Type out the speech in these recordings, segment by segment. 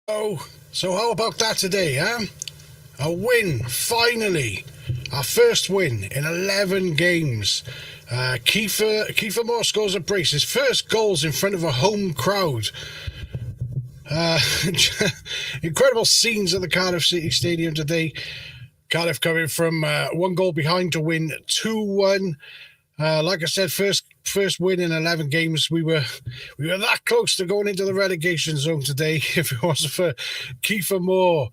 Oh, so how about that today, huh? A win, finally. Our first win in 11 games. Kiefer Moore scores a brace. His first goals in front of a home crowd. Uh, Incredible scenes at the Cardiff City Stadium today. Cardiff coming from one goal behind to win 2-1. Like I said, first win in 11 games. We were that close to going into the relegation zone today if it wasn't for Kiefer Moore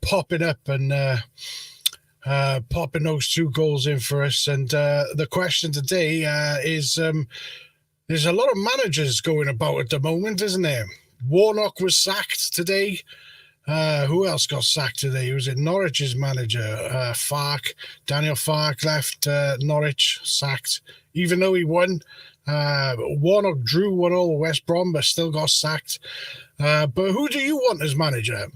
popping up and popping those 2 goals in for us. And the question today is there's a lot of managers going about at the moment, isn't there? Warnock was sacked today. Who else got sacked today? Was it Norwich's manager? Daniel Farke left Norwich, sacked. Even though he won, Warnock drew 1-1 with West Brom, but still got sacked. But who do you want as manager?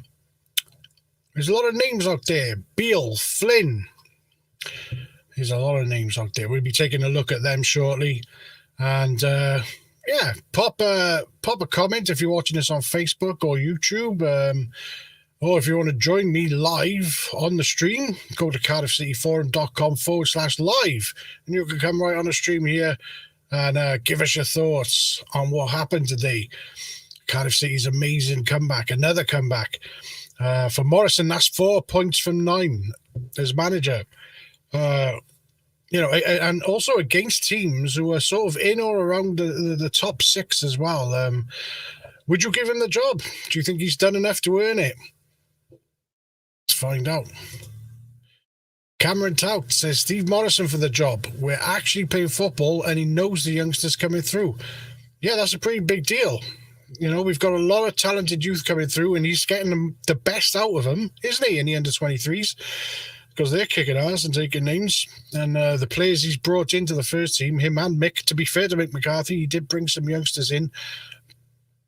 There's a lot of names out there. Beale, Flynn. There's a lot of names out there. We'll be taking a look at them shortly. And pop a comment if you're watching this on Facebook or YouTube. Or if you want to join me live on the stream, go to cardiffcityforum.com/live, and you can come right on the stream here and give us your thoughts on what happened today. Cardiff City's amazing comeback, another comeback. For Morrison, that's 4 points from 9 as manager. And also against teams who are sort of in or around the top 6 as well. Would you give him the job? Do you think he's done enough to earn it? Let's find out. Cameron Tout says, Steve Morrison for the job. We're actually playing football and he knows the youngsters coming through. Yeah, that's a pretty big deal. You know, we've got a lot of talented youth coming through and he's getting the best out of them, isn't he, in the under-23s? Because they're kicking ass and taking names. And the players he's brought into the first team, him and Mick, to be fair to Mick McCarthy, he did bring some youngsters in,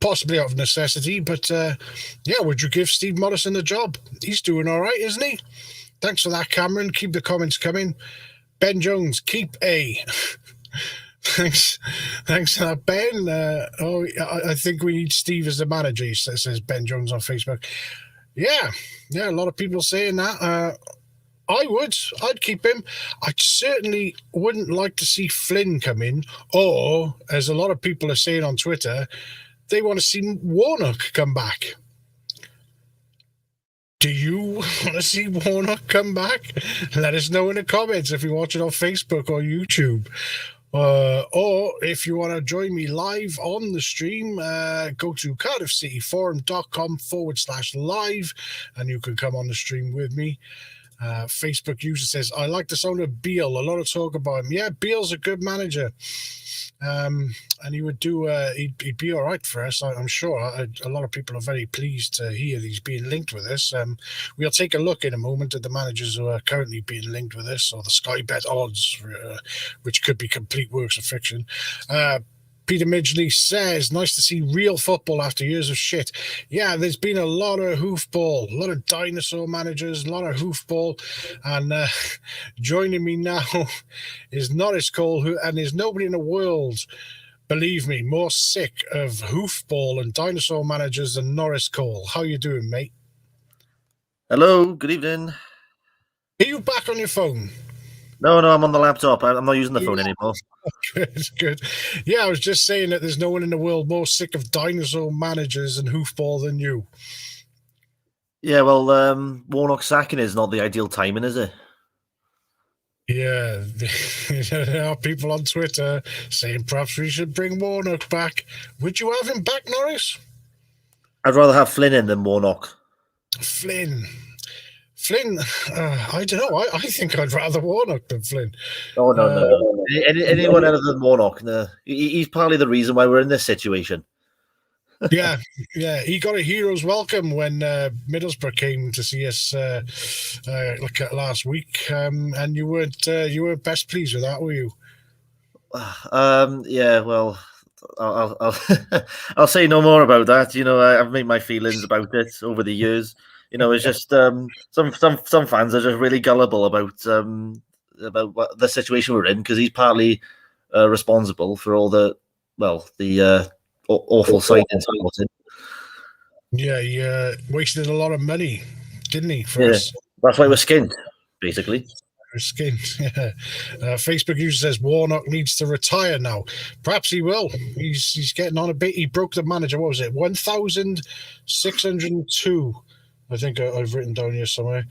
possibly out of necessity. But, would you give Steve Morrison the job? He's doing all right, isn't he? Thanks for that, Cameron. Keep the comments coming. Ben Jones, keep a... Thanks for that, Ben. I think we need Steve as the manager, says Ben Jones on Facebook. Yeah, a lot of people saying that. I'd keep him. I certainly wouldn't like to see Flynn come in, or, as a lot of people are saying on Twitter, they want to see Warnock come back. Do you want to see Warnock come back? Let us know in the comments if you're watching on Facebook or YouTube. Or if you want to join me live on the stream, go to cardiffcityforum.com/live and you can come on the stream with me. Facebook user says, I like the sound of Beale. A lot of talk about him. Yeah, Beale's a good manager. And he would do, he'd be all right for us, I'm sure. A lot of people are very pleased to hear he's being linked with us. We'll take a look in a moment at the managers who are currently being linked with us, or the Sky Bet odds, which could be complete works of fiction. Peter Midgley says, nice to see real football after years of shit. Yeah, there's been a lot of hoofball, a lot of dinosaur managers, a lot of hoofball. And joining me now is Norris Cole, and there's nobody in the world, believe me, more sick of hoofball and dinosaur managers than Norris Cole. How you doing, mate? Hello, good evening. Are you back on your phone? No, I'm on the laptop. I'm not using the phone anymore. Good. Yeah, I was just saying that there's no one in the world more sick of dinosaur managers and hoofball than you. Yeah, well, Warnock sacking is not the ideal timing, is it? Yeah, there are people on Twitter saying perhaps we should bring Warnock back. Would you have him back, Norris? I'd rather have Flynn in than Warnock. Flynn, I don't know. I think I'd rather Warnock than Flynn. Oh, no. Anyone other than Warnock. No. He's partly the reason why we're in this situation. Yeah. He got a hero's welcome when Middlesbrough came to see us last week, and you weren't best pleased with that, were you? Yeah. Well, I'll say no more about that. You know, I've made my feelings about it over the years. You know, it's just some fans are just really gullible about what the situation we're in, because he's partly responsible for all the awful signings. Yeah, he wasted a lot of money, didn't he, for Yeah, us? that's why we're skint, basically. Skin. Yeah. Facebook user says Warnock needs to retire now. Perhaps he will. He's getting on a bit. He broke the manager. What was it? 1,602. I think I've written down here somewhere.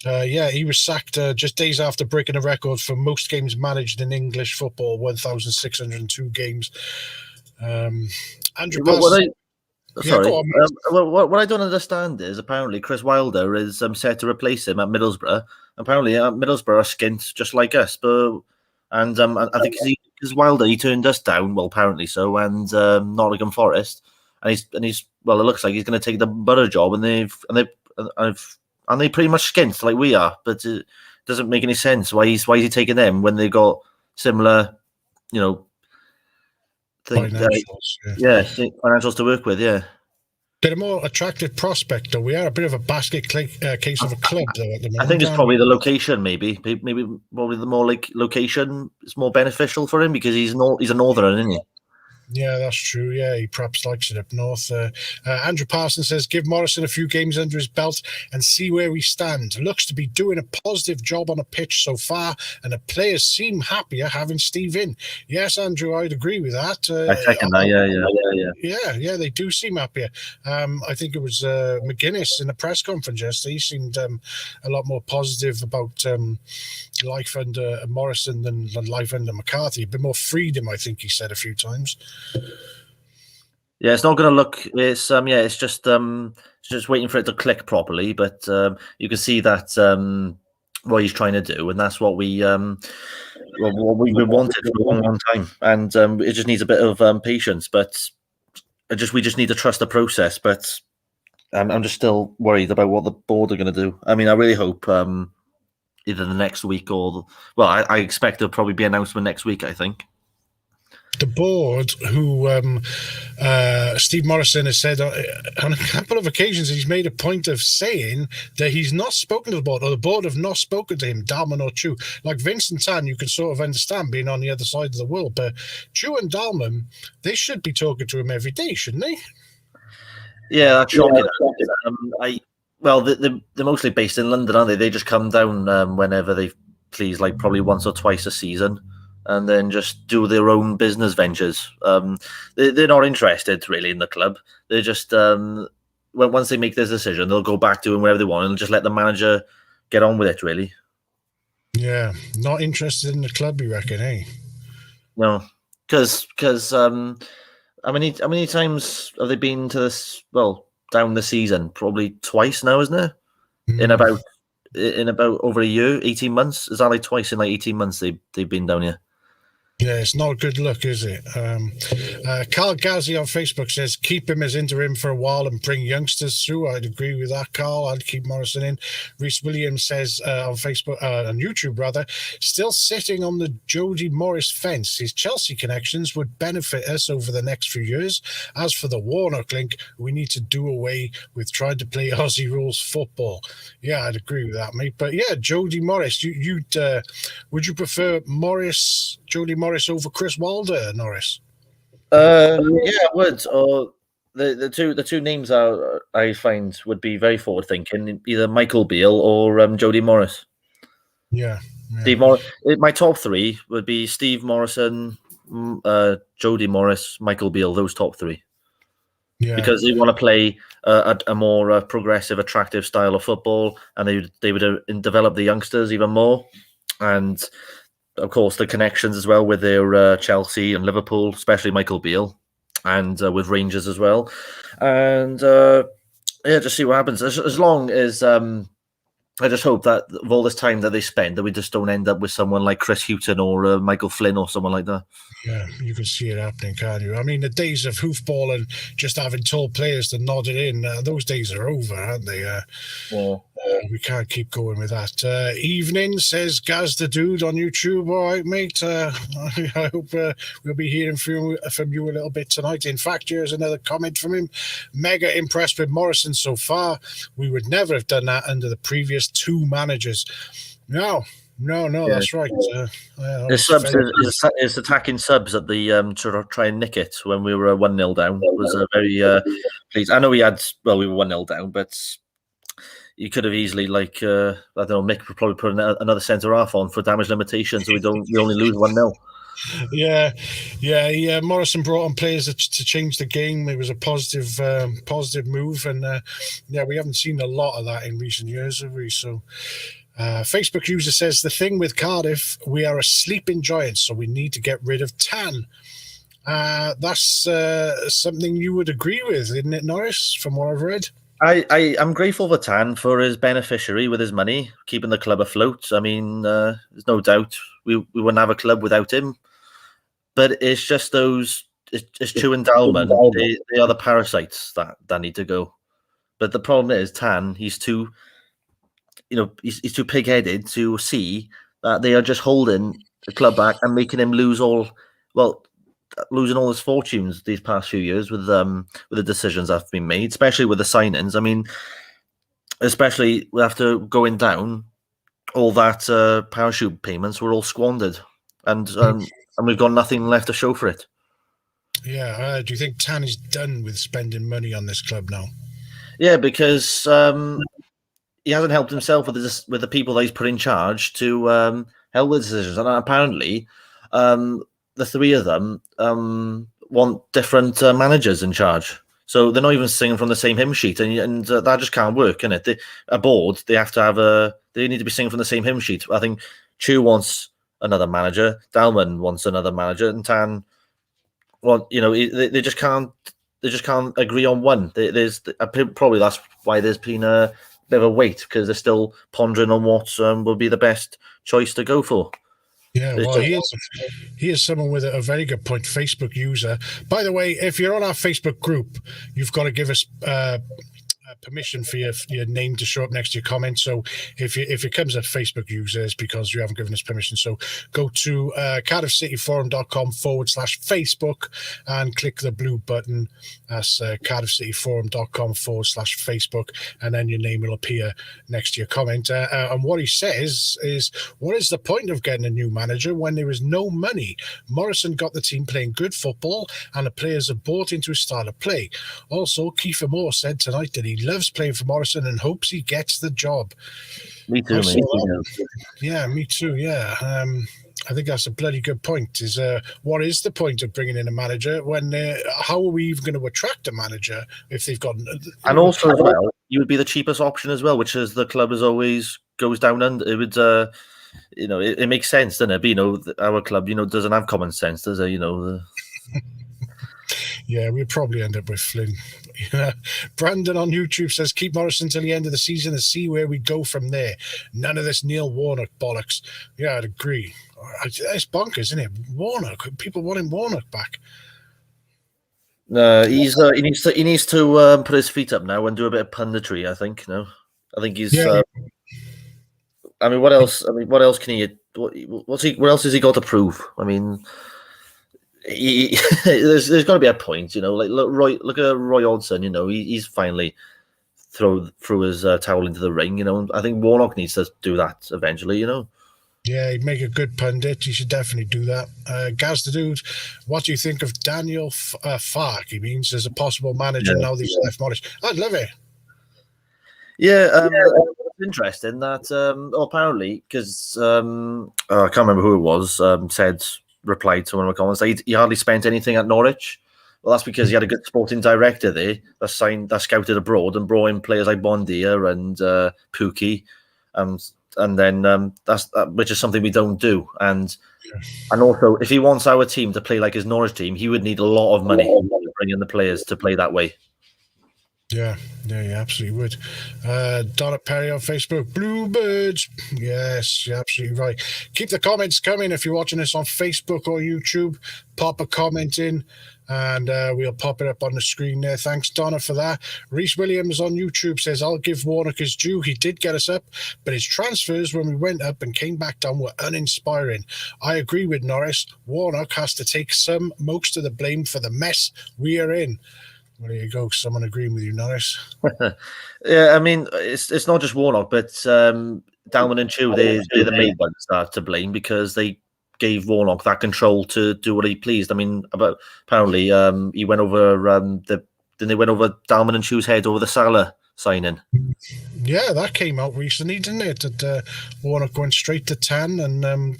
Yeah, he was sacked just days after breaking a record for most games managed in English football, 1,602 games. Andrew Pass. Yeah, Sorry. go on. What I don't understand is apparently Chris Wilder is set to replace him at Middlesbrough. Apparently, Middlesbrough are skint just like us, I think because Wilder he turned us down. Well, apparently so, and Nottingham Forest, and he's well, it looks like he's going to take the Borough job, and they pretty much skint like we are, but it doesn't make any sense. Why is he taking them when they got similar, you know, Financials, financials to work with, yeah. They're a more attractive prospect, though. We are a bit of a basket case of a club, though, at the moment. I think it's probably the location, maybe probably the more like location is more beneficial for him because he's a northerner, isn't he? Yeah, that's true. Yeah, he perhaps likes it up north. Andrew Parsons says, give Morrison a few games under his belt and see where we stand. Looks to be doing a positive job on a pitch so far, and the players seem happier having Steve in. Yes, Andrew, I'd agree with that. I second that, Yeah, they do seem happier. I think it was McGuinness in the press conference yesterday. He seemed a lot more positive about life under Morrison than life under McCarthy. A bit more freedom, I think he said a few times. Yeah, it's not going to look. It's it's just waiting for it to click properly. But you can see that what he's trying to do, and that's what we we've wanted for a long, long time. And it just needs a bit of patience. But we just need to trust the process. But I'm just still worried about what the board are going to do. I mean, I really hope either the next week or I expect there'll probably be an announcement next week. I think. The board, who Steve Morrison has said on a couple of occasions, he's made a point of saying that he's not spoken to the board, or the board have not spoken to him, Dalman or Chu. Like Vincent Tan, you can sort of understand being on the other side of the world, but Chu and Dalman, they should be talking to him every day, shouldn't they? Yeah, that's shocking. They're mostly based in London, aren't they? They just come down whenever they please, like probably once or twice a season. And then just do their own business ventures. They're not interested really in the club. They're just once they make this decision, they'll go back doing whatever they want and just let the manager get on with it. Really. Yeah, not interested in the club, you reckon, eh? No, because how many times have they been to this? Well, down the season, probably twice now, isn't it? In about over a year, 18 months. Is that like twice in like 18 months they've been down here? Yeah, it's not a good look, is it? Carl Ghazi on Facebook says, keep him as interim for a while and bring youngsters through. I'd agree with that, Carl. I'd keep Morrison in. Reese Williams says on Facebook, on YouTube rather, still sitting on the Jody Morris fence. His Chelsea connections would benefit us over the next few years. As for the Warnock link, we need to do away with trying to play Aussie rules football. Yeah, I'd agree with that, mate. But yeah, Jody Morris, would you prefer Jody Morris over Chris Wilder, Norris? Yeah, I would. Or the two names I find would be very forward thinking, either Michael Beale or Jody Morris. Yeah. Steve Morris. My top three would be Steve Morrison, Jody Morris, Michael Beale. Those top three. Yeah. Because they want to play a more progressive, attractive style of football, and they would develop the youngsters even more, and of course, the connections as well with their Chelsea and Liverpool, especially Michael Beale, and with Rangers as well. And just see what happens. As long as I just hope that of all this time that they spend, that we just don't end up with someone like Chris Hughton or Michael Flynn or someone like that. Yeah, you can see it happening, can't you? I mean, the days of hoofball and just having tall players to nod it in, those days are over, aren't they? We can't keep going with that. Evening, says Gaz the Dude on YouTube. All right, mate. I hope we'll be hearing from you a little bit tonight. In fact, here's another comment from him. Mega impressed with Morrison so far. We would never have done that under the previous two managers. Now, No, Yeah. that's right. His subs, his attacking subs at the to try and nick it when we were 1-0 down was very pleased. I know we were 1-0 down, but you could have easily, like, I don't know, Mick would probably put another centre half on for damage limitation, so we only lose 1-0. Yeah. Morrison brought on players to change the game. It was a positive move, and we haven't seen a lot of that in recent years, have we? So, Facebook user says the thing with Cardiff, we are a sleeping giant, so we need to get rid of Tan. That's something you would agree with, isn't it, Norris? From what I've read. I'm grateful for Tan for his beneficiary with his money, keeping the club afloat. I mean, there's no doubt we wouldn't have a club without him. But it's just it's Chew and Dalman. They are the parasites that need to go. But the problem is Tan, he's too pig-headed to see that they are just holding the club back and making him losing all his fortunes these past few years with the decisions that have been made, especially with the signings. I mean, especially after going down, all that parachute payments were all squandered, and we've got nothing left to show for it. Yeah, do you think Tan is done with spending money on this club now? Yeah, because he hasn't helped himself with the people that he's put in charge to help with decisions, and apparently the three of them want different managers in charge. So they're not even singing from the same hymn sheet, and that just can't work, can it? A board, they have to they need to be singing from the same hymn sheet. I think Chew wants another manager, Dalman wants another manager, and Tan, they just can't agree on one. Probably that's why there's been a bit of a wait, because they're still pondering on what will be the best choice to go for. Yeah, well, he is someone with a very good point. Facebook user. By the way, if you're on our Facebook group, you've got to give us permission for your name to show up next to your comment. So if it comes up Facebook users, because you haven't given us permission, so go to cardiffcityforum.com/Facebook and click the blue button. That's cardiffcityforum.com/Facebook, and then your name will appear next to your comment. And what he says is, what is the point of getting a new manager when there is no money? Morrison got the team playing good football and the players have bought into his style of play. Also, Kiefer Moore said tonight that he loves playing for Morrison and hopes he gets the job. Me too, mate. Yeah, me too. Yeah, I think that's a bloody good point. Is what is the point of bringing in a manager when? How are we even going to attract a manager if they've got? And also, as well, you would be the cheapest option as well, which is the club as always goes down under. It would, it makes sense, doesn't it? But, our club, doesn't have common sense, does it? Yeah, we'll probably end up with Flynn. Brandon on YouTube says, keep Morrison till the end of the season and see where we go from there. None of this Neil Warnock bollocks. Yeah, I'd agree. It's bonkers, isn't it? Warnock. People wanting Warnock back. He needs to put his feet up now and do a bit of punditry, I think. I think he's. Yeah. What else? What else can he? What else has he got to prove? There's got to be a point, look at Roy Hodgson. He's finally threw his towel into the ring. I think Warnock needs to do that eventually. Yeah, he'd make a good pundit. He should definitely do that. Gaz the Dude, what do you think of Daniel Fark? He means as a possible manager now that he's left Morris. I'd love it. Yeah, it's interesting that apparently, because I can't remember who it was, replied to one of my comments that he hardly spent anything at Norwich. Well, that's because he had a good sporting director there that scouted abroad and brought in players like Bondia and Pookie, and then which is something we don't do. And also, if he wants our team to play like his Norwich team, he would need a lot of money to bring in the players to play that way. Yeah, you absolutely would. Donna Perry on Facebook, Bluebirds. Yes, you're absolutely right. Keep the comments coming if you're watching this on Facebook or YouTube. Pop a comment in and we'll pop it up on the screen there. Thanks, Donna, for that. Reese Williams on YouTube says, I'll give Warnock his due. He did get us up, but his transfers when we went up and came back down were uninspiring. I agree with Norris. Warnock has to take most of the blame for the mess we are in. Well, there you go. Someone agreeing with you, Norris. Yeah, it's not just Warnock, but Dalman and Chew, they're the main ones that are to blame because they gave Warnock that control to do what he pleased. I mean, apparently he went over then they went over Dalman and Chew's head over the Salah signing. Yeah, that came out recently, didn't it? That Warnock went straight to 10 and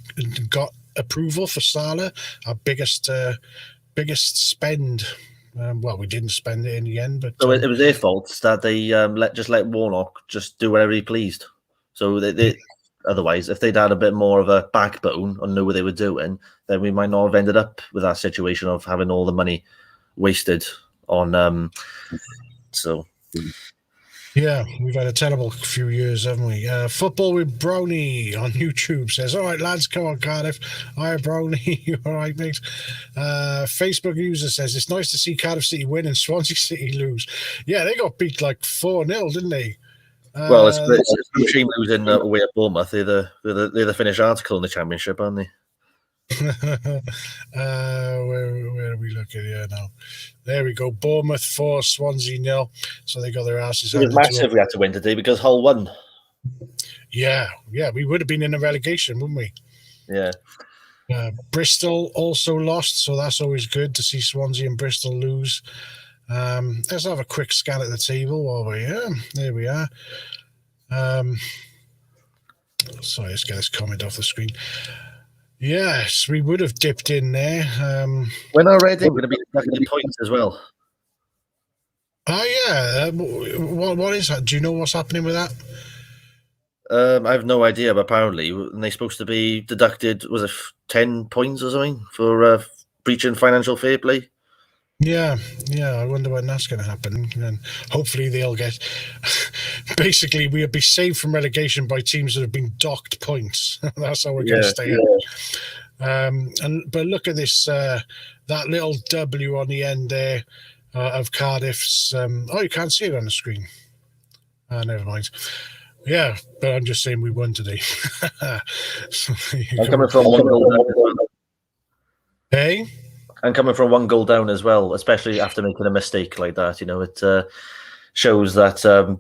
got approval for Salah, our biggest spend. Well, we didn't spend it in the end, but so it was their fault that they let Warnock just do whatever he pleased. So they otherwise, if they'd had a bit more of a backbone and knew what they were doing, then we might not have ended up with that situation of having all the money wasted on. So. Yeah, we've had a terrible few years, haven't we? Football with Brownie on YouTube says, all right, lads, come on, Cardiff. All right, Brownie, you all right, mate? Facebook user says, it's nice to see Cardiff City win and Swansea City lose. Yeah, they got beat like 4-0, didn't they? Well, it's no shame losing away at Bournemouth. They're the finished article in the Championship, aren't they? Where are we looking here now? There we go. Bournemouth 4, Swansea 0. So they got their asses. It was massive we had to win today because Hull won. Yeah, we would have been in a relegation, wouldn't we? Yeah. Bristol also lost, so that's always good to see Swansea and Bristol lose. Let's have a quick scan at the table while we're here. There we are. Sorry, let's get this comment off the screen. Yes, we would have dipped in there. When I read it, we're going to be deducting points as well. Oh, yeah. What is that? Do you know what's happening with that? I have no idea, but apparently they're supposed to be deducted, was it 10 points or something for breaching financial fair play? Yeah. I wonder when that's going to happen. And hopefully they'll get... Basically, we'll be saved from relegation by teams that have been docked points. That's how we're going to stay up. But look at this, that little W on the end there of Cardiff's... you can't see it on the screen. Never mind. Yeah, but I'm just saying we won today. So I'm coming from one goal down. Hey? And coming from one goal down as well, especially after making a mistake like that, it shows that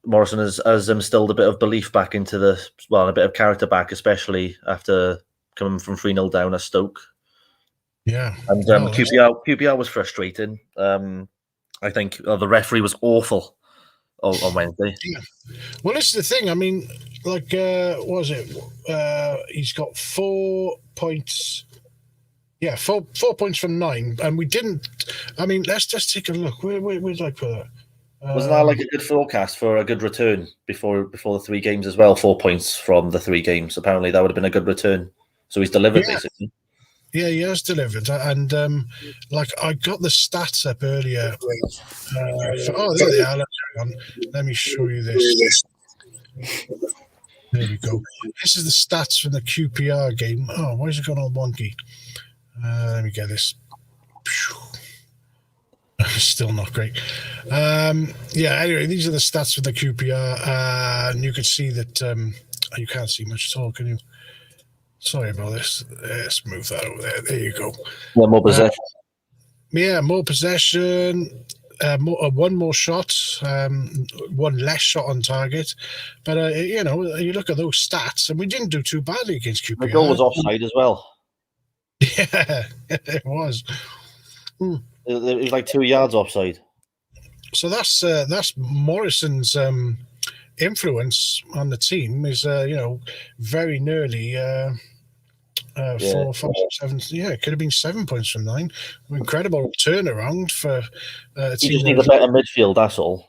Morrison has instilled a bit of belief back into a bit of character back, especially after coming from 3-0 down at Stoke. Yeah. And QPR was frustrating. I think the referee was awful on Wednesday. Yeah. Well, this is the thing. I mean, like, what was it? He's got 4 points. Yeah, 4 points from 9, and we didn't. I mean, let's just take a look. Where did I put that? Wasn't that like a good forecast for a good return before the 3 games as well? 4 points from the 3 games. Apparently, that would have been a good return. So he's delivered, basically. Yeah, he has delivered, and I got the stats up earlier. There they are. Let me show you this. There we go. This is the stats from the QPR game. Oh, why is it going all wonky? Let me get this. Still not great. Anyway, these are the stats for the QPR, and you can see that you can't see much at all, can you? Sorry about this. Let's move that over there. There you go. More possession. More possession. One more shot, one less shot on target. But, you look at those stats, and we didn't do too badly against QPR. The goal was offside as well. Yeah, it was. It was like 2 yards offside. So that's Morrison's influence on the team is, very nearly 4, 5, 7. Yeah, it could have been 7 points from 9. Incredible turnaround for a team. He just needs a better midfield, that's all.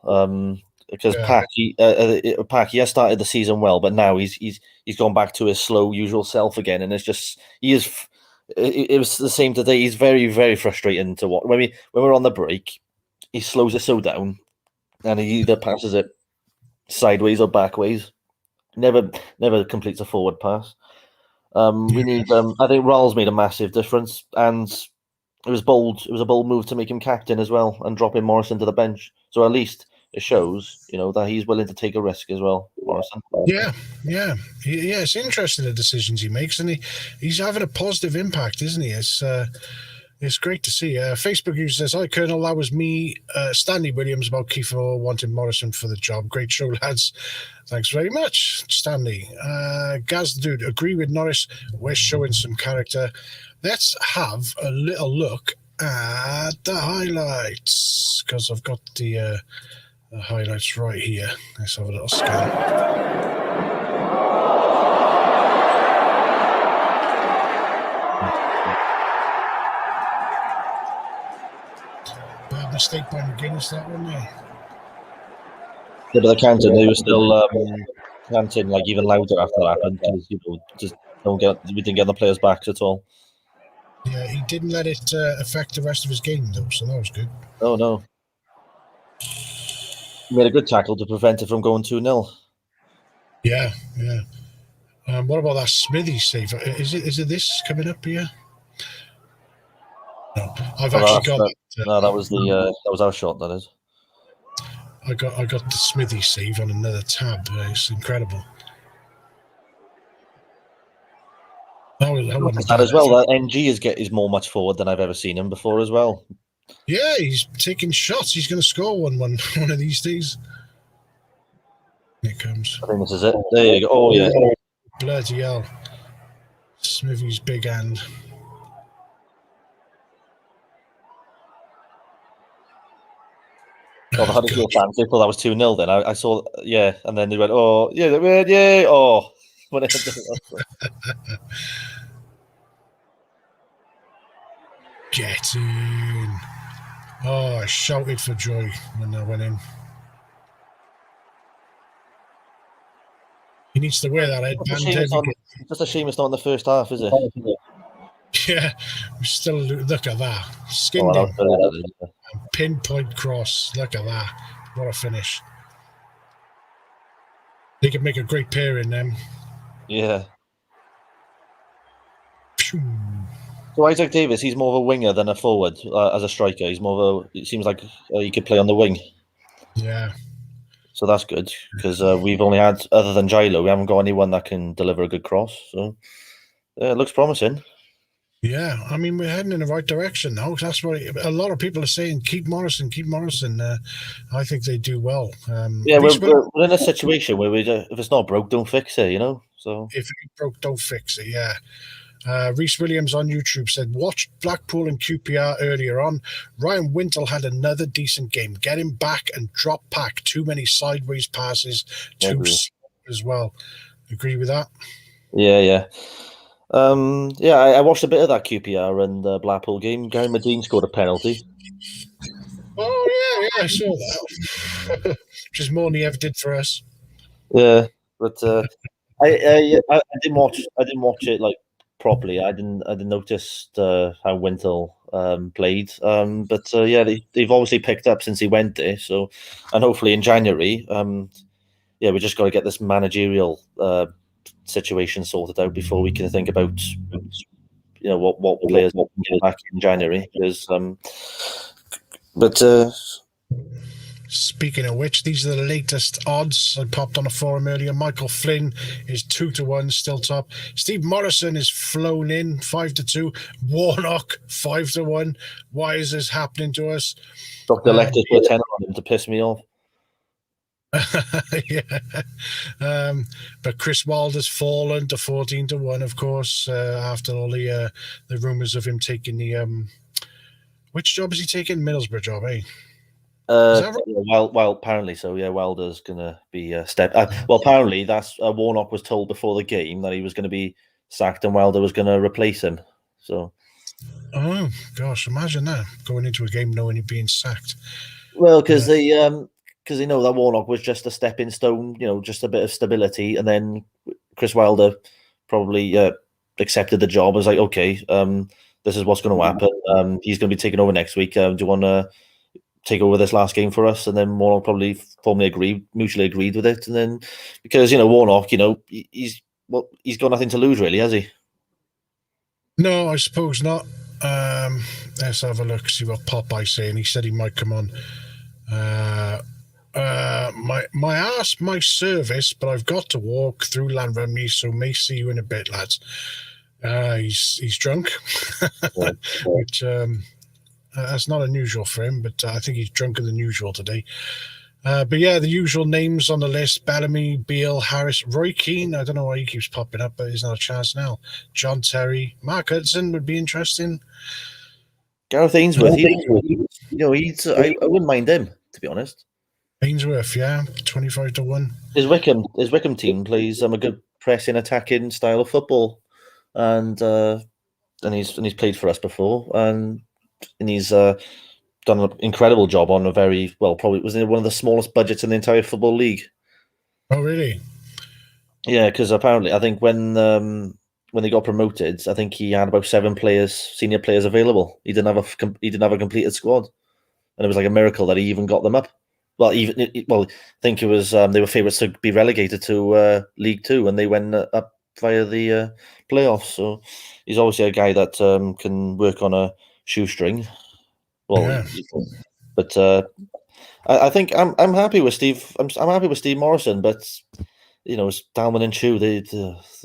Because Pack, he has started the season well, but now he's gone back to his slow, usual self again, and it's just it was the same today. He's very, very frustrating to watch. When we're on the break, he slows it so down, and he either passes it sideways or backways. Never completes a forward pass. We need. I think Ralls made a massive difference, and it was bold. It was a bold move to make him captain as well, and dropping Morrison to the bench. So at least it shows, that he's willing to take a risk as well, Morrison. Yeah. It's interesting the decisions he makes, and he's having a positive impact, isn't he? It's It's great to see. Facebook user says, "Hi, Colonel. That was me, Stanley Williams, about Kiefer wanting Morrison for the job. Great show, lads. Thanks very much, Stanley." Gaz the Dude, agree with Norris. We're showing some character. Let's have a little look at the highlights, because I've got the highlights right here. Let's have a little scan. Mistake by McGuinness, that one, yeah. Yeah, but they were still chanting like even louder after that happened, because just we didn't get the players' backs at all. Yeah, he didn't let it affect the rest of his game though, so that was good. Oh no, he made a good tackle to prevent it from going 2-0. Yeah. What about that Smithy save? Is it this coming up here? No, I've actually got. No, that was our shot. That is. I got the Smithy save on another tab. It's incredible. That as well. That NG is more much forward than I've ever seen him before as well. Yeah, he's taking shots. He's going to score one of these days. Here it comes. I think this is it. There you go. Oh yeah. Bloody hell. Smithy's big hand. Well, the Huddersfield fans, they thought that was 2-0 then. I saw, yeah, and then they went, oh, yeah, they went, yeah, oh. Get in. Oh, I shouted for joy when that went in. He needs to wear that headband. It's just a shame it's not in the first half, is it? Yeah, we still look at that. Skinned him. Pinpoint cross. Look at that. What a finish. They could make a great pair in them. Yeah. So Isaac Davis, he's more of a winger than a forward as a striker. He's more of it seems like he could play on the wing. Yeah. So that's good, because we've only had, other than Gilo, we haven't got anyone that can deliver a good cross. So it looks promising. Yeah, I mean, we're heading in the right direction now. That's what a lot of people are saying. Keep Morrison. I think they do well. Yeah, we're in a situation where if it's not broke, don't fix it, So if it broke, don't fix it, yeah. Reese Williams on YouTube said, watched Blackpool and QPR earlier on. Ryan Wintle had another decent game. Get him back and drop back. Too many sideways passes, too slow as well. Agree with that? Yeah. I watched a bit of that QPR and Blackpool game. Gary Medine scored a penalty. Oh yeah, I saw that. Which is more than he ever did for us. Yeah, but I didn't watch it like properly. I didn't notice how Wintle played. But they've obviously picked up since he went there. So, and hopefully in January, we just got to get this managerial situation sorted out before we can think about what players can get back in January. Because speaking of which, these are the latest odds. I popped on a forum earlier. Michael Flynn is 2-1, still top. Steve Morrison is flown in 5-2. Warnock 5-1. Why is this happening to us? Dr. Lecter put a tenner on him to piss me off. Yeah, but Chris Wilder's fallen to 14-1, of course, after all the rumours of him taking the which job is he taking? Middlesbrough job, eh? Right? Well, apparently so. Yeah, Wilder's gonna be well, apparently that's Warnock was told before the game that he was going to be sacked and Wilder was going to replace him. So, oh gosh, imagine that going into a game knowing you're being sacked. Well, because they know that Warnock was just a stepping stone, just a bit of stability, and then Chris Wilder probably accepted the job. Was like, okay, this is what's going to happen. He's going to be taking over next week. Do you want to take over this last game for us? And then Warnock probably mutually agreed with it. And then because Warnock, he's got nothing to lose really, has he? No, I suppose not. Let's have a look, see what Popeye's saying. He said he might come on. My ass, my service, but I've got to walk through Llanframney, so may see you in a bit, lads. He's drunk, which that's not unusual for him, but I think he's drunker than usual today. But yeah, the usual names on the list: Bellamy, Beale, Harris, Roy Keane. I don't know why he keeps popping up, but he's not a chance now. John Terry, Mark Hudson would be interesting. Gareth Ainsworth, I wouldn't mind him, to be honest. Ainsworth, yeah, 25-1. His Wickham team plays a good pressing, attacking style of football, and he's played for us before, and he's done an incredible job on a very probably was one of the smallest budgets in the entire football league. Oh, really? Yeah, because apparently I think when they got promoted, I think he had about 7 senior players available. He didn't have a completed squad, and it was like a miracle that he even got them up. Well, I think it was they were favourites to be relegated to League Two, and they went up via the playoffs. So he's obviously a guy that can work on a shoestring. Well, yeah. But I think I'm happy with Steve. I'm happy with Steve Morrison, but it's Dalman and Chew. They're just.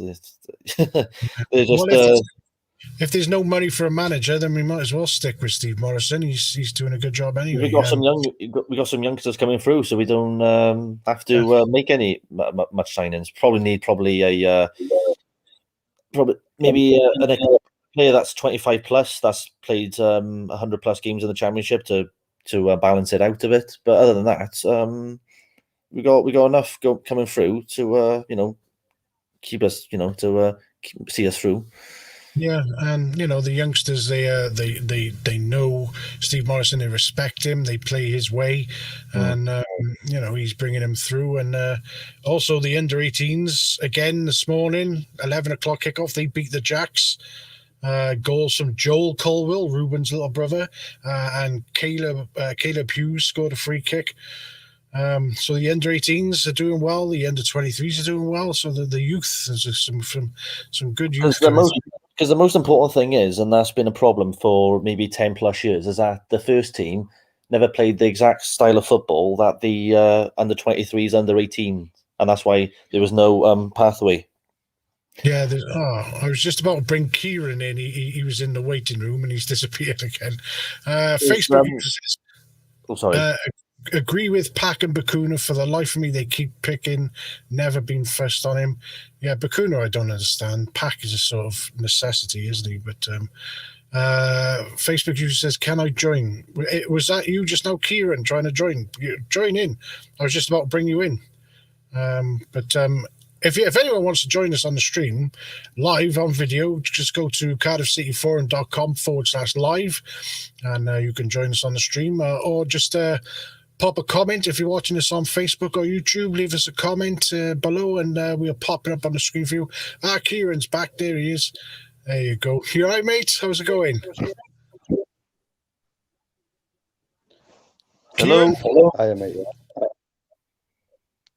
If there's no money for a manager, then we might as well stick with Steve Morrison. He's doing a good job anyway. We got some youngsters coming through, so we don't have to make any much signings. Probably need maybe a player that's 25 plus, that's played 100 plus games in the Championship to balance it out a bit. But other than that, we got enough coming through to keep us to see us through. Yeah, and the youngsters, they know Steve Morrison, they respect him, they play his way, and he's bringing him through. And also the under-18s again this morning, 11 o'clock kickoff. They beat the Jacks. Goals from Joel Colwell, Ruben's little brother, and Caleb Hughes scored a free kick. So the under-18s are doing well. The under-23s are doing well. So the youth, there's some good youth. Because the most important thing is, and that's been a problem for maybe 10 plus years, is that the first team never played the exact style of football that the under-23s, under-18, and that's why there was no pathway. Yeah, I was just about to bring Kieran in. He was in the waiting room and he's disappeared again. Facebook users agree with Pack and Bakuna. For the life of me, they keep picking. Never been fussed on him. Yeah, Bakuna, I don't understand. Pack is a sort of necessity, isn't he? But Facebook user says, "Can I join?" Was that you just now, Kieran, trying to join? Join in. I was just about to bring you in. If anyone wants to join us on the stream, live on video, just go to cardiffcityforum.com/live, and you can join us on the stream, or just pop a comment if you're watching us on Facebook or YouTube. Leave us a comment below, and we'll pop it up on the screen for you. Kieran's back. There he is. There you go. You all right, mate? How's it going? Hello. Hi, mate.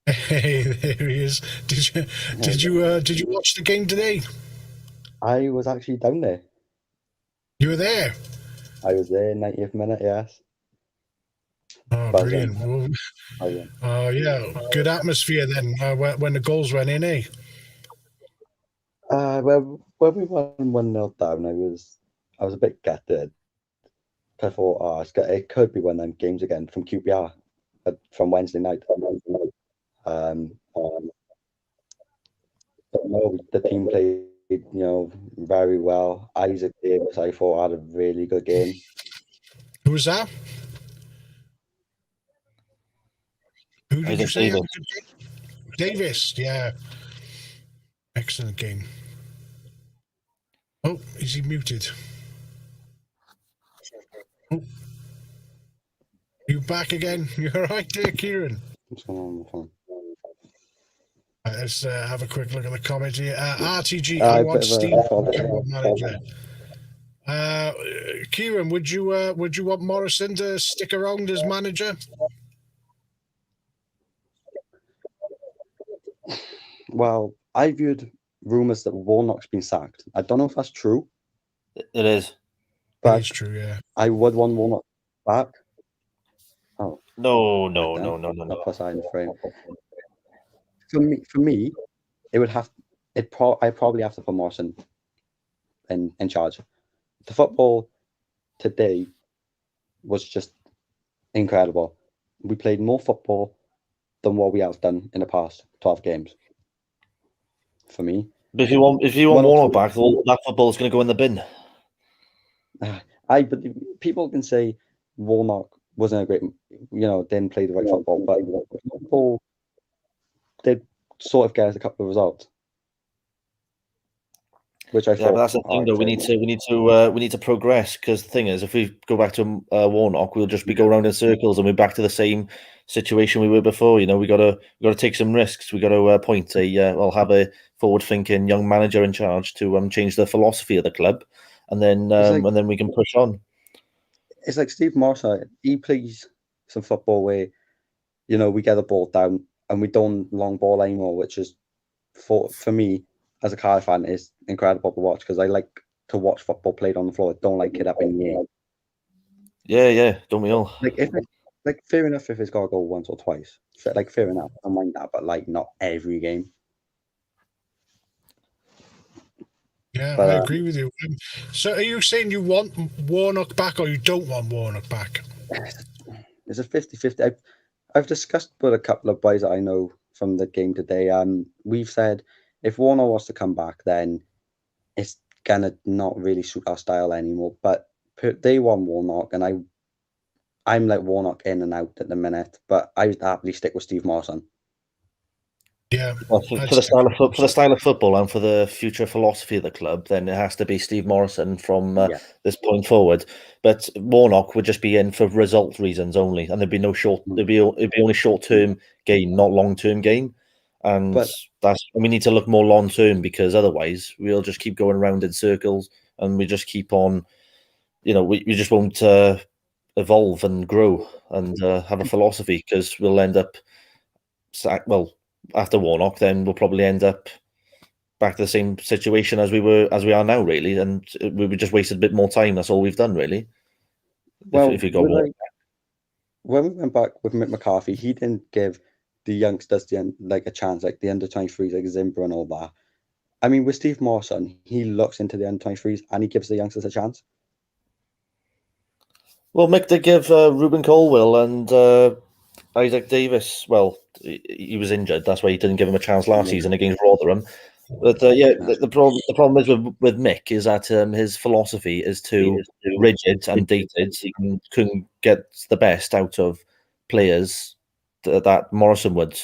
Hey, there he is. Did you watch the game today? I was actually down there. You were there? I was there, 90th minute, yes. Oh, brilliant. Oh, yeah. Good atmosphere then when the goals went in, eh? Well, when we won 1-0 down, I was a bit gutted. I thought, it could be one of them games again from QPR from Wednesday night. But no, the team played, very well. Isaac Davis, I thought, had a really good game. Who was that? Who did you say? Davis, yeah. Excellent game. Oh, is he muted? Oh. You back again? You're right there, Kieran. What's going on with the phone? Let's have a quick look at the comment here. RTG, I want Steve to become manager. Kieran, would you want Morrison to stick around as manager? Well, I viewed rumours that Warnock's been sacked. I don't know if that's true. It is. But it is true, yeah. I would want Warnock back. Oh. No. Plus I in the frame. For me, it would have. I'd probably have to put Morrison in charge. The football today was just incredible. We played more football than what we have done in the past 12 games. For me. But if you want Warnock back, that football's going to go in the bin. But people can say Warnock wasn't a great, didn't play the right football, but football did sort of get us a couple of results, which I thought. But that's the thing, though. We need to progress, because the thing is, if we go back to Warnock, we'll just be going around in circles, and we're back to the same situation we were before. We got to take some risks. We got to appoint have a forward-thinking young manager in charge to change the philosophy of the club, and then we can push on. It's like Steve Morrison. He plays some football where, we get the ball down and we don't long ball anymore, which is for me as a Cardiff fan is incredible to watch, because I like to watch football played on the floor. I don't like it up in the Yeah, air. yeah, don't we all? Fair enough if it's got to go once or twice. Fair enough, I don't mind that, but not every game. Yeah, I agree with you. So are you saying you want Warnock back, or you don't want Warnock back? It's a 50-50. I've discussed with a couple of boys that I know from the game today. We've said if Warnock wants to come back, then it's gonna not really suit our style anymore. But they want Warnock, and I'm like Warnock in and out at the minute. But I would happily stick with Steve Morrison. Yeah, for the style of football and for the future philosophy of the club, then it has to be Steve Morrison from this point forward. But Warnock would just be in for result reasons only, and there'd be no it'd be only short-term gain, not long-term gain. And we need to look more long-term, because otherwise we'll just keep going around in circles, and we just keep on, we just won't evolve and grow and have a philosophy, because we'll end up after Warnock, then we'll probably end up back to the same situation as we are now, really, and we just wasted a bit more time. That's all we've done, really. If you go Warnock. When we went back with Mick McCarthy, he didn't give the youngsters a chance, like the under-23s, like Zimbra and all that. I mean, with Steve Morrison, he looks into the under-23s and he gives the youngsters a chance. Well, Mick did give Ruben Colwell and Isaac Davis. Well, he was injured. That's why he didn't give him a chance last season against Rotherham. But the problem is with Mick is that his philosophy is too rigid and dated. He couldn't get the best out of players that Morrison would,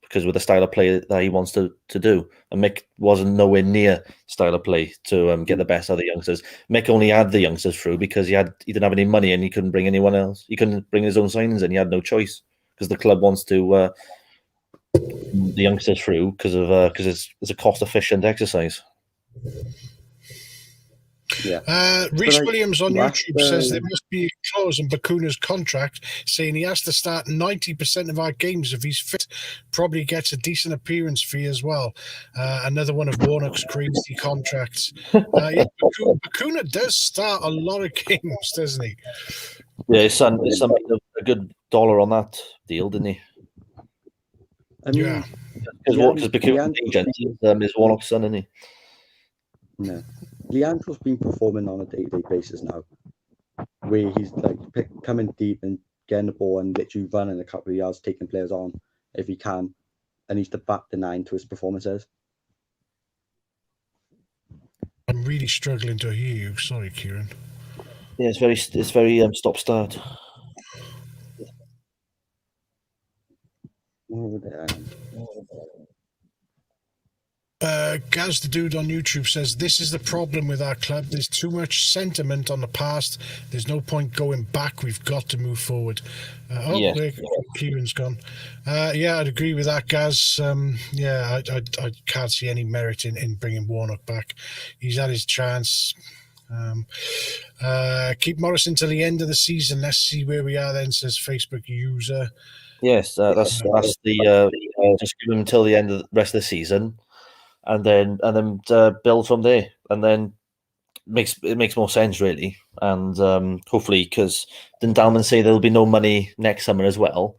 because with the style of play that he wants to do. And Mick wasn't nowhere near style of play to get the best out of the youngsters. Mick only had the youngsters through because he didn't have any money, and he couldn't bring anyone else. He couldn't bring his own signings in. He had no choice, because the club wants to the youngsters through because it's a cost-efficient exercise. Yeah. Rhys Williams on YouTube says there must be a clause in Bacuna's contract saying he has to start 90% of our games if he's fit. Probably gets a decent appearance fee as well. Another one of Warnock's crazy contracts. Bacuna does start a lot of games, doesn't he? Yeah, his son made a good $1 on that deal, didn't he? I mean, because Bacuna's agent is Warnock's son, isn't he? No. Leandro's been performing on a day-to-day basis now, where he's coming deep and getting the ball and literally running a couple of yards, taking players on if he can, and he's the back the 9 to his performances. I'm really struggling to hear you. Sorry, Kieran. Yeah, it's very stop-start. Gaz the Dude on YouTube says, this is the problem with our club. There's too much sentiment on the past. There's no point going back. We've got to move forward. Kieran's gone. I'd agree with that, Gaz. I can't see any merit in bringing Warnock back. He's had his chance. Keep Morrison till the end of the season. Let's see where we are then, says Facebook user. Yes, that's the just give him until the end of the rest of the season. And then build from there, and then it makes more sense, really. And hopefully, because didn't Dalman say there'll be no money next summer as well?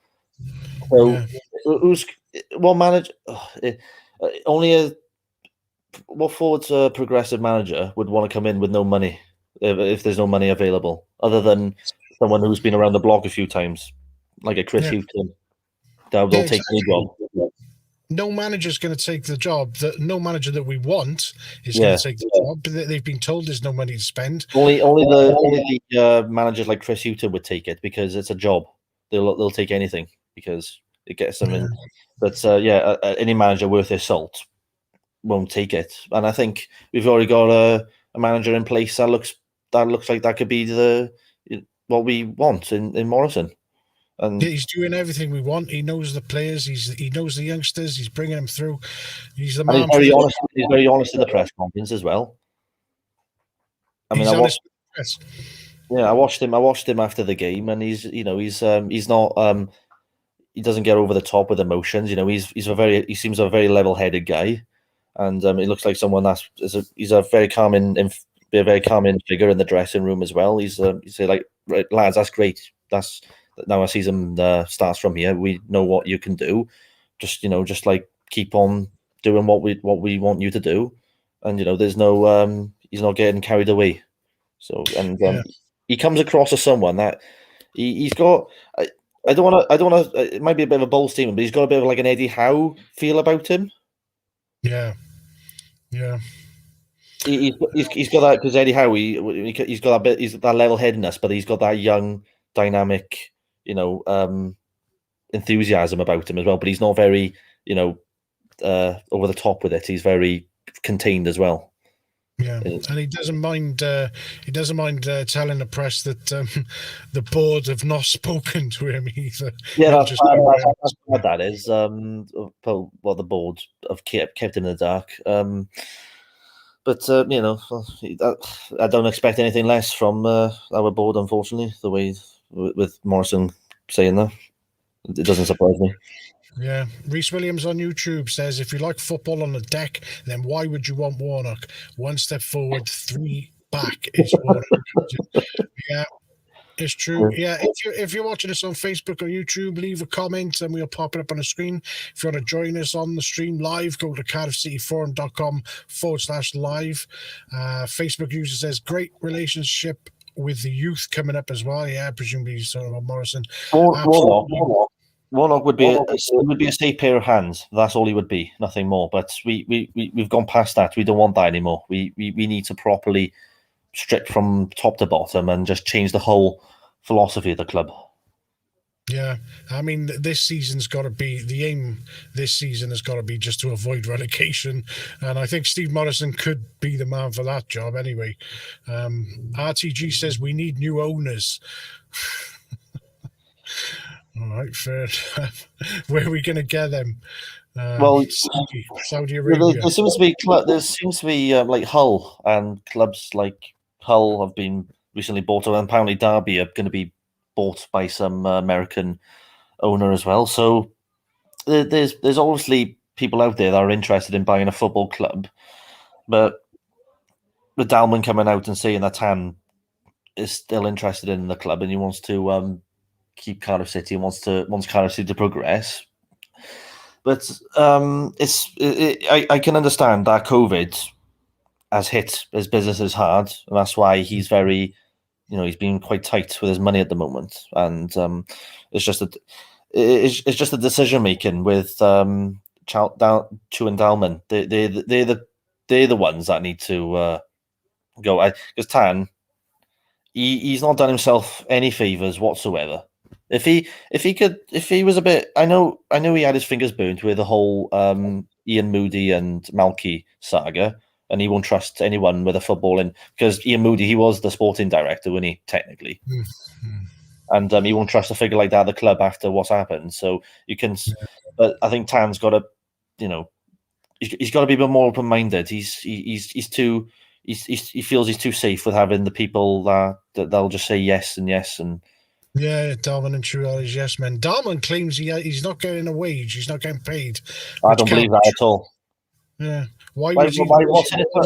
So who's what manager? Only what forwards a progressive manager would want to come in with no money if there's no money available, other than someone who's been around the block a few times, like a Chris Hughton. They'll take any job. No manager's going to take the job. No manager that we want is going to take the job. They've been told there's no money to spend. Only the managers like Chris Hughton would take it because it's a job. They'll take anything because it gets them in. But any manager worth their salt won't take it. And I think we've already got a manager in place that looks like that could be what we want in Morrison. And he's doing everything we want. He knows the players. He knows the youngsters. He's bringing them through. He's the man. He's very honest in the press conference as well. I mean, I watched him after the game, and he's not he doesn't get over the top with emotions. He seems a very level-headed guy, and he looks like someone he's a very calming figure in the dressing room as well. He's like, right, lads, that's great. Now our season starts from here. We know what you can do. Just like keep on doing what we want you to do, and there's no he's not getting carried away. So he comes across as someone that he's got. I don't want to. It might be a bit of a bold statement, but he's got a bit of like an Eddie Howe feel about him. Yeah. He's got that because Eddie Howe. He's got that bit. He's that level-headedness, but he's got that young, dynamic, enthusiasm about him as well. But he's not very, over the top with it. He's very contained as well. Yeah, and he doesn't mind. He doesn't mind telling the press that the board have not spoken to him either. Yeah, that's what that is. Well, the board have kept him in the dark. But I don't expect anything less from our board, unfortunately. The way with Morrison saying that, it doesn't surprise me. Yeah, Reese Williams on YouTube says, if you like football on the deck, then why would you want Warnock? 1 step forward, 3 back is Warnock. Yeah, it's true. Yeah, if you're watching us on Facebook or YouTube, leave a comment and we'll pop it up on the screen. If you want to join us on the stream live, go to cardiffcityforum.com/live. Facebook user says, great relationship with the youth coming up as well. Yeah, presumably sort of on Morrison. Warnock would be a safe pair of hands. That's all he would be, nothing more. But we've gone past that. We don't want that anymore. We need to properly strip from top to bottom and just change the whole philosophy of the club. Yeah, I mean, this season's got to be the aim. This season has got to be just to avoid relegation, and I think Steve Morrison could be the man for that job. Anyway, RTG says we need new owners. All right, fair enough. Where are we going to get them? Saudi Arabia. There seems to be like Hull, and clubs like Hull have been recently bought, and apparently Derby are going to be bought by some American owner as well. So there's obviously people out there that are interested in buying a football club, but with Dalman coming out and saying that Tan is still interested in the club and he wants to keep Cardiff City and wants Cardiff City to progress. But I can understand that COVID has hit his businesses hard, and that's why he's very, he's been quite tight with his money at the moment, and it's just a decision making with Chu and Dalman. They're the ones that need to go. Because Tan, he's not done himself any favors whatsoever. If he was a bit, I know he had his fingers burnt with the whole Ian Moody and Malky saga, and he won't trust anyone with a footballing, because Ian Moody, he was the sporting director, wasn't he, technically? Mm-hmm. And he won't trust a figure like that at the club after what's happened. So you can, but I think Tan's got to, he's got to be a bit more open minded. He feels he's too safe with having the people that they'll just say yes and yes and. Yeah, Dalman and True are his yes men. Dalman claims he's not getting a wage, he's not getting paid. I don't believe that at all. Yeah, what's in it for,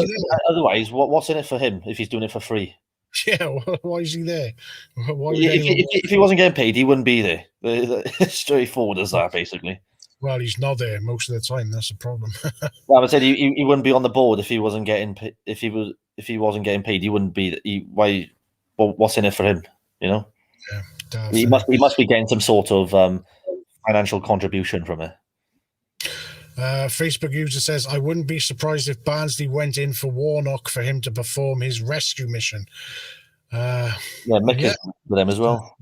otherwise, what's in it for him if he's doing it for free? Yeah, why is he there? If he wasn't getting paid, he wouldn't be there. Straightforward as that, basically. Well, he's not there most of the time. That's the problem. Well, I said he wouldn't be on the board if he wasn't getting if he wasn't getting paid. He wouldn't be. Why? Well, what's in it for him? You know, he must be getting some sort of financial contribution from it. Facebook user says, I wouldn't be surprised if Barnsley went in for Warnock for him to perform his rescue mission. Mick is with him as well.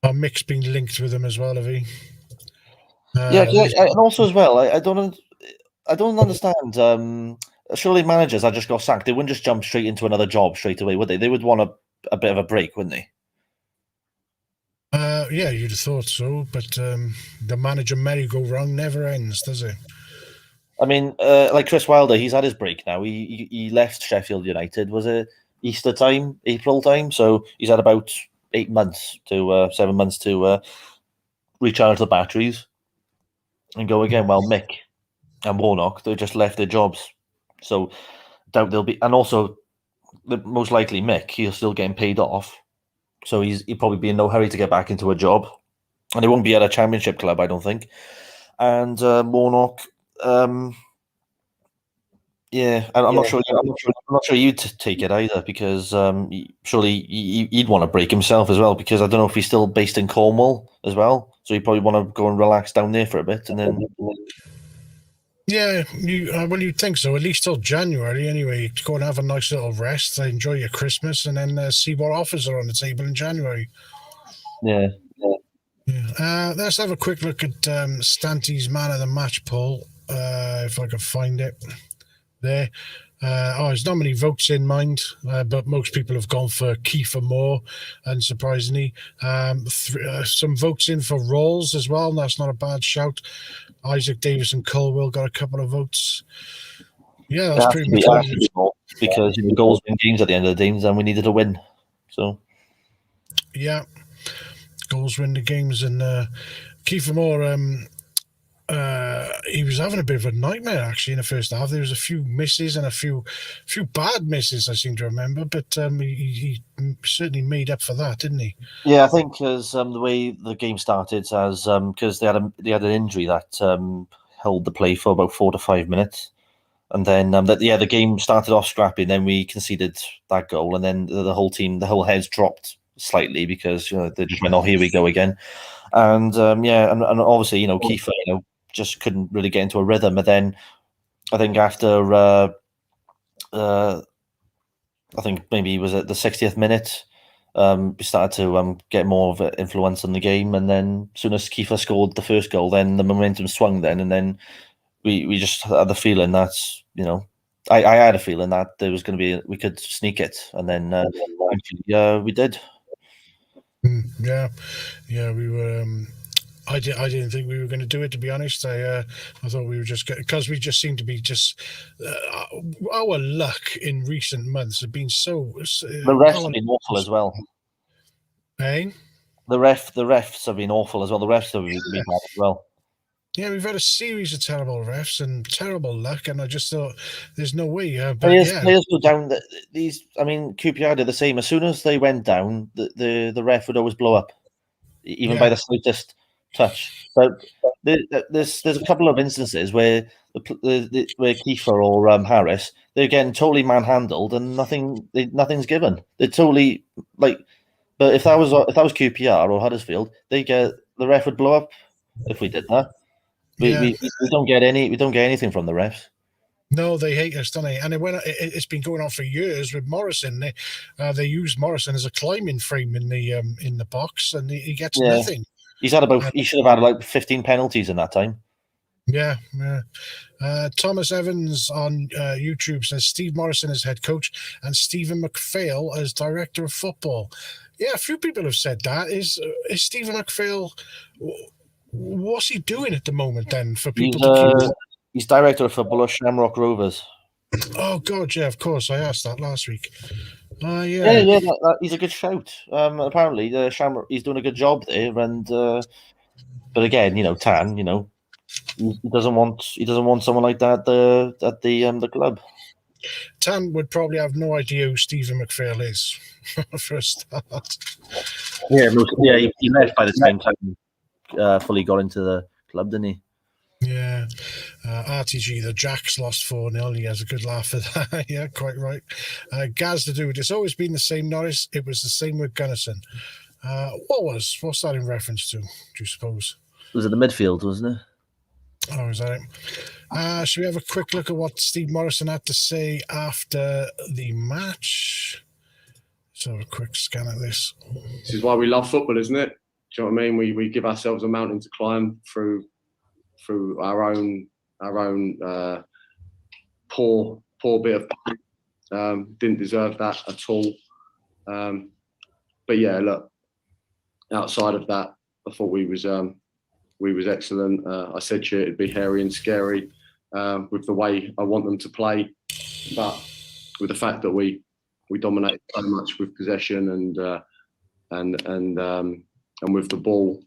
Mick's been linked with him as well, have he? And also as well, I don't understand. Surely managers that just got sacked, they wouldn't just jump straight into another job straight away, would they? They would want a bit of a break, wouldn't they? Yeah, you'd have thought so, but the manager merry-go-round never ends, does it? I mean, like Chris Wilder, he's had his break now. He left Sheffield United, was it Easter time, April time? So he's had about 7 months to recharge the batteries and go again. Well, Mick and Warnock, they just left their jobs, so doubt they'll be. And also, most likely Mick, he's still getting paid off. So he'll probably be in no hurry to get back into a job, and he won't be at a championship club, I don't think. And Warnock, I'm not sure. I'm not sure you'd take it either, because surely he'd want to break himself as well. Because I don't know if he's still based in Cornwall as well, so he'd probably want to go and relax down there for a bit, and then. Yeah, you'd think so. At least till January, anyway. Go and have a nice little rest, enjoy your Christmas, and then see what offers are on the table in January. Yeah. Let's have a quick look at Stanty's Man of the Match poll, if I can find it. There. There's not many votes in mind, but most people have gone for Kiefer Moore, unsurprisingly. Some votes in for Rawls as well, and that's not a bad shout. Isaac Davis and Colwell got a couple of votes. Yeah, that's pretty much it. Because goals win games at the end of the games, and we needed a win. So, yeah, goals win the games, and Kiefer Moore, he was having a bit of a nightmare actually in the first half. There was a few misses and a few bad misses, I seem to remember, but he certainly made up for that, didn't he? Yeah, I think because the way the game started, as because they had an injury that held the play for about 4 to 5 minutes, and then the game started off scrappy, and then we conceded that goal, and then the whole heads dropped slightly because they just went, oh, here we go again, and and obviously Kiefer just couldn't really get into a rhythm. And then I think after I think maybe it was at the 60th minute, we started to get more of an influence on the game. And then as soon as Kiefer scored the first goal, then the momentum swung then. And then we just had the feeling that, I had a feeling that there was going to be, we could sneak it. And then actually, we did. Yeah, we were... I didn't think we were going to do it, to be honest. I thought we were just because we just seemed to be just our luck in recent months have been so. The refs have been awful as well. Hey, the refs have been awful as well. The refs have been bad as well. Yeah, we've had a series of terrible refs and terrible luck, and I just thought there's no way. Players go down. QPR did the same. As soon as they went down, the ref would always blow up, even by the slightest touch. But there's a couple of instances where where Kiefer or Harris, they're getting totally manhandled and nothing's given. They're totally but if that was QPR or Huddersfield, the ref would blow up if we did that. We don't get anything from the refs. No, they hate us, don't they? And it's been going on for years with Morrison. They use Morrison as a climbing frame in the box, and he gets nothing. He should have had like 15 penalties in that time. Yeah. Thomas Evans on YouTube says Steve Morrison as head coach and Stephen McPhail as director of football. Yeah, a few people have said that. Is Stephen McPhail? What's he doing at the moment then for people to keep? He's director of football at Shamrock Rovers. Oh God, yeah, of course. I asked that last week. Yeah, he's a good shout. Apparently, he's doing a good job there, and but again, Tan, he doesn't want someone like that at the club. Tan would probably have no idea who Stephen McPhail is for a start. Yeah, he left by the time Tan fully got into the club, didn't he? Yeah. RTG, the Jacks lost 4-0. He has a good laugh at that. Yeah, quite right. Gaz the Dude, it's always been the same, Norris. It was the same with Gunnison. What's that in reference to, do you suppose? Was it the midfield, wasn't it? Oh, is that it? Should we have a quick look at what Steve Morrison had to say after the match? So a quick scan of this. This is why we love football, isn't it? Do you know what I mean? We give ourselves a mountain to climb through our own poor bit of play. Didn't deserve that at all. But yeah, look, outside of that, I thought we was excellent. I said to you it'd be hairy and scary with the way I want them to play, but with the fact that we dominate so much with possession and with the ball,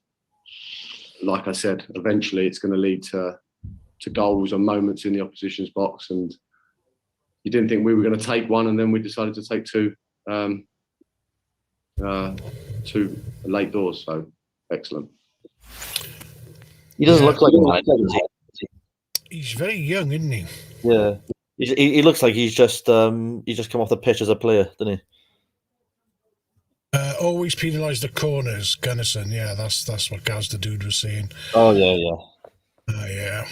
like I said, eventually it's going to lead to goals and moments in the opposition's box. And you didn't think we were going to take one, and then we decided to take two late doors. So excellent. He doesn't look like a man. He's very young, isn't he? Yeah, he looks like he's just come off the pitch as a player, doesn't he? Always penalise the corners, Gunnison. Yeah, that's what Gaz the Dude was saying. Oh yeah.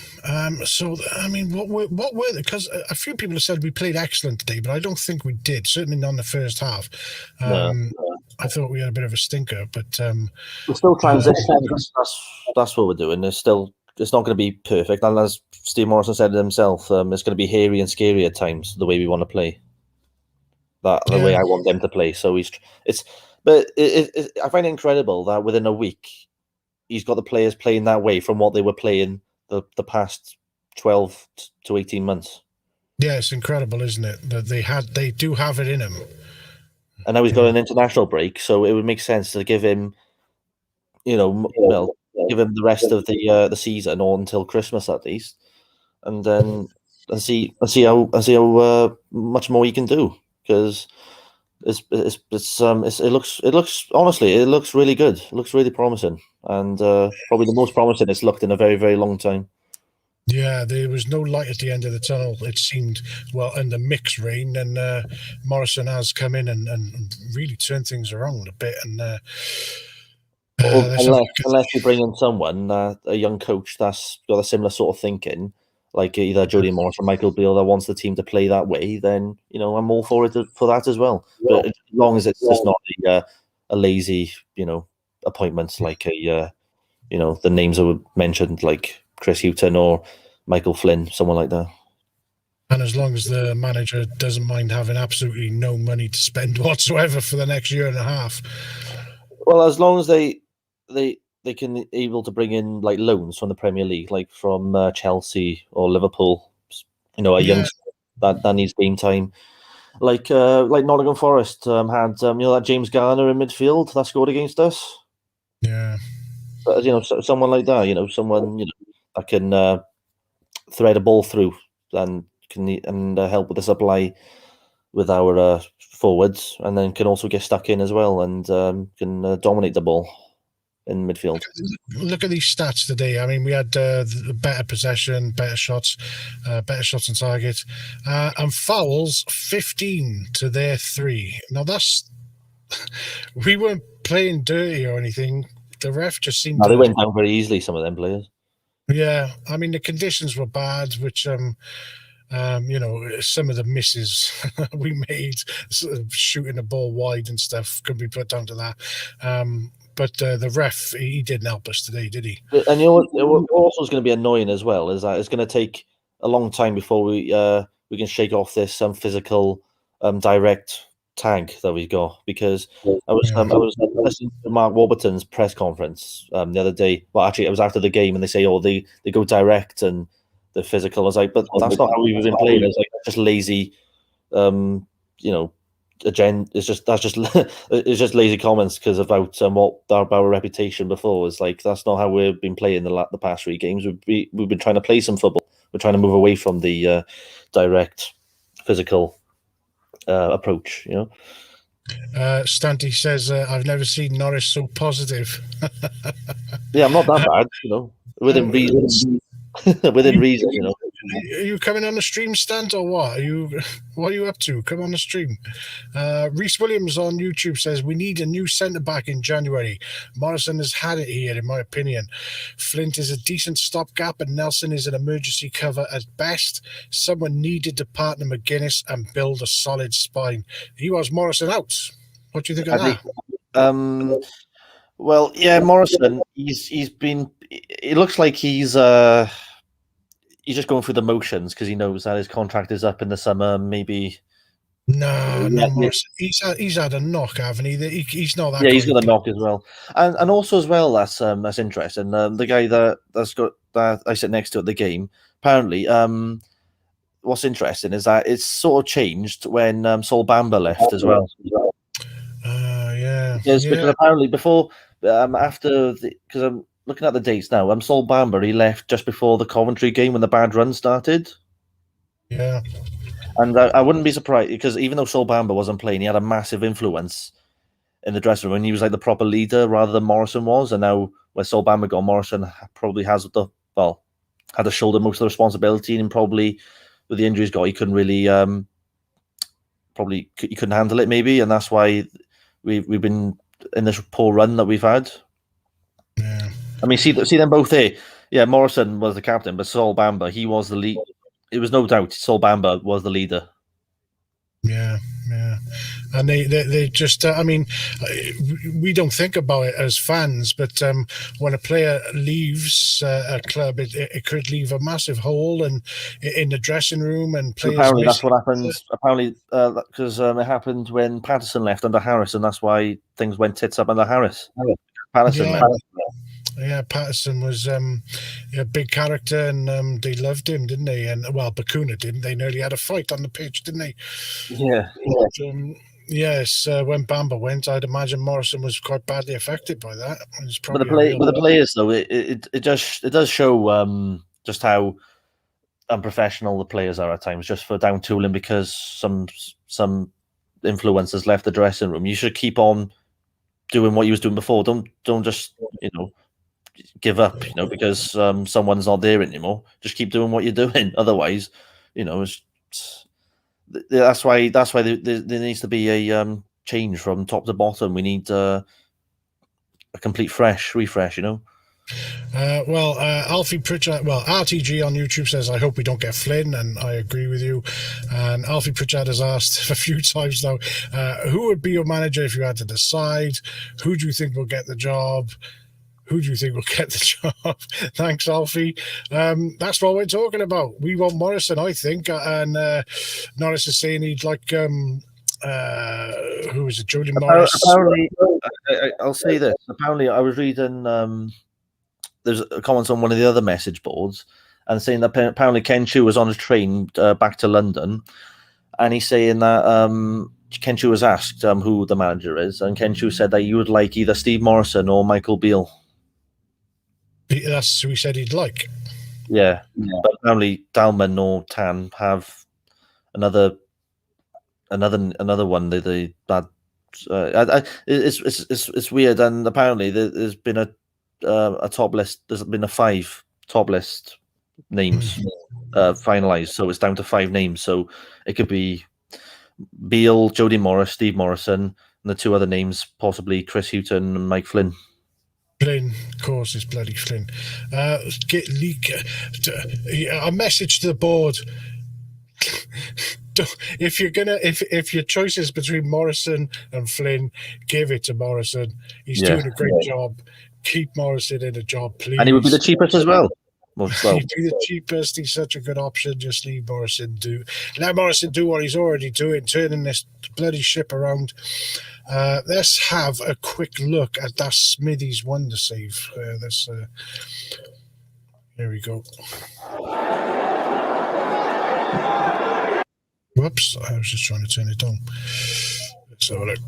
So I mean, what were because a few people have said we played excellent today, but I don't think we did. Certainly not in the first half. I thought we had a bit of a stinker, but we're still transitioning. That's what we're doing. It's not going to be perfect, and as Steve Morrison said himself, it's going to be hairy and scary at times. The way we want to play, the way I want them to play. So I find it incredible that within a week, he's got the players playing that way from what they were playing the past 12 to 18 months. Yeah, it's incredible, isn't it? That they do have it in him. And now he's got an international break, so it would make sense to give him, give him the rest of the season or until Christmas at least, and then see how much more he can do, because it looks really good. It looks really promising, and probably the most promising it's looked in a very, very long time. Yeah, there was no light at the end of the tunnel. It seemed, in the mixed rain, and Morrison has come in and really turned things around a bit. And unless you bring in someone, a young coach that's got a similar sort of thinking, like either Jody Morris or Michael Beale, that wants the team to play that way, then I'm all for that as well. Yeah. But as long as it's just not a lazy, appointments like the names that were mentioned, like Chris Houghton or Michael Flynn, someone like that. And as long as the manager doesn't mind having absolutely no money to spend whatsoever for the next year and a half. Well, as long as they can able to bring in like loans from the Premier League, like from Chelsea or Liverpool, a youngster that needs game time. Like Nottingham Forest had that James Garner in midfield that scored against us. Yeah. But, someone like that, someone that can thread a ball through and can help with the supply with our forwards, and then can also get stuck in as well and can dominate the ball in midfield. Look at these stats today. I mean, we had better possession, better shots on target, and fouls 15 to their 3. Now we weren't playing dirty or anything. The ref just seemed. No, they went down very easily. Some of them players. Yeah, I mean the conditions were bad, which some of the misses we made, sort of shooting the ball wide and stuff, could be put down to that. But the ref, he didn't help us today, did he? And what also is going to be annoying as well is that it's going to take a long time before we can shake off this physical direct tag that we got, because I was listening to Mark Warburton's press conference the other day. Well, actually, it was after the game, and they say, they go direct and the physical. I was like, but that's not how we've been playing. It's like just lazy, agenda. It's just lazy comments because about what our reputation before is like. That's not how we've been playing the past 3 games. We've been trying to play some football. We're trying to move away from the direct physical approach. Stanty says, I've never seen Norris so positive. Yeah, I'm not that bad, within reason. Within reason, Are you coming on the stream, Stant, or what? What are you up to? Come on the stream. Reese Williams on YouTube says, we need a new centre-back in January. Morrison has had it here, in my opinion. Flint is a decent stopgap, and Nelson is an emergency cover at best. Someone needed to partner McGuinness and build a solid spine. He was Morrison out. What do you think of that? Well, yeah, Morrison, he's been. It looks like he's just going through the motions because he knows that his contract is up in the summer. Maybe. No, Morrison. He's had a knock, haven't he? He's not that. Yeah, he's got a knock as well, and also as well that's interesting. The guy that I sit next to at the game. Apparently, what's interesting is that it's sort of changed when Sol Bamba left as well. Yeah. Because apparently before, because I'm looking at the dates now. Sol Bamba, he left just before the Coventry game when the bad run started. Yeah. And I wouldn't be surprised because even though Sol Bamba wasn't playing, he had a massive influence in the dressing room, and he was like the proper leader rather than Morrison was. And now when Sol Bamba gone, Morrison probably had to shoulder most of the responsibility, and probably with the injuries got, he couldn't really he couldn't handle it maybe, and that's why we've been in this poor run that we've had. Yeah. I mean, see them both there. Yeah, Morrison was the captain, but Sol Bamba, he was the lead. It was no doubt Sol Bamba was the leader. Yeah. And they just, I mean, we don't think about it as fans, but when a player leaves a club, it could leave a massive hole in the dressing room, and players. Apparently, that's what happened. Apparently, because it happened when Patterson left under Harris, and that's why things went tits up under Harris. Patterson left. Yeah, Patterson was a big character, and they loved him, didn't they? And Bacuna didn't. They nearly had a fight on the pitch, didn't they? Yeah. Yes, when Bamba went, I'd imagine Morrison was quite badly affected by that. But the players, though, it does show just how unprofessional the players are at times, just for down tooling because some influencers left the dressing room. You should keep on doing what you was doing before. Don't just give up, because someone's not there anymore. Just keep doing what you're doing. Otherwise, that's why there needs to be a change from top to bottom. We need a complete refresh. Alfie Pritchard, RTG on YouTube says, I hope we don't get Flynn, and I agree with you. And Alfie Pritchard has asked a few times now, who would be your manager if you had to decide? Who do you think will get the job? Who do you think will get the job? Thanks, Alfie. That's what we're talking about. We want Morrison, I think. And Norris is saying he'd like, who is it, Jody Morris? Apparently, I'll say this. Apparently, I was reading, there's comments on one of the other message boards, and saying that apparently Ken Chu was on a train back to London, and he's saying that Ken Chu was asked who the manager is, and Ken Chu said that you would like either Steve Morrison or Michael Beale. That's who he said he'd like. Yeah. But apparently Dalman or Tan have another one. It's weird, and apparently there's been a top list. There's been a 5 top list names finalized, so it's down to 5 names. So it could be Beale, Jody Morris, Steve Morrison, and the 2 other names, possibly Chris Hughton and Mike Flynn. Flynn, of course, it's bloody Flynn. A message to the board. If your choice is between Morrison and Flynn, give it to Morrison. He's doing a great job. Keep Morrison in a job, please. And he would be the cheapest as well. He'd be the cheapest. He's such a good option. Just leave Morrison let Morrison do what he's already doing, turning this bloody ship around. Let's have a quick look at that Smithies wonder save. Here we go. Whoops, I was just trying to turn it on. Let's have a look.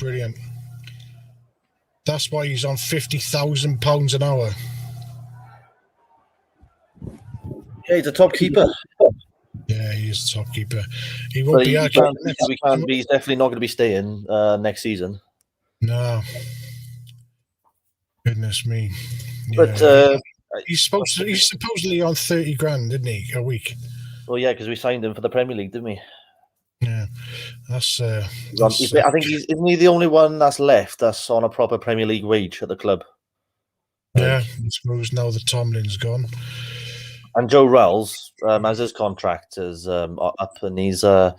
Brilliant. That's why he's on £50,000 an hour. Yeah, he's a top keeper. Yeah, he is the top keeper. He won't But be. he's definitely not going to be staying next season. No. Goodness me. But he's supposedly on 30 grand, isn't he, a week? Well, yeah, because we signed him for the Premier League, didn't we? Yeah, that's. I think isn't he the only one that's left that's on a proper Premier League wage at the club? Yeah, I suppose now that Tomlin's gone. And Joe Ralls, as his contract is up, and he's on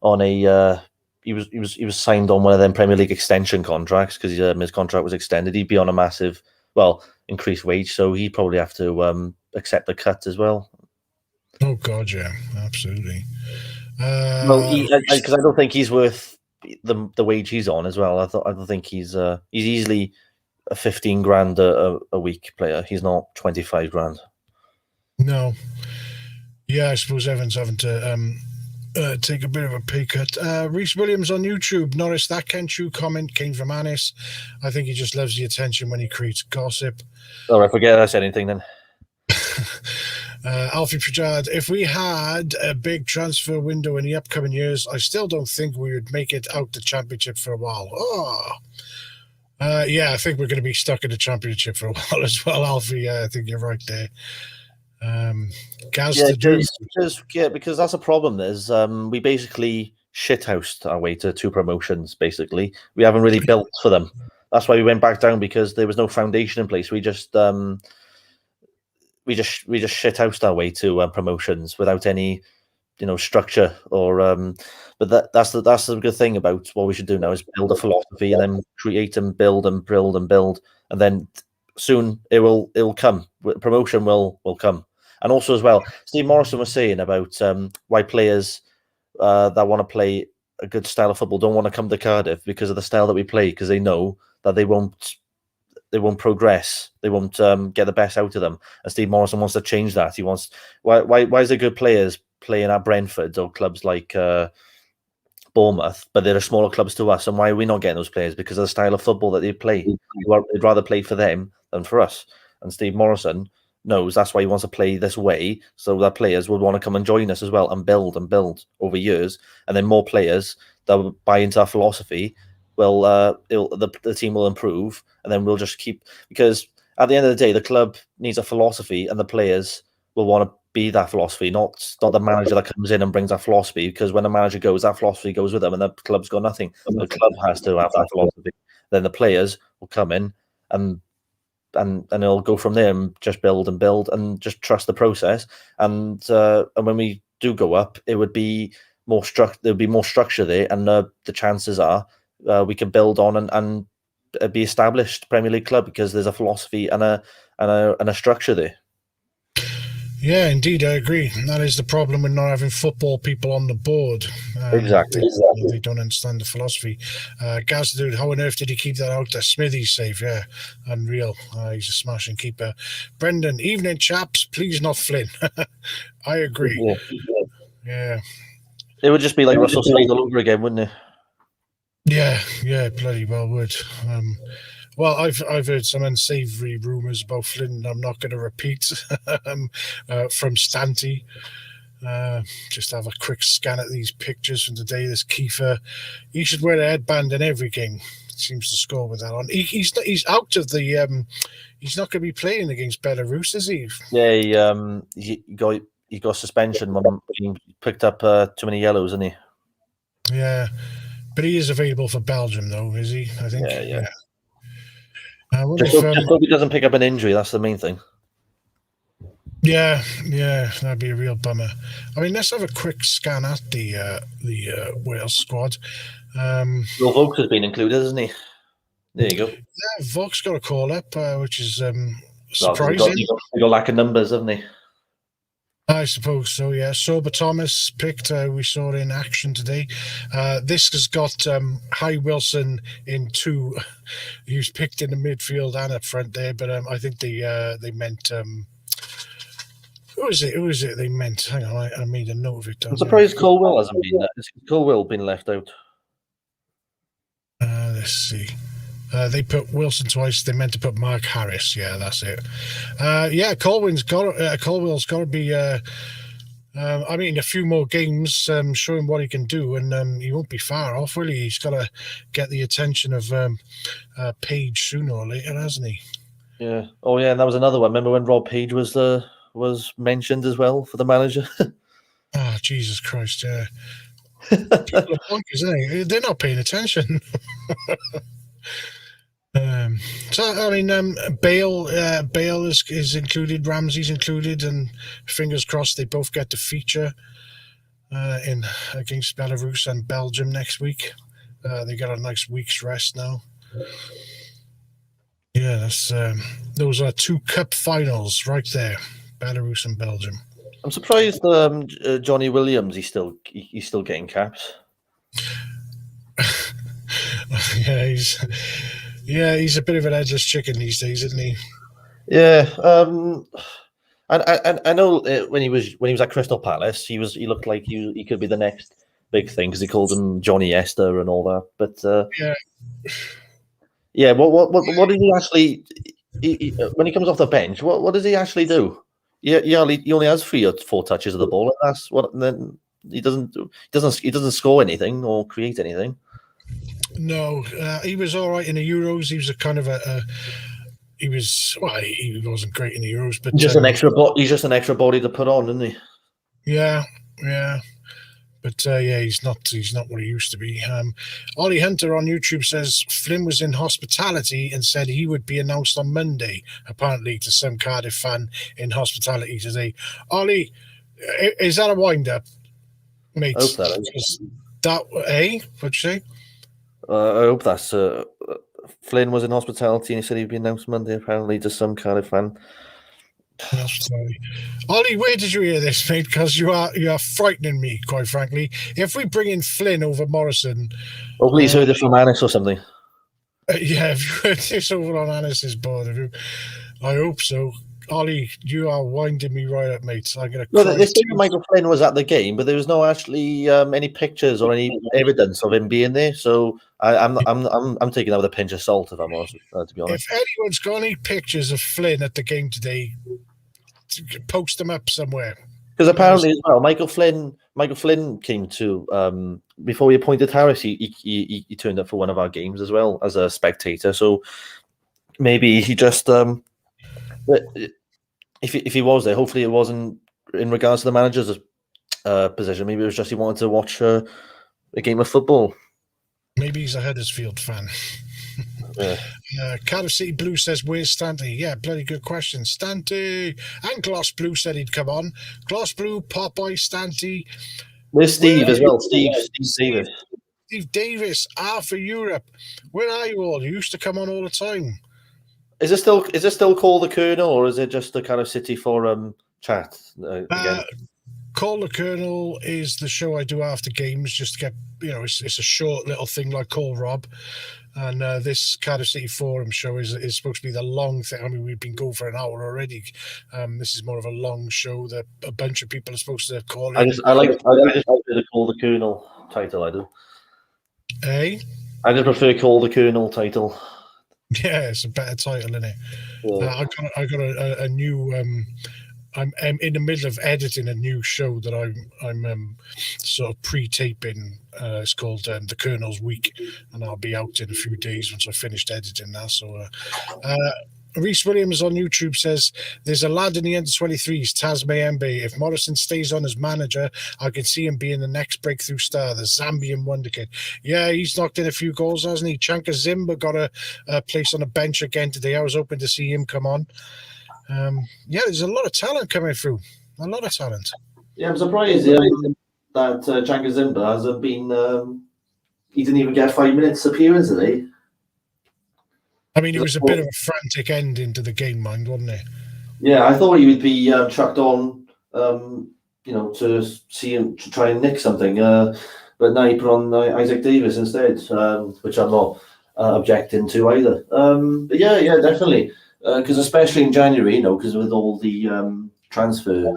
a he was signed on one of them Premier League extension contracts because his contract was extended. He'd be on a massive, increased wage, so he'd probably have to accept the cut as well. Oh God, yeah, absolutely. Because I don't think he's worth the wage he's on as well. I don't think he's easily a 15 grand a week player. He's not 25 grand. No. Yeah, I suppose Evans having to take a bit of a pay cut. Rhys Williams on YouTube. Norris, that Kenshu comment came from Anis. I think he just loves the attention when he creates gossip. Oh, I forget I said anything then. Alfie Pujard, if we had a big transfer window in the upcoming years, I still don't think we would make it out the championship for a while. Yeah, I think we're going to be stuck in the championship for a while as well, Alfie. I think you're right there. Because that's a problem. Is we basically shithoused our way to 2 promotions. Basically, we haven't really built for them. That's why we went back down, because there was no foundation in place. We just shithoused our way to promotions without any, structure or. But that's the good thing about what we should do now is build a philosophy and then create and build and build and build, and then soon it'll come. Promotion will come. And also as well, Steve Morrison was saying about why players that want to play a good style of football don't want to come to Cardiff because of the style that we play, because they know that they won't progress, they won't get the best out of them. And Steve Morrison wants to change that. He wants why is there good players playing at Brentford or clubs like Bournemouth, but they're smaller clubs to us, and why are we not getting those players? Because of the style of football that they play. They'd rather play for them than for us. And Steve Morrison knows that's why he wants to play this way, so that players would want to come and join us as well and build over years, and then more players that will buy into our philosophy will the team will improve, and then we'll just keep, because at the end of the day the club needs a philosophy, and the players will want to be that philosophy, not the manager that comes in and brings that philosophy, because when the manager goes, that philosophy goes with them, and the club's got nothing. The club has to have that philosophy. Then the players will come in and it'll go from there, and just build and just trust the process. And when we do go up, it would be more there'll be more structure there, and the chances are we can build on and be established Premier League club, because there's a philosophy and a structure there. Yeah, indeed, I agree. And that is the problem with not having football people on the board. Exactly. They don't understand the philosophy. Gaz, dude, how on earth did he keep that out there? Smithy's safe, yeah. Unreal. He's a smashing keeper. Brendan, evening, chaps. Please not Flynn. I agree. Yeah. It would just be like Russell Slade all over again, wouldn't it? Yeah, bloody well would. Well, I've heard some unsavoury rumours about Flynn. I'm not going to repeat from Stanty. Just have a quick scan at these pictures from today. This Kiefer, he should wear a headband in every game. Seems to score with that on. He's out of the. He's not going to be playing against Belarus, is he? Yeah, he got suspension when he picked up too many yellows, isn't he? Yeah, but he is available for Belgium, though, is he? I think. Yeah. Just hope he doesn't pick up an injury. That's the main thing. Yeah, that'd be a real bummer. I mean, let's have a quick scan at the Wales squad. Well, Vokes has been included, hasn't he? There you go. Yeah, Vokes got a call up, which is surprising. He got lack of numbers, haven't he? I suppose so, yeah. Sober Thomas picked, we saw it in action today. This has got High Wilson in 2. He was picked in the midfield and up front there, but I think they meant... Who is it they meant? Hang on, I made a note of it. I'm surprised Colwell hasn't been there. Has Colwell been left out? Let's Let's see. They put Wilson twice. They meant to put Mark Harris. Yeah, that's it. Colwell's got to be. I mean, a few more games, show him what he can do, and he won't be far off, will he? He's got to get the attention of Page sooner or later, hasn't he? Yeah. Oh, yeah. And that was another one. Remember when Rob Page was mentioned as well for the manager? Oh, Jesus Christ! Yeah. People are bonkers, aren't they? They're not paying attention. Bale is included, Ramsey's included, and fingers crossed they both get to feature in against Belarus and Belgium next week. They got a nice week's rest now. Yeah, that's those are 2 cup finals right there, Belarus and Belgium. I'm surprised Johnny Williams he's still getting caps. He's a bit of an headless chicken these days, isn't he? Yeah. I know when he was at Crystal Palace, he looked like he could be the next big thing because he called him Johnny Esther and all that. But what did he actually? When he comes off the bench, what does he actually do? He only has 3 or 4 touches of the ball, and that's what. And then he doesn't score anything or create anything. No, he was all right in the Euros. He was he wasn't great in the Euros, but he's just an extra body to put on, isn't he? Yeah. But he's not what he used to be. Ollie Hunter on YouTube says Flynn was in hospitality and said he would be announced on Monday, apparently to some Cardiff fan in hospitality today. Ollie, is that a wind-up, mate? I hope that is. What'd you say? I hope that's Flynn was in hospitality and he said he'd be announced Monday, apparently to some Cardiff fan. Sorry. Ollie, where did you hear this, mate? Because you are frightening me, quite frankly. If we bring in Flynn over Morrison... Hopefully he's heard it from Anis or something. Have you heard this over on Anis's board? Have you? I hope so. Ollie, you are winding me right up, mate. I'm going to... No, they say Michael Flynn was at the game, but there was no actually any pictures or any evidence of him being there. So I'm taking that with a pinch of salt, if I'm honest, to be honest. If anyone's got any pictures of Flynn at the game today, post them up somewhere. Because apparently as well, Michael Flynn came to before we appointed Harris. He turned up for one of our games as well as a spectator. So maybe he just if he was there, hopefully it wasn't in regards to the manager's position. Maybe it was just he wanted to watch a game of football. Maybe he's a Huddersfield fan. Yeah. Cardiff City Blue says, where's Stanty? Yeah, bloody good question. Stanty. And Gloss Blue said he'd come on. Gloss Blue, Popeye, Stanty. Where's Steve as well? Steve Davis. Steve Davis, R for Europe. Where are you all? You used to come on all the time. Is it still Call the Colonel, or is it just the Cardiff City Forum chat again? Call the Colonel is the show I do after games, just to get, it's a short little thing like Call Rob. And this Cardiff City Forum show is supposed to be the long thing. I mean, we've been going for an hour already. This is more of a long show that a bunch of people are supposed to call in. I like the Call the Colonel title, I do. Eh? I just prefer Call the Colonel title. Yeah, it's a better title, isn't it? Yeah. I got a new. I'm in the middle of editing a new show that I'm sort of pre-taping. It's called The Colonel's Week, and I'll be out in a few days once I've finished editing that. So, Reese Williams on YouTube says, there's a lad in the under-23s, Taz Mayembe. If Morrison stays on as manager, I can see him being the next breakthrough star, the Zambian wonder kid. Yeah, he's knocked in a few goals, hasn't he? Chanka Zimba got a place on the bench again today. I was hoping to see him come on. There's a lot of talent coming through. A lot of talent. Yeah, I'm surprised that Chanka Zimba hasn't been... he didn't even get a 5 minutes appearance today. I mean, it was a bit of a frantic ending to the game, mind, wasn't it? Yeah, I thought he would be chucked on, to see him to try and nick something. But now he put on Isaac Davis instead, which I'm not objecting to either. But yeah, definitely. Because especially in January, because with all the transfer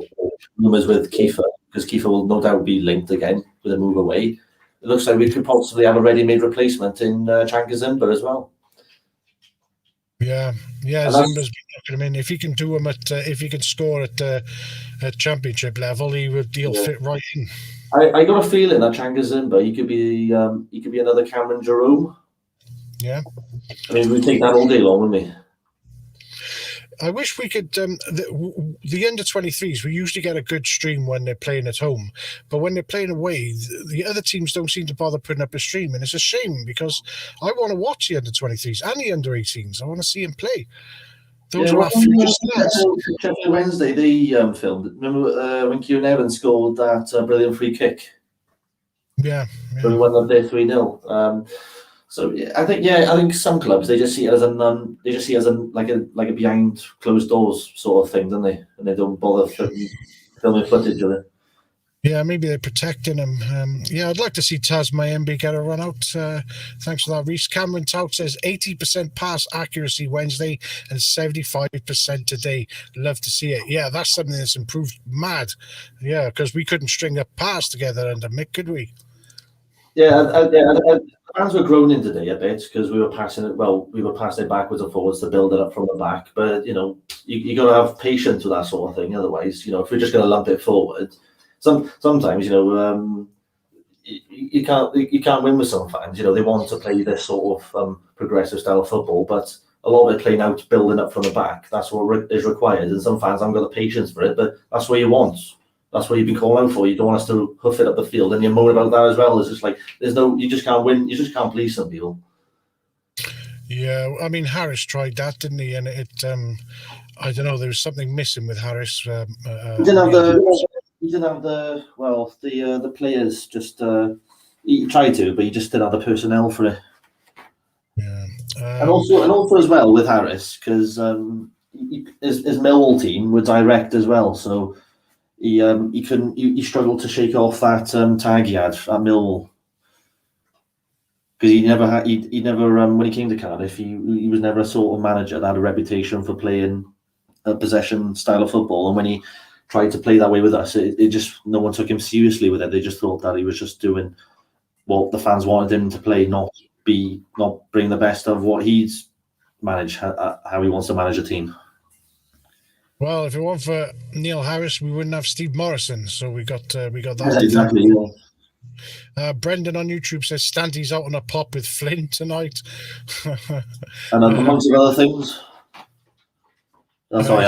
rumours with Kiefer, because Kiefer will no doubt be linked again with a move away. it looks like we could possibly have a ready-made replacement in Changazimba as well. Yeah, Zimba's been looking him in. If he can do him if he can score at championship level, he'll fit right in. I got a feeling that Changazimba, he could be another Cameron Jerome. Yeah, I mean, we'd take that all day long, wouldn't we? I wish we could. The under-23s, we usually get a good stream when they're playing at home, but when they're playing away, the other teams don't seem to bother putting up a stream, and it's a shame because I want to watch the under-23s and the under-18s. I want to see them play. Those are our future stars. Sheffield Wednesday, they filmed. Remember when Kieran Evans scored that brilliant free kick? Yeah. So we won up there 3-0. So I think some clubs they just see it as like a behind closed doors sort of thing, don't they? And they don't bother filming footage of it. Yeah, maybe they're protecting him. I'd like to see Taz Mayembe get a run out. Thanks for that, Reese. Cameron Tout says 80% pass accuracy Wednesday and 75% today. Love to see it. Yeah, that's something that's improved mad. Yeah, because we couldn't string a pass together under Mick, could we? Yeah, fans were groaning today a bit because we were passing it backwards and forwards to build it up from the back. But you got to have patience with that sort of thing. Otherwise, if we're just going to lump it forward, sometimes you can't win with some fans. They want to play this sort of progressive style of football, but a lot of it playing out, building up from the back. That's what is required. And some fans haven't got the patience for it, but that's what you want. That's what you've been calling out for. You don't want us to hoof it up the field, and you're moaning about that as well. It's just like you just can't win. You just can't please some people. Yeah, I mean Harris tried that, didn't he? And it, I don't know. There was something missing with Harris. He didn't have the players. Just he tried to, but he just didn't have the personnel for it. Yeah, and also as well with Harris because his Millwall team were direct as well, so. He struggled to shake off that tag he had at Millwall because he never when he came to Cardiff he was never a sort of manager that had a reputation for playing a possession style of football, and when he tried to play that way with us, it just no one took him seriously with it. They just thought that he was just doing what the fans wanted him to play, not bring the best of what he's managed, how he wants to manage a team. Well, if it weren't for Neil Harris, we wouldn't have Steve Morrison. So we got that. Exactly. Yeah. Brendan on YouTube says Stanty's out on a pop with Flynn tonight. And amongst other things. Oh, sorry.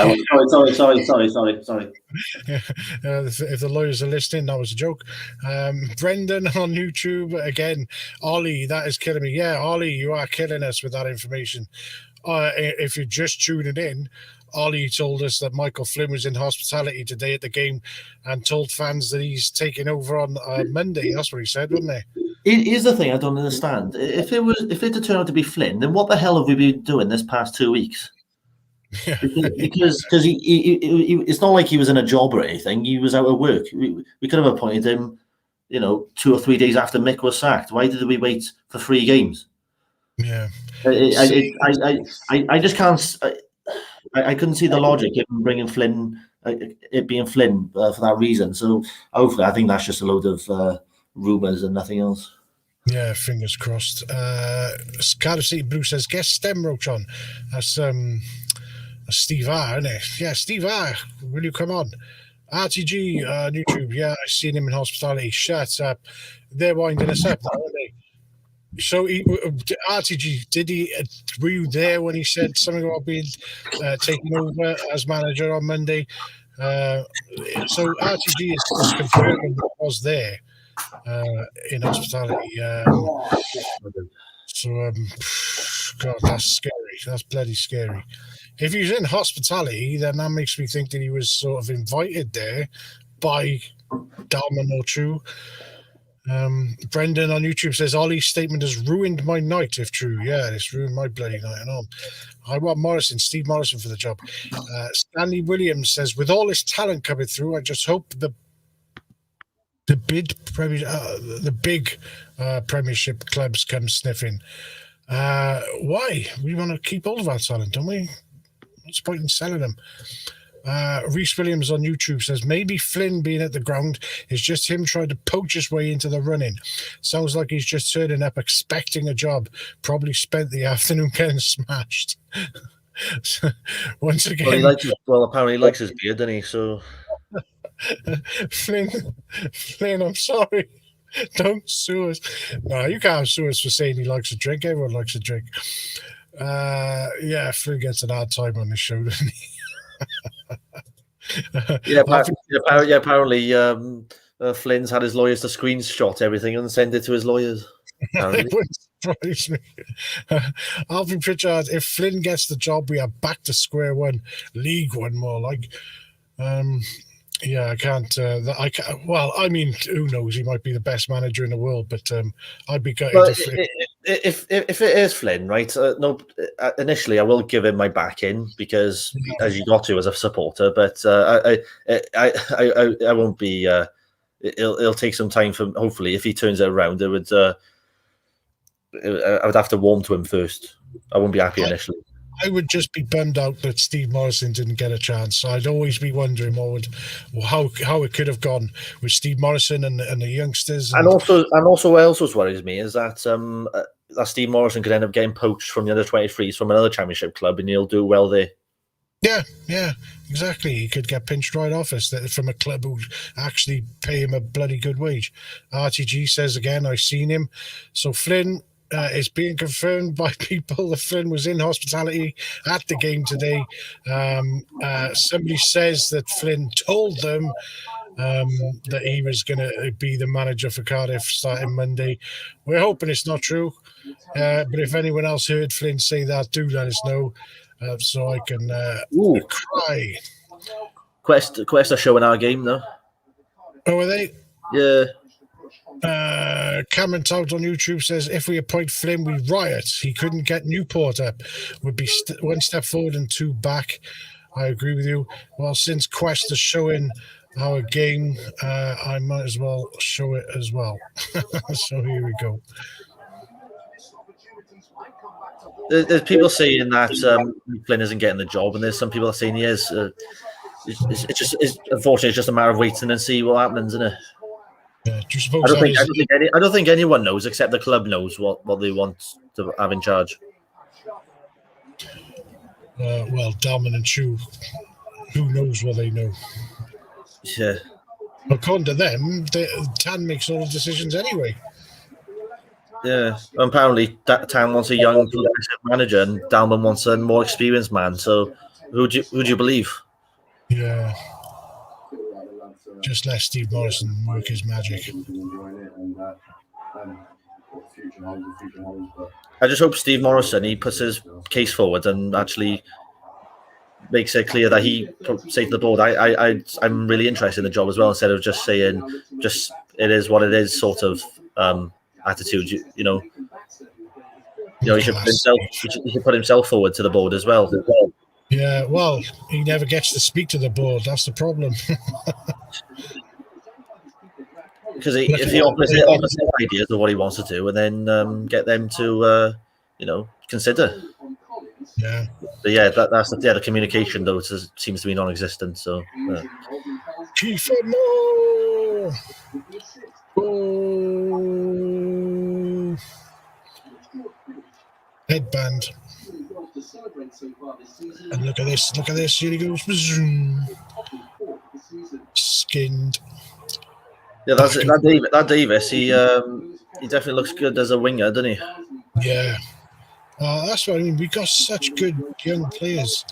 If the lawyers are listening, that was a joke. Brendan on YouTube again. Ollie, that is killing me. Yeah, Ollie, you are killing us with that information. If you're just tuning in, Ollie told us that Michael Flynn was in hospitality today at the game and told fans that he's taking over on Monday. That's what he said, wasn't it? Here's the thing I don't understand. If it turned out to be Flynn, then what the hell have we been doing this past 2 weeks? Yeah. Because he it's not like he was in a job or anything. He was out of work. We could have appointed him, 2 or 3 days after Mick was sacked. Why did we wait for 3 games? Yeah. I just can't. I couldn't see the logic in bringing Flynn, it being Flynn for that reason. So hopefully, I think that's just a load of rumours and nothing else. Yeah, fingers crossed. Cardiff City Blue says, guest Stem Roach on. That's Steve R, isn't it? Yeah, Steve R, will you come on? RTG on YouTube, yeah, I've seen him in hospitality. Shut up. They're winding us up, aren't they? So, RTG, were you there when he said something about being taken over as manager on Monday? So, RTG is confirming that I was there in hospitality. God, that's scary. That's bloody scary. If he was in hospitality, then that makes me think that he was sort of invited there by Dalman or True. Brendan on YouTube says Ollie's statement has ruined my night if true. Yeah, it's ruined my bloody night and all. I want Steve Morrison for the job. Stanley Williams says with all this talent coming through, I just hope the big Premiership clubs come sniffing. Why? We want to keep all of our talent, don't we? What's the point in selling them? Reese Williams on YouTube says, maybe Flynn being at the ground is just him trying to poach his way into the running. Sounds like he's just turning up expecting a job. Probably spent the afternoon getting smashed. Once again, apparently he likes his beard, doesn't he? So Flynn, I'm sorry. Don't sue us. No, you can't sue us for saying he likes a drink. Everyone likes a drink. Flynn gets an hard time on this show, doesn't he? Apparently, Flynn's had his lawyers to screenshot everything and send it to his lawyers. It wouldn't surprise me. Alvin Pritchard, if Flynn gets the job, we are back to square one. League One, more like. I can't. Well, I mean, who knows? He might be the best manager in the world, but I'd be gutted if it is Flynn, right? Initially, I will give him my backing because, as you got to as a supporter, but I won't be. It'll take some time for. Hopefully, if he turns it around, I would have to warm to him first. I won't be happy initially. I would just be bummed out that Steve Morrison didn't get a chance. I'd always be wondering how it could have gone with Steve Morrison and the youngsters. And also what else worries me is that that Steve Morrison could end up getting poached from the under-23s from another championship club, and he'll do well there. Yeah, exactly. He could get pinched right off us from a club who actually pay him a bloody good wage. RTG says again, I've seen him. So Flynn. It's being confirmed by people that Flynn was in hospitality at the game today. Somebody says that Flynn told them that he was going to be the manager for Cardiff starting Monday. We're hoping it's not true. But if anyone else heard Flynn say that, do let us know so I can cry. Quest are showing our game, though. Oh, are they? Yeah. Cameron Tout on YouTube says, if we appoint Flynn, we riot. He couldn't get Newport up. Would be one step forward and two back. I agree with you. Well, since Quest is showing our game, I might as well show it as well. So here we go. There's people saying that Flynn isn't getting the job, and there's some people saying he is. Unfortunately, it's just a matter of waiting and see what happens, isn't it? Yeah, I don't think anyone knows except the club knows what they want to have in charge. Well, Dalman and Chu, who knows what they know? Yeah. According to them, Tan makes all the decisions anyway. Yeah. Apparently, Tan wants a young manager, and Dalman wants a more experienced man. So, who do you believe? Yeah. Just let Steve Morrison work his magic. I just hope Steve Morrison, he puts his case forward and actually makes it clear that he say to the board, I'm really interested in the job as well, instead of just saying just it is what it is sort of attitude. You know, he should put himself forward to the board as well. Yeah, well, he never gets to speak to the board. That's the problem. Because if he offers ideas of what he wants to do, and then get them to, consider. Yeah. But yeah, that's the communication though seems to be non-existent. So. Kiefer Moore! Oh. Headband. And look at this, here he goes. Skinned. Yeah, that's it. That Davis, he definitely looks good as a winger, doesn't he? Yeah. That's what I mean. We got such good young players,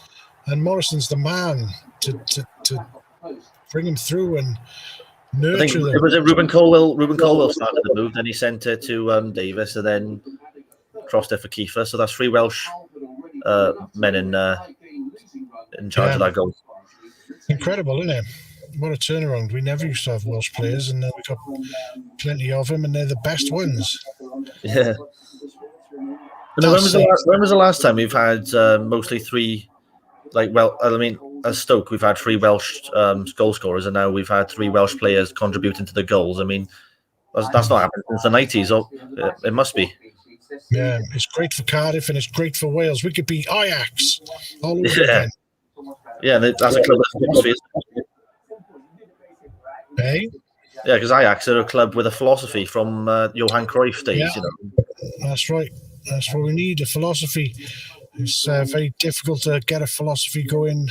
and Morrison's the man to bring him through and nurture them. It was Ruben Colwell started the move, then he sent it to Davis, and then crossed it for Kiefer. So that's 3 Welsh men in charge of that goal. Incredible, isn't it? What a turnaround. We never used to have Welsh players, and now we've got plenty of them, and they're the best ones. Yeah. When was the last time we've had mostly 3, as Stoke, we've had 3 Welsh goal scorers, and now we've had 3 Welsh players contributing to the goals. I mean, that's not happened since the 90s. It must be. Yeah, it's great for Cardiff and it's great for Wales. We could be Ajax all over again. Yeah, that's a club with philosophy. Hey, Yeah, because Ajax are a club with a philosophy from Johan Cruyff days. yeah, You know. that's right. That's what we need, a philosophy. It's very difficult to get a philosophy going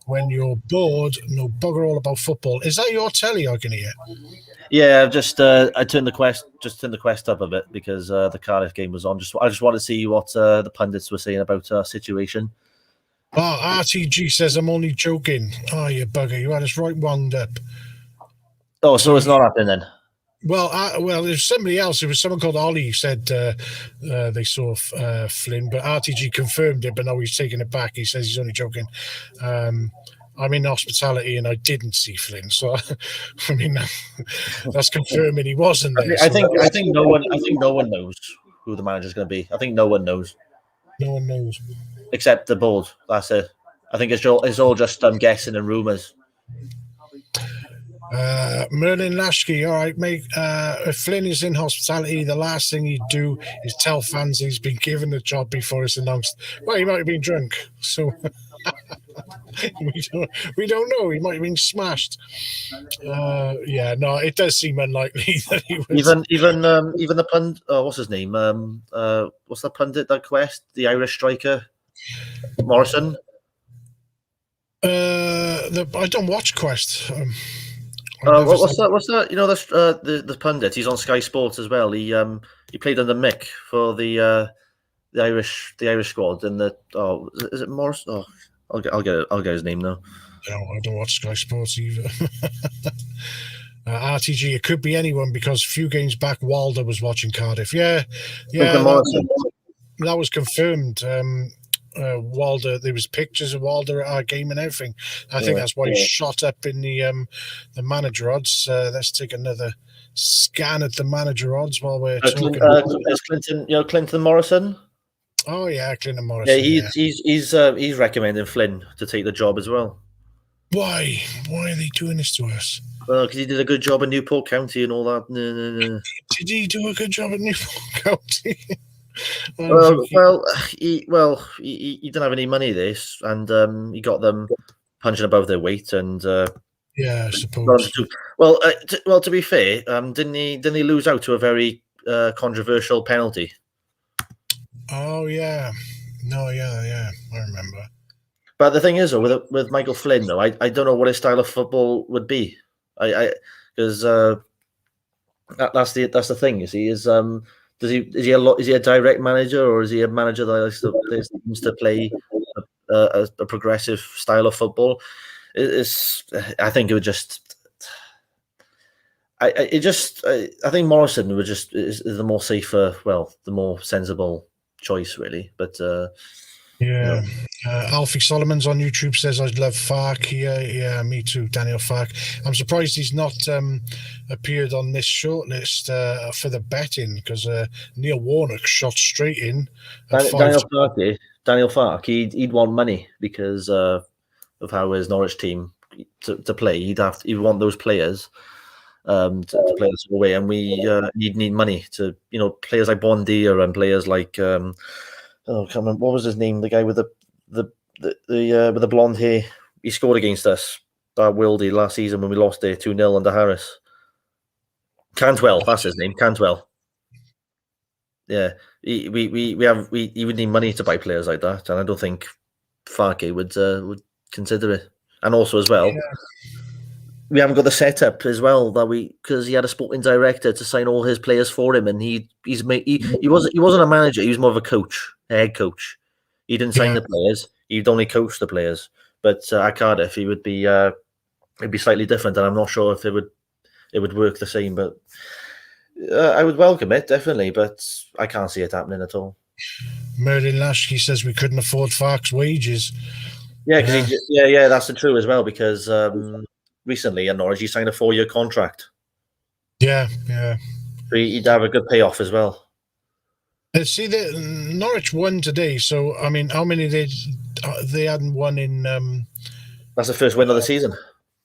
when you're bored, no bugger all about football. Is that your telly I can hear? Yeah, I turned the quest up a bit because the Cardiff game was on. I just want to see what the pundits were saying about our situation. Oh, RTG says I'm only joking. Oh, you bugger! You had us right wound up. Oh, so it's not happening then. Well, there's somebody else. It was someone called Ollie who said they saw Flynn, but RTG confirmed it. But now he's taking it back. He says he's only joking. I'm in hospitality and I didn't see Flynn, so I mean that's confirming he wasn't there. I think no one knows who the manager's going to be. I think no one knows. No one knows except the board. That's it. I think it's all just guessing and rumours. Merlin Lashke, all right, mate. If Flynn is in hospitality, the last thing he'd do is tell fans he's been given the job before it's announced. Well, he might have been drunk, so we don't know. He might have been smashed. Yeah, no, it does seem unlikely that he was. Even the pundit. What's his name? What's the pundit that quest? The Irish striker, Morrison. I don't watch Quest. What's that? You know, the pundit. He's on Sky Sports as well. He played under Mick for the Irish squad. And is it Morris? Oh, I'll get his name now. No, I don't watch Sky Sports either. RTG, it could be anyone because a few games back Wilder was watching Cardiff. Yeah, that was confirmed. Wilder, there was pictures of Wilder at our game and everything. I think that's why he shot up in the manager odds. Let's take another scan at the manager odds while we're talking. Is Clinton, Clinton Morrison? Oh yeah, Clinton Morrison. Yeah, he's recommending Flynn to take the job as well. Why? Why are they doing this to us? Well, because he did a good job in Newport County and all that. No. Did he do a good job at Newport County? He didn't have any money this, and he got them punching above their weight, and yeah, I suppose. To be fair, didn't he lose out to a very controversial penalty? Oh yeah, I remember. But the thing is, though, with Michael Flynn, though, I don't know what his style of football would be. Because that's the thing. Is he a direct manager, or is he a manager that seems to play a progressive style of football? I think it would just. I think Morrison is the more safer, the more sensible choice, really. But yeah. Alfie Solomon's on YouTube says I'd love Fark here. Yeah, me too, Daniel Fark. I'm surprised he's not appeared on this shortlist for the betting because Neil Warnock shot straight in. Daniel Fark, he'd want money because of how his Norwich team to play. He'd want those players to play this away, and he'd need money to players like Bondia and players like I can't remember what was his name, the guy with the blonde hair. He scored against us at Wildy last season when we lost there 2-0 under Harris. Cantwell, that's his name, Cantwell. Yeah, he would need money to buy players like that, and I don't think Farke would consider it. And also as well, we haven't got the setup as well because he had a sporting director to sign all his players for him, and he wasn't a manager. He was more of a head coach. He didn't sign the players. He'd only coach the players. But at Cardiff, he would be it'd be slightly different, and I'm not sure if it would work the same. But I would welcome it definitely, but I can't see it happening at all. Merlin Lashke says we couldn't afford Fark's wages. Yeah, that's the true as well because. Recently at Norwich, he signed a 4-year contract. Yeah. So he'd have a good payoff as well. See, Norwich won today. So I mean, how many they hadn't won in? That's the first win of the season.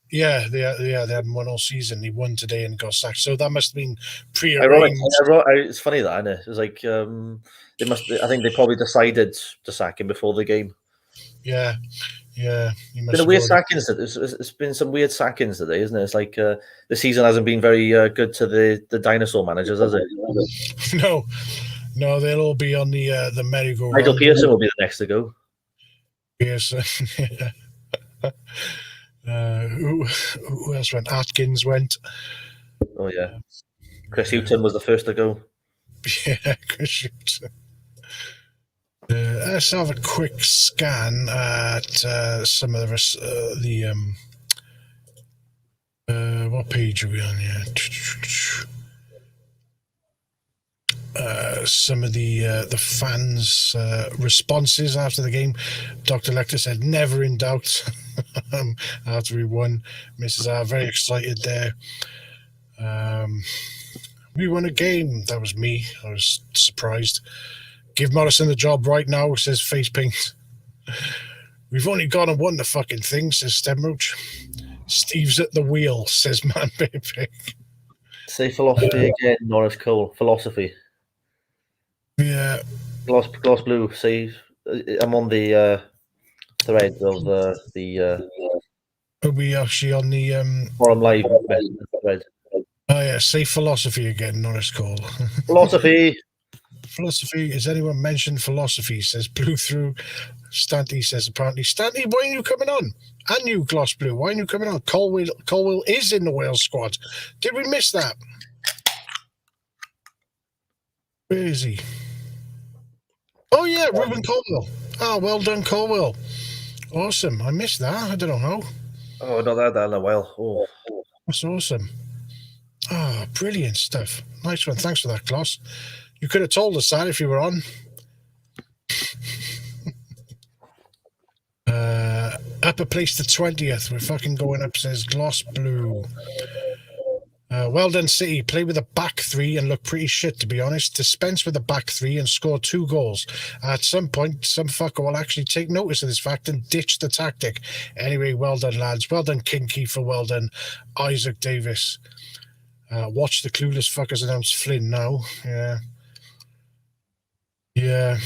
Yeah, they hadn't won all season. He won today and got sacked. So that must have been pre-arranged. It's funny that, isn't it? It was like I think they probably decided to sack him before the game. Yeah. Yeah, he must Been a have weird already- sackings. It's been some weird sackings today, isn't it? It's like the season hasn't been very good to the dinosaur managers, has it? No, they'll all be on the merry-go-round. Michael Pearson will be the next to go. Pearson. Who else went? Atkins went. Oh yeah, Chris Houghton was the first to go. Yeah, Chris Houghton. Let's have a quick scan at some of the what page are we on here? Some of the fans' responses after the game. Dr. Lecter said, "Never in doubt." After we won, Mrs. R very excited there. We won a game. That was me. I was surprised. Give Morrison the job right now, says Face Paint. We've only gone and won the fucking thing, says Stemroach. Steve's at the wheel, says Man Baby. Say philosophy again, Norris Cole. Philosophy. Yeah. Gloss Blue. Say I'm on the thread of the. Are we actually on the Forum Live thread? Oh yeah, say philosophy again, Norris Cole. Philosophy. Philosophy. Has anyone mentioned philosophy? Says Blue through. Stanley says apparently. Stanley, why are you coming on? And you, Gloss Blue, why are you coming on? Colwell is in the Wales squad. Did we miss that? Where is he? Oh yeah, Ruben Colwell. Oh, well done, Colwell. Awesome. I missed that. I don't know how. Oh, not that in a while. Oh, that's awesome. Ah, brilliant stuff. Nice one. Thanks for that, Gloss. You could have told us that if you were on. Up a place to 20th. We're fucking going up, says Gloss Blue. Well done, City. Play with a back three and look pretty shit, to be honest. Dispense with a back three and score 2 goals. At some point, some fucker will actually take notice of this fact and ditch the tactic. Anyway, well done, lads. Well done, King Kiefer. Well done, Isaac Davis. Watch the clueless fuckers announce Flynn now. Yeah. Yeah.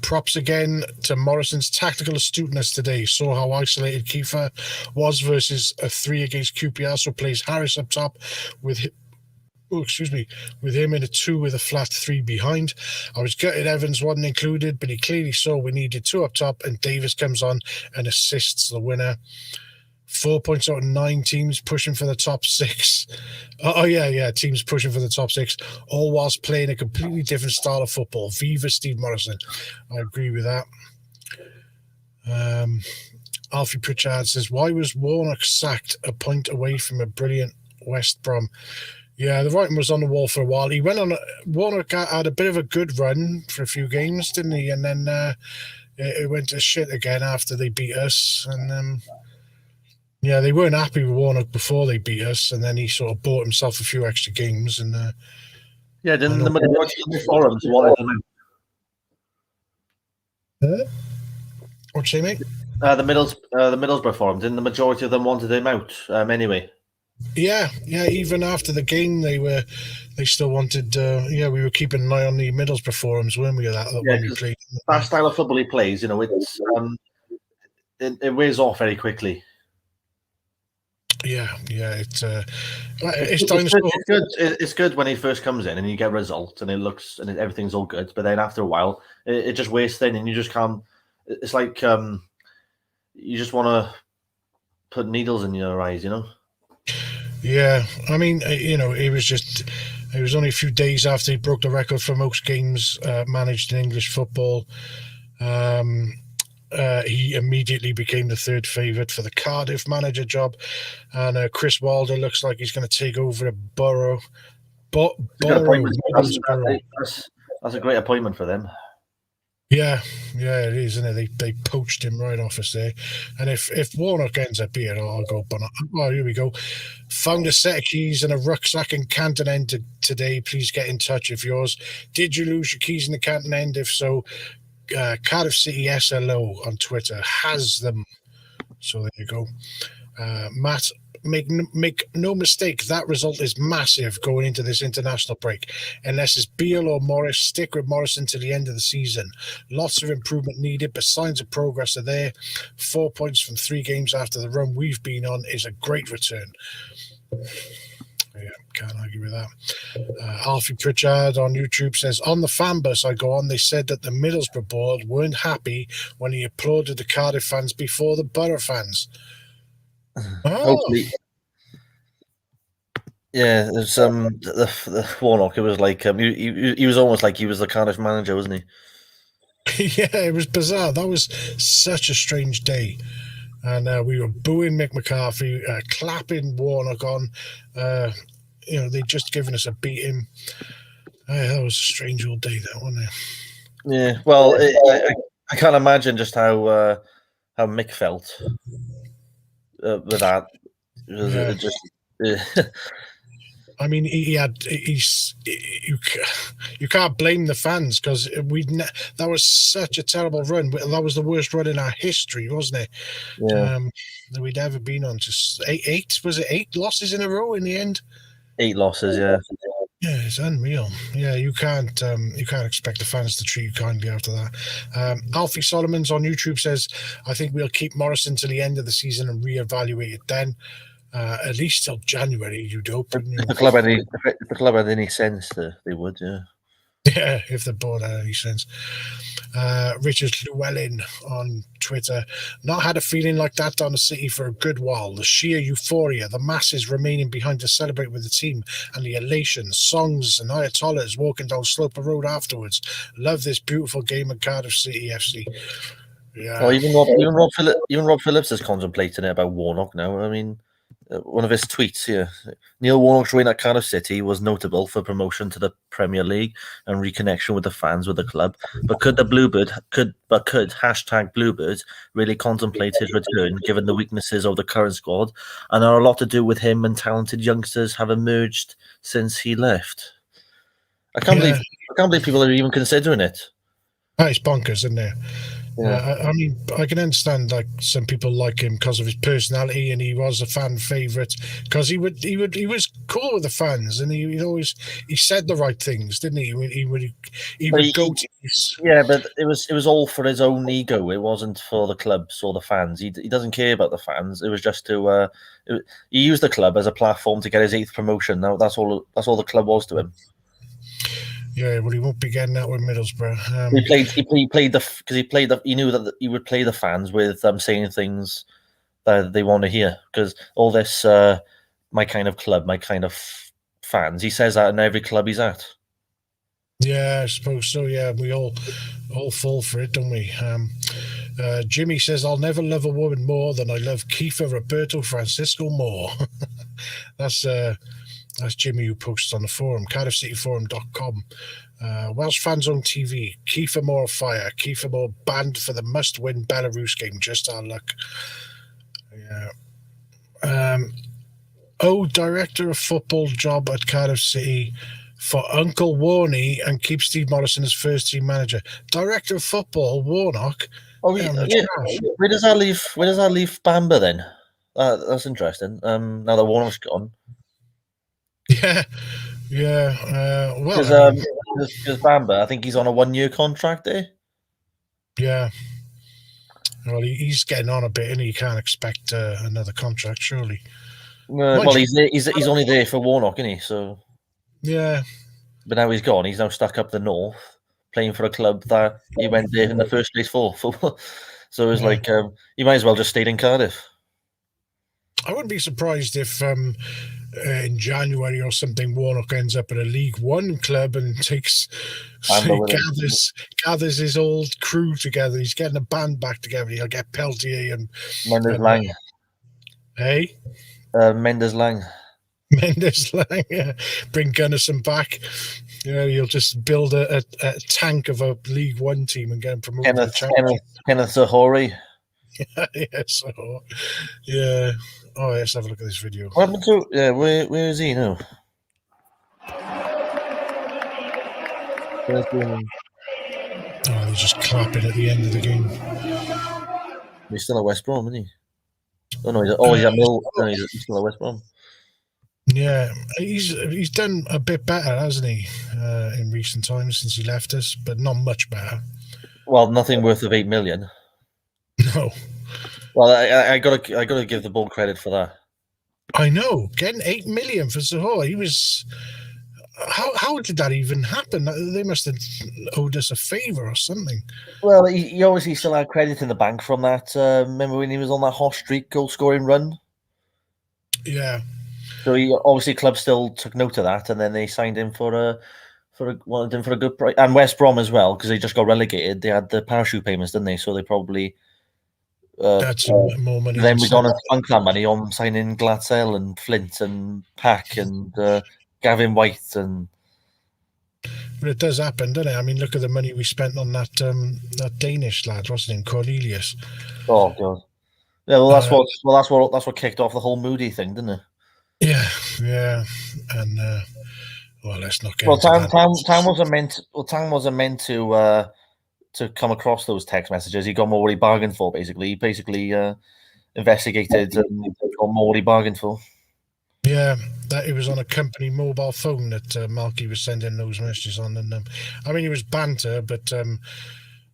Props again to Morrison's tactical astuteness today. Saw how isolated Kiefer was versus a 3 against QPR. So plays Harris up top with him in a 2 with a flat 3 behind. I was gutted Evans wasn't included, but he clearly saw we needed 2 up top, and Davis comes on and assists the winner. 4 points out of 9 teams pushing for the top 6. Oh yeah, teams pushing for the top 6, all whilst playing a completely different style of football. Viva Steve Morrison. I agree with that. Alfie Pritchard says, why was Warnock sacked a point away from a brilliant West Brom? Yeah, the writing was on the wall for a while. He went on. Warnock had a bit of a good run for a few games, didn't he? And then it went to shit again after they beat us. And yeah, they weren't happy with Warnock before they beat us, and then he sort of bought himself a few extra games. And yeah, didn't the majority of the forums wanted him out? What'd you say, mate? The Middlesbrough forum, didn't the majority of them wanted him out anyway? Yeah. Even after the game, they still wanted. We were keeping an eye on the Middlesbrough forums, weren't we? When we played. That style of football he plays, it's it wears off very quickly. Yeah, it's good. It's good when he first comes in and you get results and it looks and everything's all good. But then after a while, it just wears thin and you just can't. It's like you just want to put needles in your eyes, Yeah, I mean, it was only a few days after he broke the record for most games managed in English football. He immediately became the 3rd favourite for the Cardiff manager job, and Chris Wilder looks like he's going to take over at Borough. That's a great appointment for them. Yeah, it is, isn't it? They poached him right off us there. And if Warnock ends up here, I'll go. Oh, here we go. Found a set of keys and a rucksack in Canton End today. Please get in touch if yours. Did you lose your keys in the Canton End? If so, Cardiff City SLO on Twitter has them. So there you go. Matt make no mistake, that result is massive going into this international break. Unless it's Beale or Morris, stick with Morrison to the end of the season. Lots of improvement needed, but signs of progress are there. 4 points from 3 games after the run we've been on is a great return. Yeah, can't argue with that. Alfie Pritchard on YouTube says, on the fan bus I go on, they said that the Middlesbrough board weren't happy when he applauded the Cardiff fans before the Borough fans. Hopefully. Yeah, there's the Warnock. It was like he was almost like he was the Cardiff manager, wasn't he? Yeah, it was bizarre. That was such a strange day. And we were booing Mick McCarthy, clapping Warnock on. They'd just given us a beating. That was a strange old day, that, wasn't it? Yeah, well, I can't imagine just how Mick felt with that. Yeah. It just, I mean, you can't blame the fans because that was such a terrible run. That was the worst run in our history, wasn't it? Yeah. That we'd ever been on. Just eight was it 8 losses in a row in the end? 8 losses, yeah. Yeah, it's unreal. Yeah, you can't expect the fans to treat you kindly after that. Alfie Solomon's on YouTube says, I think we'll keep Morrison till the end of the season and reevaluate it then. At least till January, you'd hope. If the club had any sense, they would, yeah. Yeah, if the board had any sense. Richard Llewellyn on Twitter, not had a feeling like that down the city for a good while. The sheer euphoria, the masses remaining behind to celebrate with the team, and the elation, songs and Ayatollahs walking down Sloper Road afterwards. Love this beautiful game at Cardiff City FC. Yeah. Well, even Rob Phillips is contemplating it about Warnock now. I mean, one of his tweets here: Neil Warnock's reign at Cardiff City was notable for promotion to the Premier League and reconnection with the fans with the club. But could hashtag Bluebird really contemplate his return, given the weaknesses of the current squad, and are a lot to do with him and talented youngsters have emerged since he left? I can't believe people are even considering it. Oh, it's bonkers, isn't it? Yeah. I mean, I can understand like some people like him because of his personality, and he was a fan favorite because he was cool with the fans, and he said the right things, didn't he? He would go to his... Yeah, but it was all for his own ego. It wasn't for the clubs or the fans. He doesn't care about the fans. It was just to he used the club as a platform to get his 8th promotion. Now that's all the club was to him. Yeah, well, he won't be getting that with Middlesbrough. He knew that he would play the fans with saying things that they want to hear, because all this my kind of club, my kind of fans. He says that in every club he's at. Yeah, I suppose so. Yeah, we all fall for it, don't we? Jimmy says, I'll never love a woman more than I love Kiefer Roberto Francisco Moore. That's Jimmy, who posts on the forum, CardiffCityForum.com. Welsh Fans on TV, Kiefer Moore fire. Kiefer Moore banned for the must-win Belarus game. Just our luck. Yeah. Director of football job at Cardiff City for Uncle Warney and keep Steve Morrison as first-team manager. Director of football, Warnock. Oh, yeah. Where does that leave Bamba then? That's interesting. Now that Warnock's gone. Yeah. Because Bamba, I think he's on a 1-year contract there. Yeah. Well, he's getting on a bit, and he can't expect another contract, surely. Well, he's only there for Warnock, isn't he? So yeah. But now he's gone. He's now stuck up the north, playing for a club that he went there in the first place for. So it was like he might as well just stayed in Cardiff. I wouldn't be surprised if in January or something Warnock ends up at a League One club and gathers his old crew together. He's getting a band back together. He'll get Peltier and Mendes Lang. Hey? Mendes Lang. Mendes Lang, yeah. Bring Gunnison back. Yeah, you'll just build a tank of a League One team and get him promoted to the Championship. Kenneth Zahori. Yes. Yeah. Oh, let's have a look at this video. What happened to? Yeah, where is he now? Oh, they're just clapping at the end of the game. He's still at West Brom, isn't he? Oh no, he's at Mill. No, he's still at West Brom. Yeah, he's done a bit better, hasn't he, in recent times since he left us, but not much better. Well, nothing worth of 8 million. No. Well, I gotta give the board credit for that. I know, getting 8 million for Zaha. He was. How did that even happen? They must have owed us a favour or something. Well, he obviously still had credit in the bank from that. Remember when he was on that hot streak goal scoring run? Yeah. So he obviously club still took note of that, and then they signed him for a good price. And West Brom as well, because they just got relegated. They had the parachute payments, didn't they? So they probably that's more money. Then we got to spunk that money on signing Glatzel and Flint and Pack and Gavin White and. But it does happen, doesn't it? I mean, look at the money we spent on that Danish lad, what's his name, Cornelius. Oh god. Yeah, well, that's what kicked off the whole Moody thing, didn't it? Yeah, and well, let's not get. Well, Tang wasn't meant to come across those text messages. He got more what he bargained for. Basically, investigated and got more what he bargained for. Yeah, that it was on a company mobile phone that Marky was sending those messages on, and I mean, it was banter, but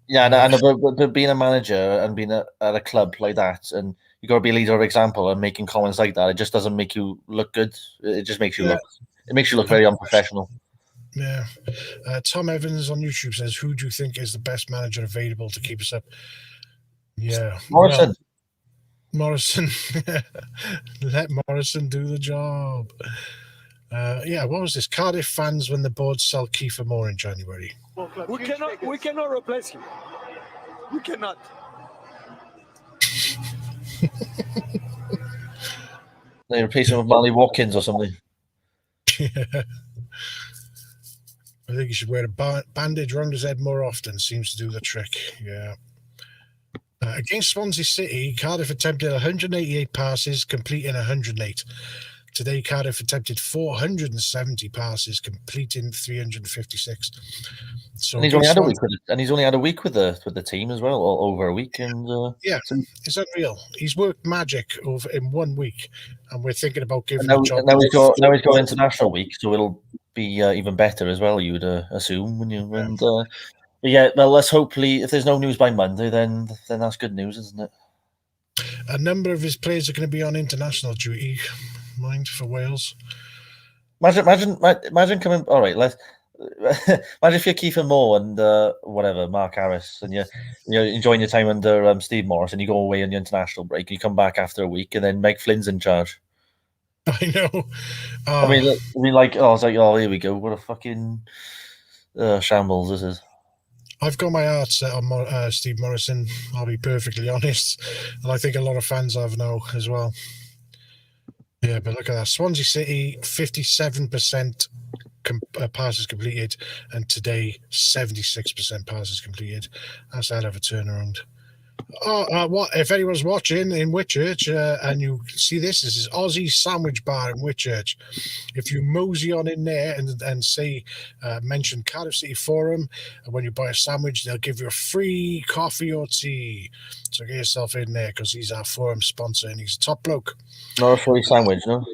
but being a manager and being at a club like that, and you got to be a leader of example, and making comments like that, it just doesn't make you look good. It just makes you look very unprofessional. Yeah. Tom Evans on YouTube says, "Who do you think is the best manager available to keep us up?" Yeah, Morrison. Morrison. Let Morrison do the job. What was this? Cardiff fans when the board sell Kiefer Moore in January. We cannot replace him. We cannot. They replace him with Manly Watkins or something. Yeah. I think he should wear a bandage around his head more often. Seems to do the trick. Yeah. Against Swansea City, Cardiff attempted 188 passes, completing 108. Today, Cardiff attempted 470 passes, completing 356. So and he's only had a week with the team as well, or over a week. And it's unreal. He's worked magic over in 1 week, and we're thinking about giving him a job. Now he's got international week, so it'll be even better as well. You'd assume, when you and. Yeah, well, let's hopefully, if there's no news by Monday, then that's good news, isn't it? A number of his players are going to be on international duty, mind, for Wales. Imagine coming. All right, let's. Imagine if you're Kiefer Moore and Mark Harris, and you're enjoying your time under Steve Morris, and you go away on your international break, and you come back after a week, and then Mike Flynn's in charge. I know. I mean, it's like, here we go. What a fucking shambles this is. I've got my heart set on Steve Morrison, I'll be perfectly honest. And I think a lot of fans have now as well. Yeah, but look at that. Swansea City, 57% passes completed. And today, 76% passes completed. That's a hell of a turnaround. What if anyone's watching in Whitchurch and you see this is Aussie Sandwich Bar in Whitchurch. If you mosey on in there and say mention Cardiff City Forum, and when you buy a sandwich they'll give you a free coffee or tea. So get yourself in there because he's our forum sponsor and he's a top bloke. Not a free sandwich, no?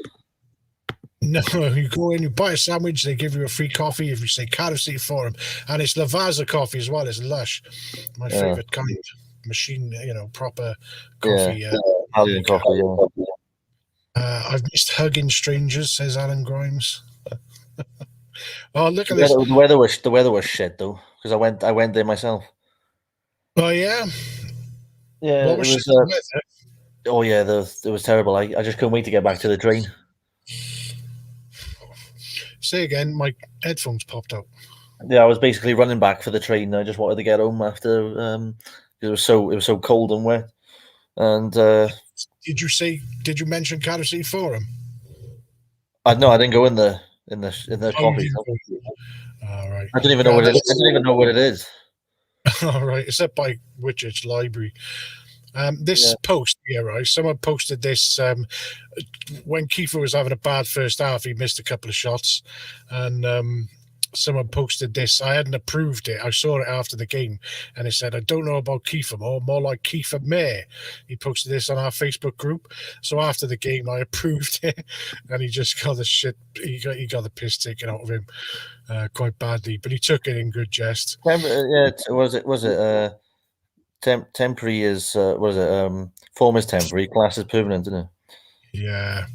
No, you go in, you buy a sandwich, they give you a free coffee if you say Cardiff City Forum, and it's Lavazza coffee as well. It's lush, my favourite kind. Machine, proper coffee. Italian coffee. I've missed hugging strangers, says Alan Grimes. Oh, look at this. The weather was shit though, because I went there myself. Oh yeah. Yeah. What was the weather? Oh yeah, it was terrible. I just couldn't wait to get back to the train. Say again, my headphones popped out. Yeah, I was basically running back for the train. I just wanted to get home after. It was so cold and wet, and did you mention Cardiff City Forum? No, I didn't go in the coffee. All right. I didn't even know what it is. I didn't even know what it is. All right, it's up by Whitchurch Library. This post here, right? Someone posted this when Kiefer was having a bad first half. He missed a couple of shots, and someone posted this. I hadn't approved it. I saw it after the game, and it said, "I don't know about Kiefer, more like Kiefer May." He posted this on our Facebook group. So after the game, I approved it, and he just got the shit. He got the piss taken out of him quite badly, but he took it in good jest. Temporary is form is temporary, class is permanent, isn't it? Yeah.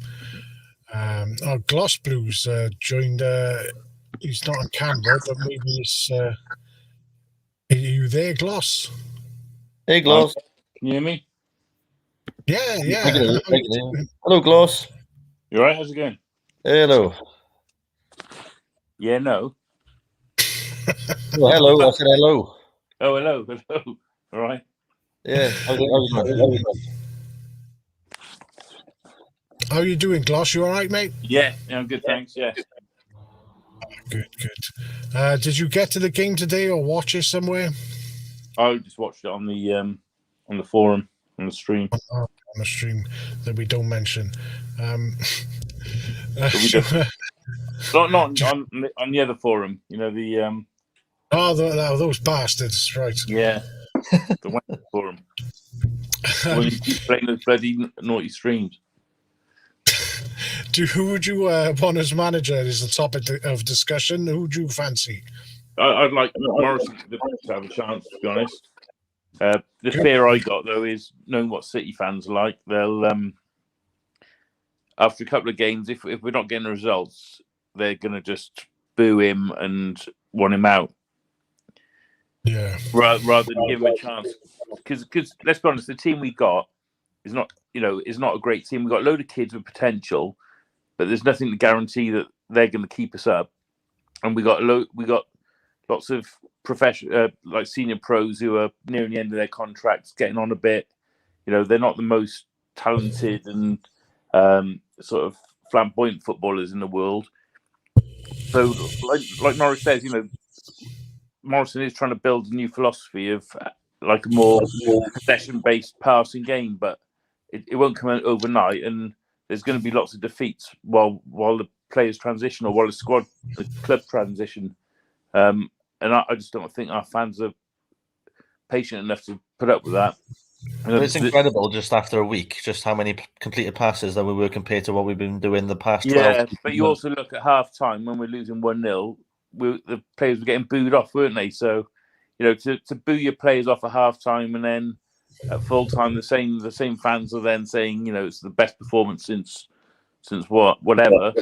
Gloss Blues joined. He's not on camera, but maybe he's. Are you there, Gloss? Hey, Gloss. Can you hear me? Yeah. Hello, Gloss. You all right? How's it going? Hello. Yeah, no. Oh, hello. I said hello. Oh, hello. All right. Yeah. How are you doing, Gloss? You all right, mate? Yeah, I'm good, thanks. Yeah. Good. Did you get to the game today or watch it somewhere? I just watched it on the forum, on the stream. On the stream that we don't mention. Not on the other forum. You know the. Those bastards, right? Yeah, the Wednesday forum. When you keep playing those bloody naughty streams. Who would you want as manager? Is the topic of discussion? Who would you fancy? I'd like Morrison to have a chance, to be honest. The fear I got, though, is knowing what City fans are like. They'll, after a couple of games, if we're not getting results, they're going to just boo him and want him out. Yeah. Rather than give him a chance. Because let's be honest, the team we got is not a great team. We've got a load of kids with potential, but there's nothing to guarantee that they're going to keep us up. And we got lots of professional, like senior pros who are nearing the end of their contracts, getting on a bit. They're not the most talented and sort of flamboyant footballers in the world. So, like Norris says, Morrison is trying to build a new philosophy of like a more possession-based passing game, but it won't come out overnight, and there's going to be lots of defeats while the players transition or while the club transition. And I just don't think our fans are patient enough to put up with that. It's incredible just after a week, just how many completed passes that we were compared to what we've been doing the past 12 Yeah, but you also look at half-time when we're losing 1-0, the players were getting booed off, weren't they? So, to boo your players off at half-time and then at full-time the same fans are then saying, it's the best performance since whatever.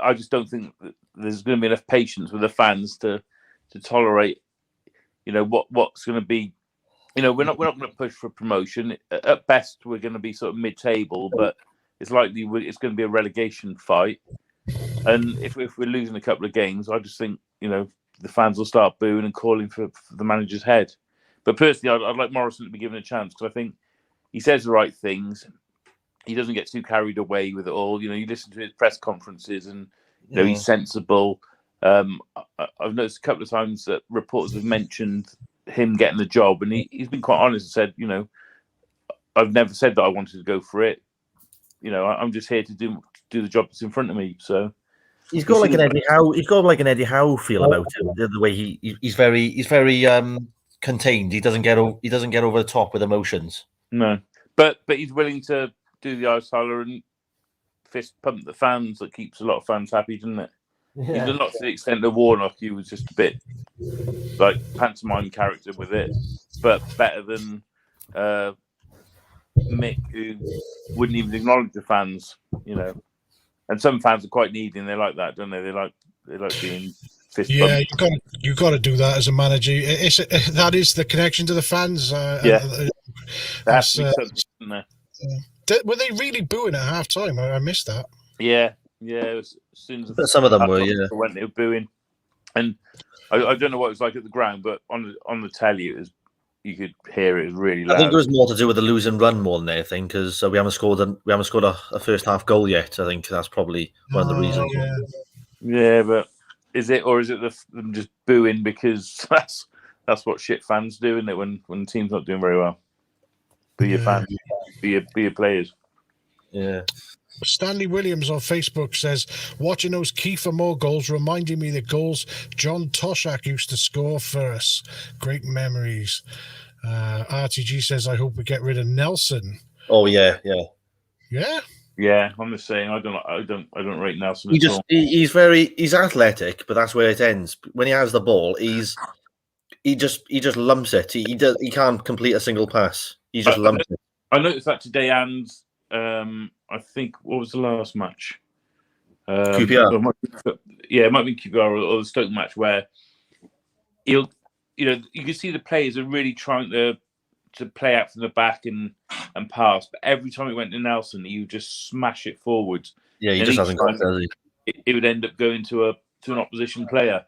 I just don't think that there's going to be enough patience with the fans to tolerate, what's going to be. We're not going to push for promotion. At best, we're going to be sort of mid-table, but it's likely it's going to be a relegation fight. And if we're losing a couple of games, I just think the fans will start booing and calling for the manager's head. But personally, I'd like Morrison to be given a chance because I think he says the right things. He doesn't get too carried away with it all. You listen to his press conferences and he's sensible. I've noticed a couple of times that reporters have mentioned him getting the job, and he's been quite honest and said, I've never said that I wanted to go for it. I'm just here to do the job that's in front of me. So he's got like an Eddie Howe. He's got like an Eddie Howe feel about him. The way he's very contained. He doesn't get over the top with emotions. No, but he's willing to do the ice holler and fist pump the fans. That keeps a lot of fans happy, doesn't it? Yeah. He's not to the extent of Warnock. He was just a bit like pantomime character with it, but better than Mick, who wouldn't even acknowledge the fans. And some fans are quite needy, and they like that, don't they? They like being fist bumped. Yeah, you got to do that as a manager. That is the connection to the fans. That's were they really booing at half time? I missed that. Yeah. It was, as soon as some of them were, they were booing, and I don't know what it was like at the ground, but on the telly, you could hear it was really loud. I think it was more to do with the lose and run more than anything because we haven't scored a first half goal yet. I think that's probably one of the reasons. Yeah, but is it them just booing because that's what shit fans do, isn't it? When the team's not doing very well, be your fans, be your players. Yeah. Stanley Williams on Facebook says, watching those Kiefer Moore goals reminding me the goals John Toshak used to score for us. Great memories. RTG says, I hope we get rid of Nelson. Oh yeah. Yeah? Yeah, I'm the same. I don't rate Nelson at all. He's athletic, but that's where it ends. When he has the ball, he just lumps it. He can't complete a single pass. He just lumps it. I noticed that today, and I think what was the last match? QPR. It might be QPR or the Stoke match where you can see the players are really trying to play out from the back and pass, but every time it went to Nelson, he would just smash it forward. Yeah, he just hasn't got it, does he? It would end up going to an opposition player.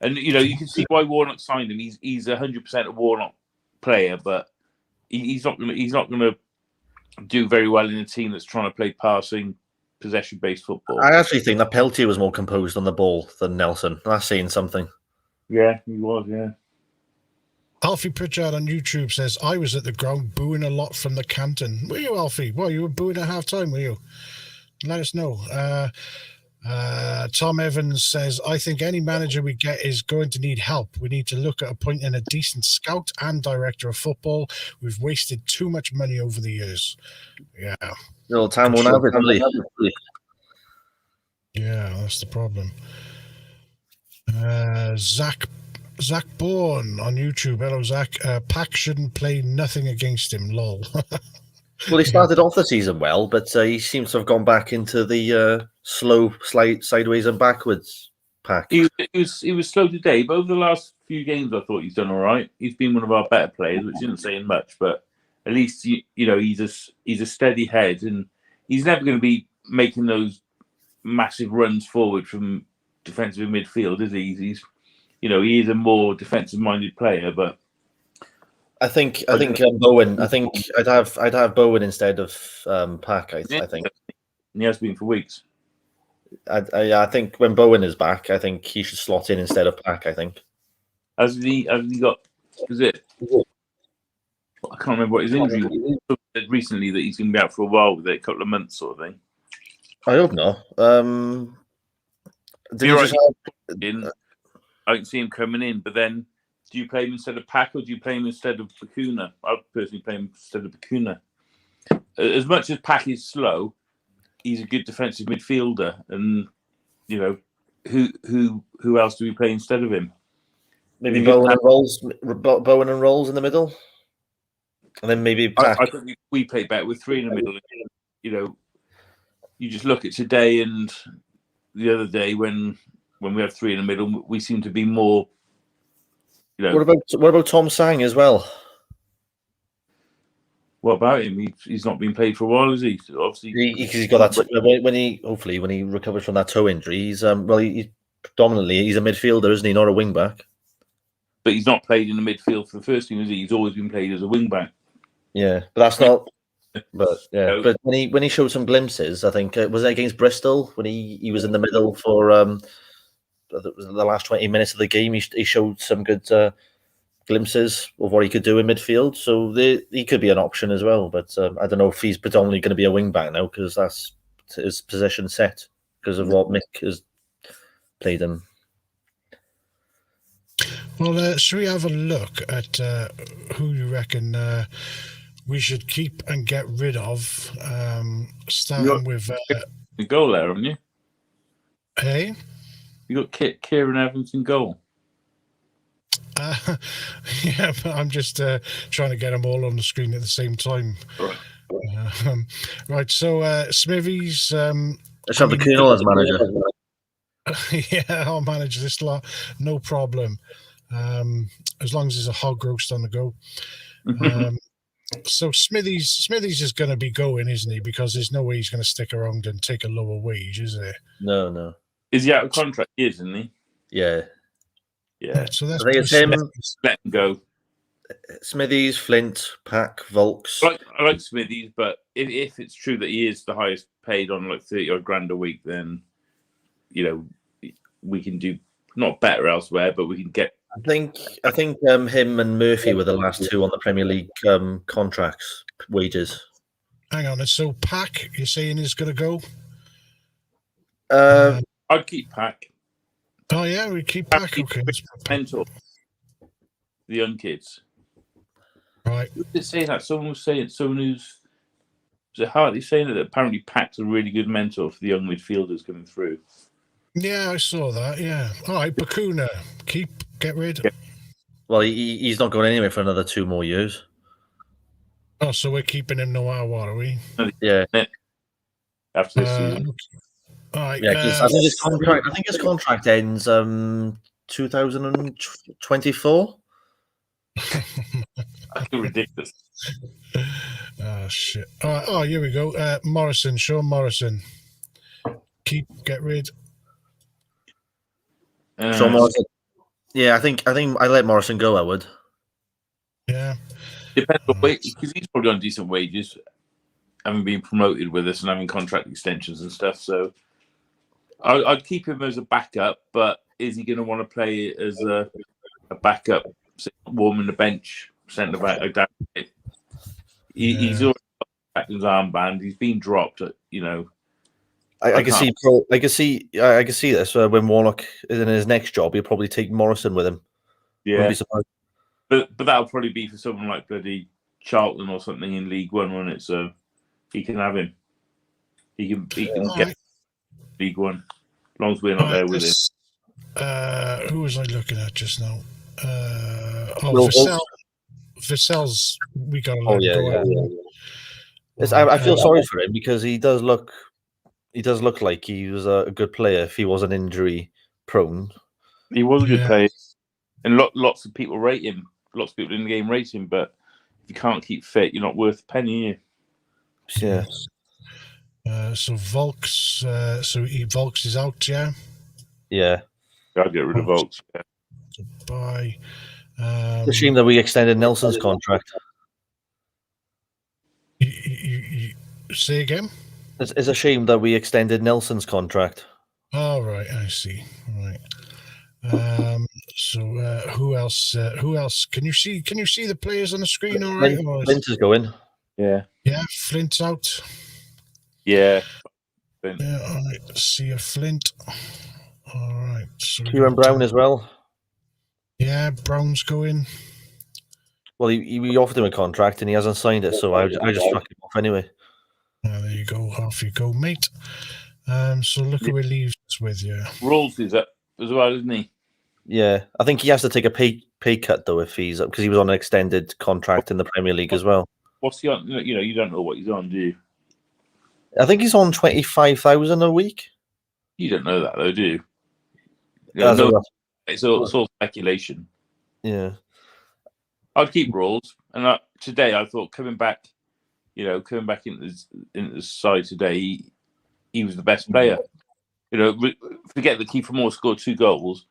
And you can see why Warnock signed him. He's 100% a Warnock player, but he's not going to do very well in a team that's trying to play passing, possession-based football. I actually think that Peltier was more composed on the ball than Nelson. That's saying something. Yeah, he was. Yeah. Alfie Pritchard on YouTube says, I was at the ground booing a lot from the canton. Were you, Alfie? Well, you were booing at half-time, were you? Let us know. Tom Evans says, I think any manager we get is going to need help. We need to look at appointing a decent scout and director of football. We've wasted too much money over the years. Yeah. No, time won't have it. Yeah, that's the problem. Zach Bourne on YouTube. Hello, Zach. Pack shouldn't play nothing against him. Lol. Well, he started off the season well, but he seems to have gone back into the slow slide sideways and backwards pack. He was slow today, but over the last few games, I thought he's done all right. He's been one of our better players, which isn't saying much, but at least he's a steady head, and he's never going to be making those massive runs forward from defensive midfield, is he? He is a more defensive-minded player, but I think Bowen. I think I'd have Bowen instead of Pack. I think he has been for weeks. I think when Bowen is back, I think he should slot in instead of Pack. I think. Has he got? Is it? I can't remember what his injury was. He said recently that he's going to be out for a while with it, a couple of months, sort of thing. I hope not. I can see him coming in, but then do you play him instead of Pack or do you play him instead of Bakuna? I personally play him instead of Bakuna. As much as Pack is slow, he's a good defensive midfielder, and who else do we play instead of him? Maybe Bowen and Rolls in the middle, and then maybe Pack. I think we play better with three in the middle. You just look at today and the other day when we have three in the middle, we seem to be more. What about Tom Sang as well? What about him? He's not been played for a while, is he? Obviously, he's got that. When he recovers from that toe injury, he's he's predominantly he's a midfielder, isn't he? Not a wing back. But he's not played in the midfield for the first team, is he? He's always been played as a wing back. Yeah, but that's not. But yeah, but when he showed some glimpses, I think was it against Bristol when he was in the middle for the last 20 minutes of the game. He showed some good glimpses of what he could do in midfield, so he could be an option as well. But I don't know if he's predominantly going to be a wing back now because that's his position set because of what Mick has played him. Well, should we have a look at who you reckon we should keep and get rid of? Starting with the goal there, haven't you? Hey, you got Kieran Evans in goal. Yeah, but I'm just trying to get them all on the screen at the same time. Right. Right. So Smithies. Let's have the Colonel as manager. Yeah, I'll manage this lot, no problem. As long as there's a hog roast on the go. So Smithies is going to be going, isn't he? Because there's no way he's going to stick around and take a lower wage, is there? No. Is he out of contract? He is, isn't he? Yeah. Yeah. So that's I think it's him. Let him go. Smithies, Flint, Pack, Volks. I like Smithies, but if it's true that he is the highest paid on like 30 odd grand a week, then we can do not better elsewhere, but we can get. I think him and Murphy were the last two on the Premier League contracts wages. Hang on. So Pack, you're saying is going to go? I'd keep Pack. Oh yeah, we keep Pack. Okay. Mentor the young kids. Right. Who was saying that? Someone was saying, someone who's, was it Hartley saying that apparently Pack's a really good mentor for the young midfielders coming through? Yeah, I saw that. Yeah. All right, Bakuna, get rid. Yeah. Well, he's not going anywhere for another 2 more years. Oh, so we're keeping him no matter what, are we? Yeah. After this season. All right. Yeah, because I think his contract ends 2024. That's ridiculous. Oh shit! Oh, here we go. Morrison, Sean Morrison. Get rid. Sean Morrison. Yeah, I think I let Morrison go. I would. Yeah. Depends on wage, because he's probably on decent wages, having been promoted with us and having contract extensions and stuff. So I'd keep him as a backup, but is he going to want to play as a backup, warming the bench, centre back? He's already got captain's armband. He's been dropped. I can see this when Warnock is in his next job. He'll probably take Morrison with him. Yeah, wouldn't be surprised. But that'll probably be for someone like bloody Charlton or something in League One, won't it? So he can have him. He can get League One as long as we're not there with him. Who was I looking at just now? Vassell's. We got to let him go. Yeah. I feel sorry for him because he does look like he was a good player if he wasn't injury prone. He was a good player, and lots of people rate him. Lots of people in the game rate him, but if you can't keep fit, you're not worth a penny. Are you? Yeah. So Volks. Volks is out. Yeah. Yeah. I'd get rid of Volks. Yeah. Bye. It's a shame that we extended Nelson's contract. You say again? It's a shame that we extended Nelson's contract. Oh, right. I see. Right. So who else? Can you see the players on the screen? All right. Flint is going. Yeah. Yeah. Flint's out. Yeah. Flint. Yeah. All right. See a Flint. All right. So Kieran Brown as well. Yeah, Brown's going. Well, we offered him a contract and he hasn't signed it, so I just fuck him off anyway. There you go. Off you go, mate. So look who it leaves us with, yeah. Rawls is up as well, isn't he? Yeah, I think he has to take a pay cut though if he's up because he was on an extended contract in the Premier League as well. What's he on? You don't know what he's on, do you? I think he's on 25,000 a week. You don't know that though, do you? It's all speculation. Yeah, I'd keep Rawls, and today I thought coming back into the side today, he was the best player. Forget that Kiefer Moore scored 2 goals.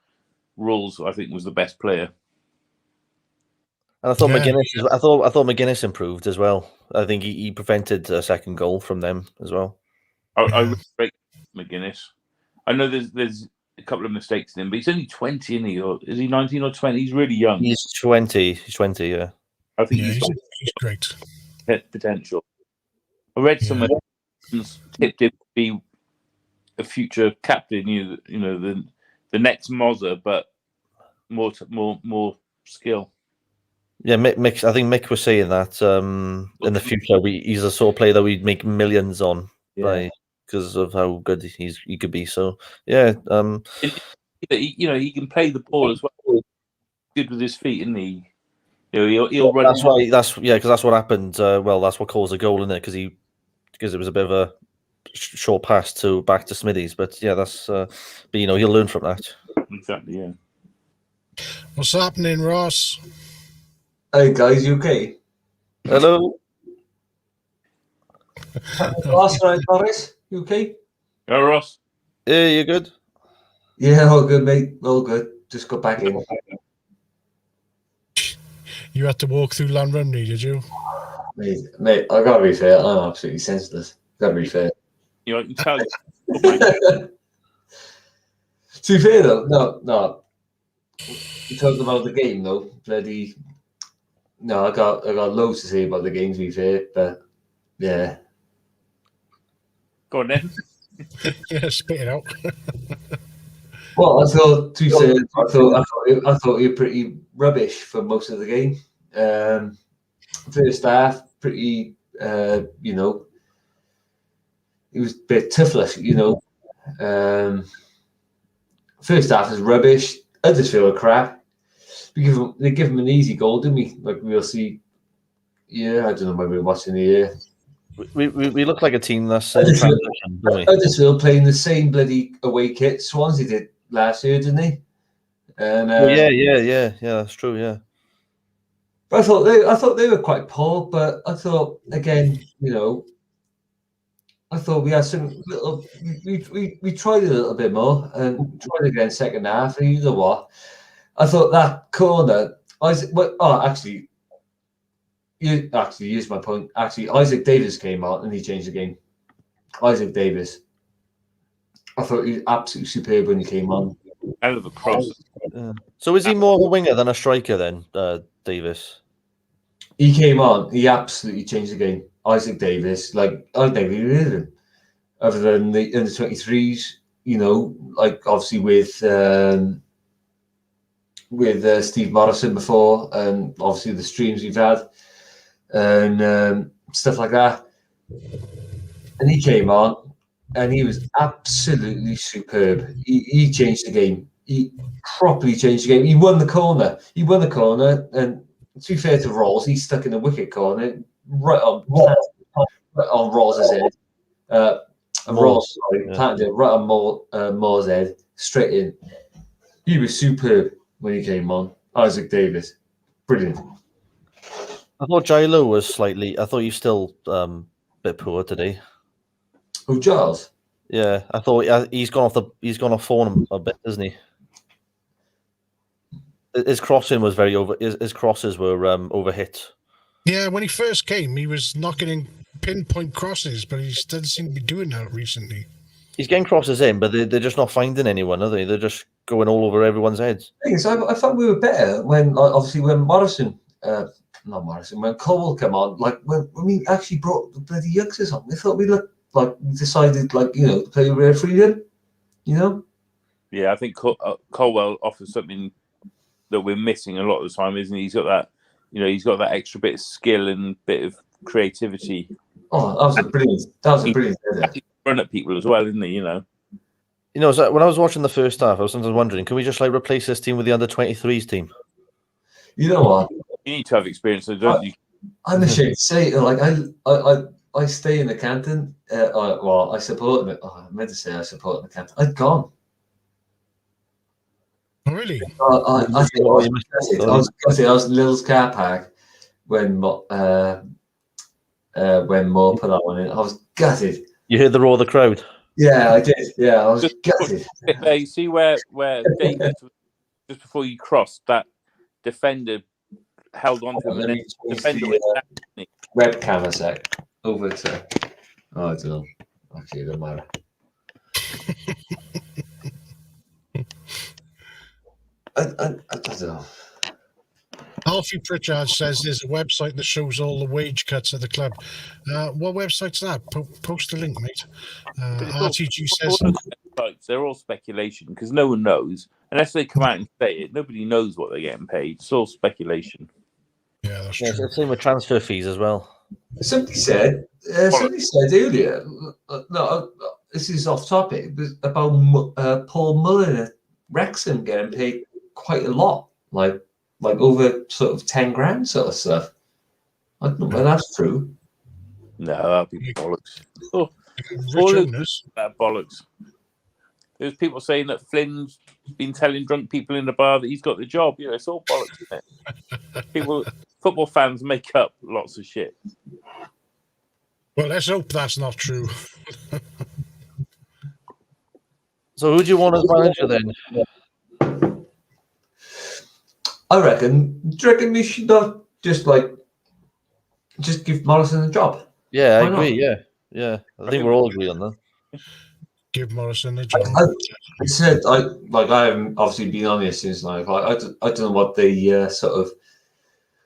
Rawls, I think, was the best player. And I thought McGuinness. I thought McGuinness improved as well. I think he prevented a second goal from them as well. I respect McGuinness. I know there's a couple of mistakes in him, but he's only 20, isn't he? Or is he 19 or 20? He's really young. He's 20. He's 20. Yeah. I think he's great. Potential. I read somewhere tipped him to be a future captain. The next Mozza, but more skill. Yeah, Mick. I think Mick was saying that in the future he's the sort of player that we'd make millions on because of how good he could be. So yeah, he can play the ball as well. Good with his feet, isn't he? He'll run. Because that's what happened. That's what caused the goal, isn't it? Because it was a bit of a short pass back to Smithies. But yeah, that's but he'll learn from that. Exactly. Yeah. What's happening, Ross? Hey guys, you okay? Hello. Ross, right, Boris? You okay? Yeah, Ross. Yeah, you good? Yeah, all good, mate. All good. Just got back in. You had to walk through Llanrumney, did you? Mate, I gotta be fair. I'm absolutely senseless. Gotta be fair. I can tell. To be fair though, no. You talking about the game though, bloody. No, I got loads to say about the game. To be fair, but yeah, Go on then. Yeah, spit it out. Well, I thought, to say, I thought you were pretty rubbish for most of the game. First half, pretty, you know, it was a bit toughless, you know. First half is rubbish. Huddersfield are crap. They give them an easy goal, didn't we? Like we'll see. Yeah, I don't know. Maybe we're watching the year. We look like a team that's transition, don't we? Huddersfield playing the same bloody away kit Swansea did last year, didn't they? And yeah, that's true. Yeah, but I thought they were quite poor. But I thought again, you know, I thought we had some little. We tried a little bit more and tried again second half. And you know what? I thought that corner. Actually, here's my point. Actually, Isaac Davis came out and he changed the game. Isaac Davis. I thought he was absolutely superb when he came on. Out of the cross. So is he more of a winger than a striker then, Davis? He came on. He absolutely changed the game. Isaac Davis, like I never even heard of him, other than the under 23s. You know, like obviously with Steve Morrison before, and obviously the streams we've had and stuff like that. And he came on, and he was absolutely superb. He changed the game. He properly changed the game. He won the corner. And to be fair to Rolls, he's stuck in the wicket corner, right on Rolls's head. And Rolls, planted it right on Moore's head, straight in. He was superb when he came on. Isaac Davis, brilliant. I thought J-Lo was slightly. I thought he's still a bit poor today. Oh, Giles. Yeah, I thought he's gone off form a bit, isn't he? His crossing was very over. His crosses were overhit. Yeah, when he first came, he was knocking in pinpoint crosses, but he doesn't seem to be doing that recently. He's getting crosses in, but they're just not finding anyone, are they? They're just going all over everyone's heads. I thought we were better when when Cole came on, like when we actually brought the bloody youngsters on. We thought we looked like we decided, like, you know, to play with freedom, you know. Yeah, I think Colwell offers something that we're missing a lot of the time, isn't he? He's got that, you know, he's got that extra bit of skill and bit of creativity. Oh, that was a brilliant idea. Run at people as well, isn't he? You know, so when I was watching the first half, I was sometimes wondering, can we just like replace this team with the under 23s team? You know what? You need to have experience, don't you? I'm ashamed to say, like I stay in the Canton. I support them. I meant to say I support the Canton. I'd gone. Oh, really? I was in Lil's car park when Mo put that one in. I was gutted. You heard the roar of the crowd? Yeah, I did. Yeah, I was gutted. You see where Davis, just before you crossed, that defender held on to him, and then defender went down. Webcam a sec. Over to. Oh, I don't know. Actually, it doesn't matter. I don't know. Alfie Pritchard says there's a website that shows all the wage cuts at the club. What website's that? Post the link, mate. RTG says they're all speculation because no one knows unless they come out and say it. Nobody knows what they're getting paid. It's all speculation. Yeah, that's true. Same with transfer fees as well. Somebody said earlier. No, this is off topic, but about Paul Mullen at Wrexham getting paid quite a lot, like over sort of 10 grand sort of stuff. I don't know whether that's true. No, that'd be bollocks. Oh, that bollocks. There's people saying that Flynn's been telling drunk people in the bar that he's got the job. You know, it's all bollocks, isn't it? Football fans make up lots of shit. Well, let's hope that's not true. So who do you want as manager then? I reckon. Do you reckon we should not just give Morrison a job? Yeah, I agree. Yeah. I think we're all agree on that. Give Morrison a job. I haven't obviously been on this since I don't know what the sort of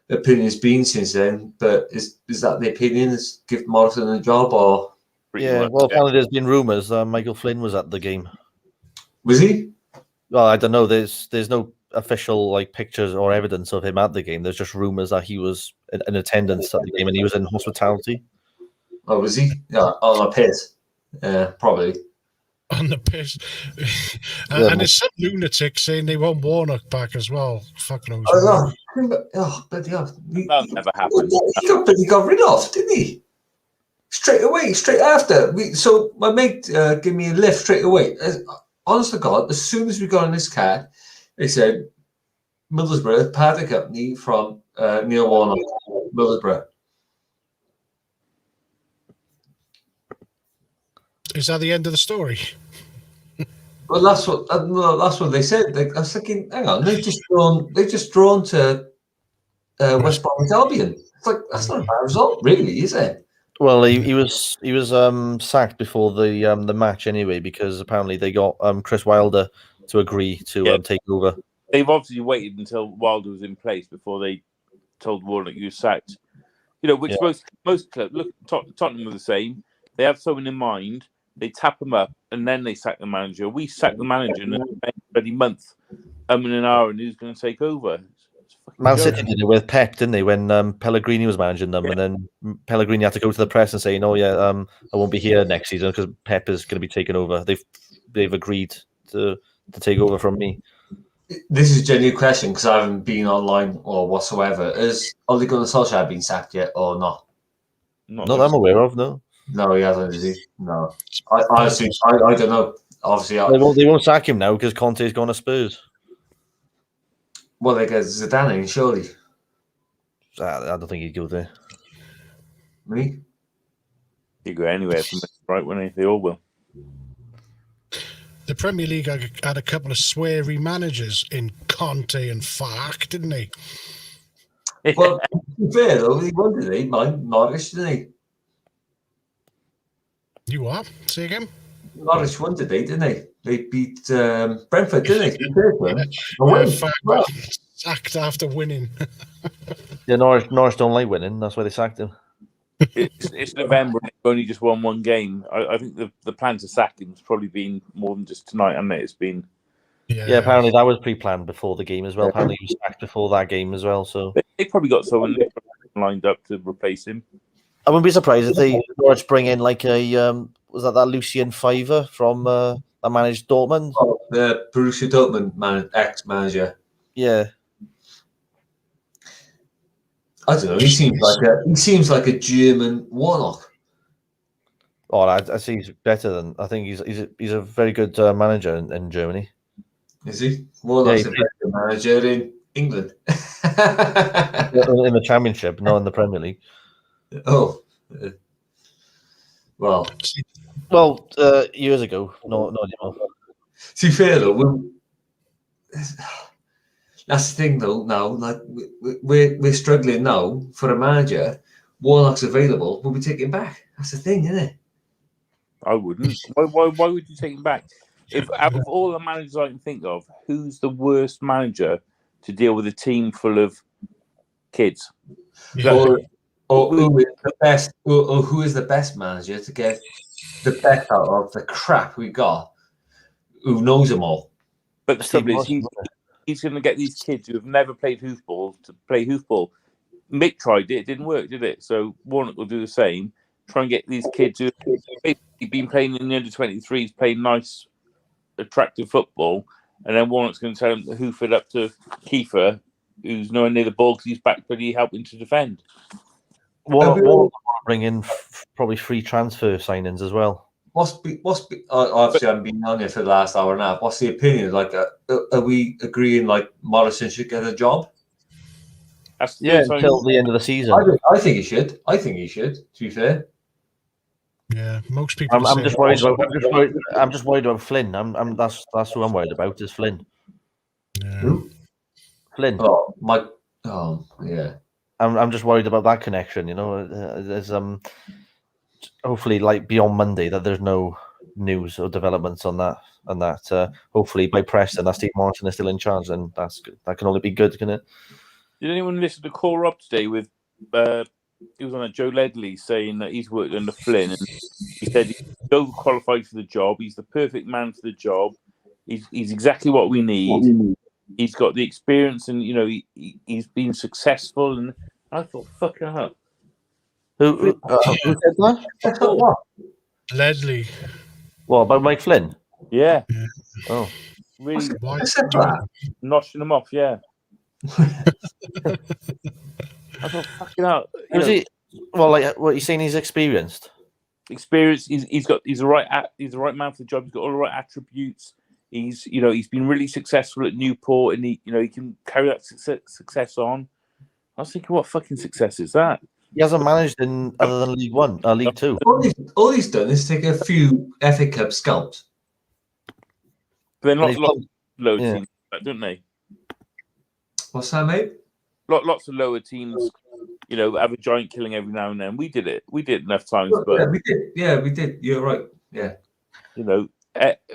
opinion's been since then, but is that the opinion? Is give Morrison a job, or Yeah, well, apparently there's been rumours Michael Flynn was at the game. Was he? Well, I don't know. There's no official like pictures or evidence of him at the game. There's just rumours that he was in attendance at the game and he was in hospitality. Oh, was he? Yeah, on a piss. Probably. On the piss. And there's some lunatic saying they want Warnock back as well. Fuck knows. But yeah. That'll never happen. He got rid of, didn't he? Straight away, straight after. So my mate gave me a lift straight away. Honest to God, as soon as we got in this car, they said, Middlesbrough, part of the company from Neil Warnock, Middlesbrough. Is that the end of the story? Well, that's what they said. I was thinking, hang on, they've just drawn to West Bromwich Albion. It's like that's not a bad result, really, is it? Well, he was sacked before the match anyway because apparently they got Chris Wilder to agree to take over. They've obviously waited until Wilder was in place before they told Warnock he was sacked. You know, which most clubs look. Tottenham were the same. They have someone in mind. They tap them up and then they sack the manager. We sack the manager in a bloody month, in an hour, and who's going to take over? Man City did it with Pep, didn't they? When Pellegrini was managing them, and then Pellegrini had to go to the press and say, "No, I won't be here next season because Pep is going to be taking over." They've agreed to take over from me. This is a genuine question because I haven't been online or whatsoever. Has Ole Gunnar Solskjaer been sacked yet or not? Not that I'm aware of, no. No, he hasn't, is he? No. I don't know. Obviously, they won't sack him now because Conte's gone to Spurs. Well, they get Zidane in, surely. I don't think he'd go there. Me? He'd go anywhere from right when they all will. The Premier League had a couple of sweary managers in Conte and Fark, didn't they? Well, to be fair though, he won, didn't he? Norwich, didn't he? You what? Say again? Norwich won today, didn't they? They beat Brentford, didn't they? Sacked after winning. Yeah, Norwich don't like winning. That's why they sacked him. It's November and they've only just won one game. I think the plan to sack him has probably been more than just tonight, hasn't it? It's been... Yeah, apparently that was pre-planned before the game as well. Apparently he was sacked before that game as well. So they probably got someone lined up to replace him. I wouldn't be surprised if they bring in like a was that Lucien Favre from that managed Dortmund? Oh, the Borussia Dortmund ex-manager. Yeah. I don't know. He seems like a German Warnock. Oh, I see. He's better than I think. He's a very good manager in Germany. Is he? Warnock's a better manager in England. In the Championship, not in the Premier League. Oh, well, years ago, not anymore. To be fair though, that's the thing though. Now, like we're struggling now for a manager. Warnock's available. We'll be taking him back. That's the thing, isn't it? I wouldn't. Why would you take him back? If out of all the managers I can think of, who's the worst manager to deal with a team full of kids? Or who is the best? Or who is the best manager to get the best out of the crap we got? Who knows them all? But the trouble is, he's going to get these kids who have never played hoofball to play hoofball. Mick tried it; it didn't work, did it? So Warnock will do the same. Try and get these kids who have basically been playing in the under-23s, playing nice, attractive football, and then Warnock's going to tell him to hoof it up to Kiefer, who's nowhere near the ball because he's back, but he's helping to defend. Warnock bring in probably free transfer signings as well. Obviously, I haven't been on here for the last hour and a half. What's the opinion? Like, are we agreeing like Morrison should get a job? Until the end of the season. I think he should. To be fair. Yeah, most people. I'm just worried about Flynn. That's who I'm worried about is Flynn. Yeah. Who? Flynn. Yeah. I'm just worried about that connection. You know, there's hopefully like beyond Monday that there's no news or developments on that, and that hopefully by Preston that Steve Morrison is still in charge, and that's good. That can only be good, can it? Did anyone listen to Call Up today with? He was on a Joe Ledley saying that he's worked under Flynn, and He said he's overqualified for the job. He's the perfect man for the job. He's exactly what we need. He's got the experience, and he's been successful. And I thought, fucking hell. Who said that? Ledley. What about Mike Flynn? Yeah. Oh, Really Why? notching them off, yeah. I thought, fucking hell. Well, like what you're saying, he's experienced. He's the right man for the job. He's got all the right attributes. He's been really successful at Newport, and he can carry that success on. I was thinking, what fucking success is that? He hasn't managed in other than League One, League Two. All he's done is take a few FA Cup scalps. But they're not lower teams, don't they? What's that, mate? Lots of lower teams, have a giant killing every now and then. We did it. We did enough times, but yeah, we did. Yeah, we did. You're right. Yeah.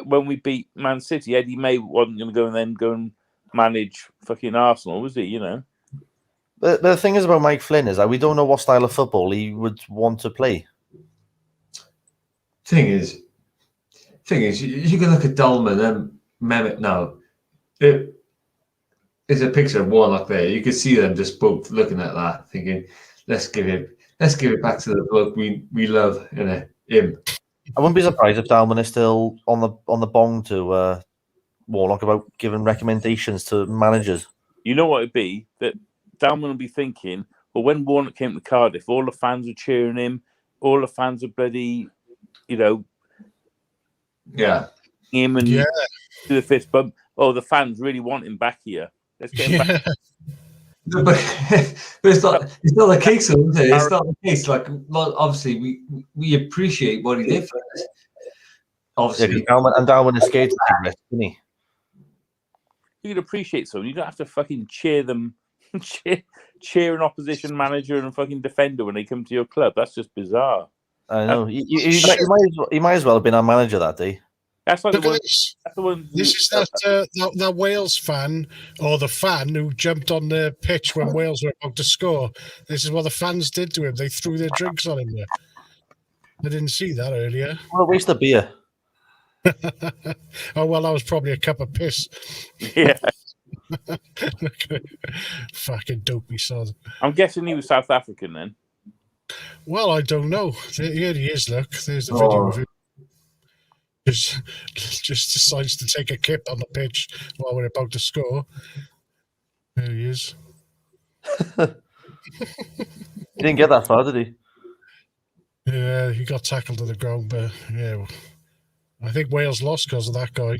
When we beat Man City, Eddie May wasn't going to go and manage fucking Arsenal, was he? The thing is about Mike Flynn is that we don't know what style of football he would want to play. Thing is, you can look at Dolman and Mehmet now. It's a picture of Warnock there. You can see them just both looking at that, thinking, "Let's give it back to the bloke we love, him." I wouldn't be surprised if Dalman is still on the bong to Warnock about giving recommendations to managers. You know what it'd be? That Dalman will be thinking, well, when Warnock came to Cardiff, all the fans were cheering him. All the fans were bloody, yeah, him and do the fist bump. Oh, the fans really want him back here. Let's get him back. No, but it's not the case, is it? It's not the case. Like, obviously, we appreciate what he did for us. Obviously, Dalman is scared to take risks, isn't he? You can appreciate someone. You don't have to fucking cheer them, cheer an opposition manager and a fucking defender when they come to your club. That's just bizarre. I know. He might as well have been our manager that day. That's like This is that Wales fan, or the fan who jumped on the pitch when Wales were about to score. This is what the fans did to him. They threw their drinks on him there. I didn't see that earlier. What a waste of beer. Oh, well, that was probably a cup of piss. Yeah. Fucking dopey sod. I'm guessing he was South African then. Well, I don't know. Here he is, look. There's the video of him. Just decides to take a kip on the pitch while we're about to score. There he is. He didn't get that far, did he? Yeah, he got tackled to the ground, but yeah, I think Wales lost because of that guy.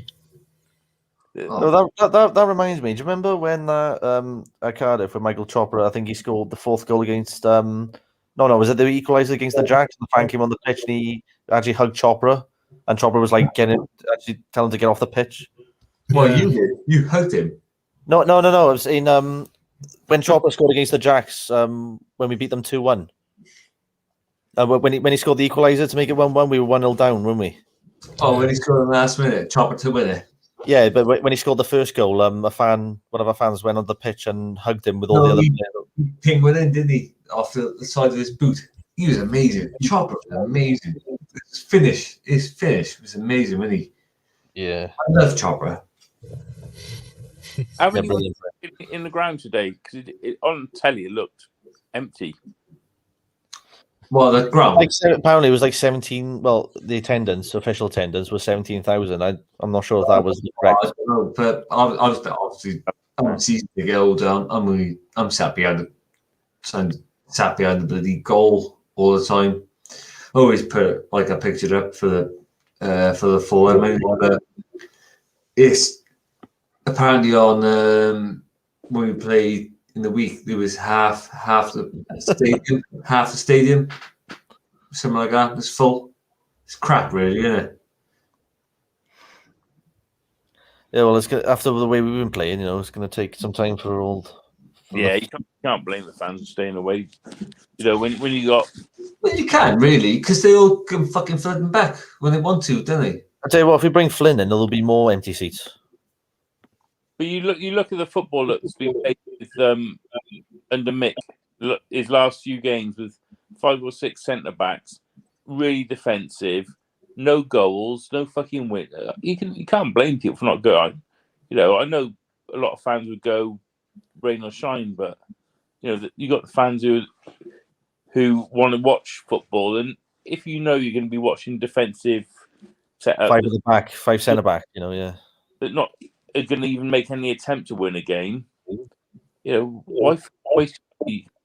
No, that reminds me. Do you remember when at Cardiff with Michael Chopra? I think he scored the fourth goal against. No, was it the equaliser against the Jacks? The fan came on the pitch and he actually hugged Chopra. And Chopra was like telling him to get off the pitch. Well, you did. You hugged him. No. I was in when Chopra scored against the Jacks when we beat them 2-1. When he scored the equaliser to make it 1-1, we were 1-0 down, weren't we? Oh, when he scored in the last minute, Chopra to win it. Yeah, but when he scored the first goal, one of our fans went on the pitch and hugged him with all the other players. He pinged in, didn't he? Off the side of his boot. He was amazing. Chopra was amazing. His finish was amazing, wasn't he? Yeah. I love Chopra. How many were in the ground today? Because on telly it looked empty. Well, the ground. Apparently, it was like 17. Well, the official attendance was 17,000. I'm not sure if that was correct. I don't know, but obviously, I'm season to get older. I'm sat behind the bloody goal all the time. Always put like a picture up for the Forum. It's apparently on when we play in the week. There was half the stadium, something like that. It's full. It's crap, really, isn't it? Yeah, well, after the way we've been playing, it's going to take some time for old. Yeah, you can't blame the fans for staying away. When you got. Well, you can really, because they all can fucking flood them back when they want to, don't they? I tell you what, if we bring Flynn in, there'll be more empty seats. But you look at the football that's been played with under Mick. His last few games with 5 or 6 centre backs, really defensive, no goals, no fucking win. You can't blame people for not going. You know, I know a lot of fans would go rain or shine, but you know, you got the fans who want to watch football, and if you know you're going to be watching defensive setup, 5 at the back, 5 centre back. You know, yeah. That not are going to even make any attempt to win a game. You know, why waste?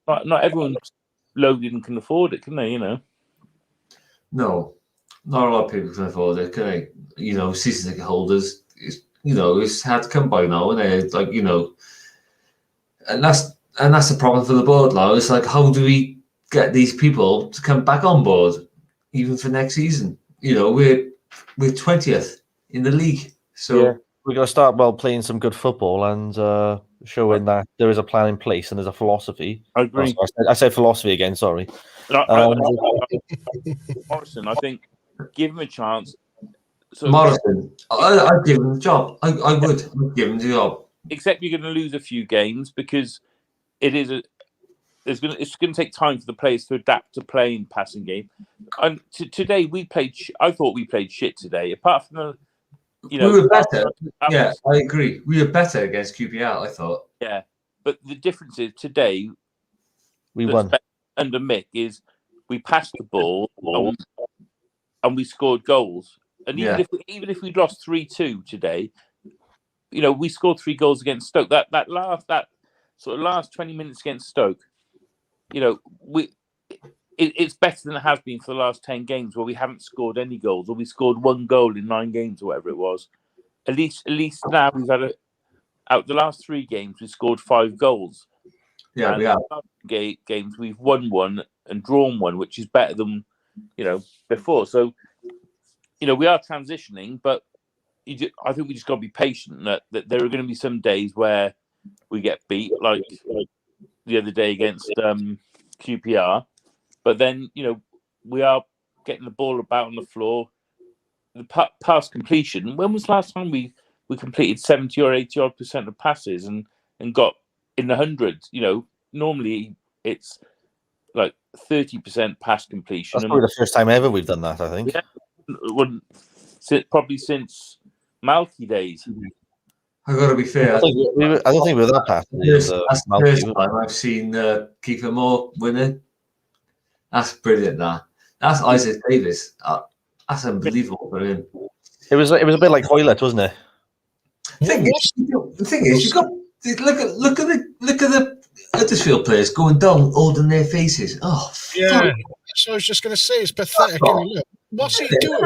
Not everyone's loaded and can afford it, can they? You know. No, not a lot of people can afford it, can they? You know, season ticket holders, it's had to come by now, and they like, and that's the problem for the board now. It's like, how do we get these people to come back on board, even for next season? You know, we're 20th in the league, so we're going to start playing some good football and showing that there is a plan in place and there's a philosophy. I agree. I said philosophy again. Sorry. Morrison, I think, give him a chance. So, Morrison, I'd give him the job. I would give him the job. Except you're going to lose a few games because it's going to take time for the players to adapt to playing passing game. And today I thought we played shit today. Apart from the, we were better. Yeah, I agree. We were better against QPR, I thought. Yeah, but the difference is today we won under Mick is we passed the ball and we scored goals. And even if we'd lost 3-2 today, you know, we scored 3 goals against Stoke. That sort of last 20 minutes against Stoke, you know, it's better than it has been for the last 10 games where we haven't scored any goals, or we scored 1 goal in 9 games or whatever it was. At least now we've had out the last 3 games we scored 5 goals. Yeah, we have. Games we've won 1 and drawn 1, which is better than, you know, before. So, you know, we are transitioning, but I think we just got to be patient. That there are going to be some days where we get beat, like the other day against QPR. But then, you know, we are getting the ball about on the floor. The pass completion. When was the last time we completed 70 or 80% of passes and got in the hundreds? You know, normally it's like 30% pass completion. That's probably the first time ever we've done that, I think. Yeah, probably since Malky days. I got to be fair. I don't think we were that bad. That's the first time I've seen Kiefer Moore winning. That's brilliant. That's Isaac Davis. That's unbelievable for him. It was a bit like Hoylett, wasn't it? The thing is, you got look at the Huddersfield players going down, holding their faces. Oh, yeah. So I was just going to say, it's pathetic. What's he doing?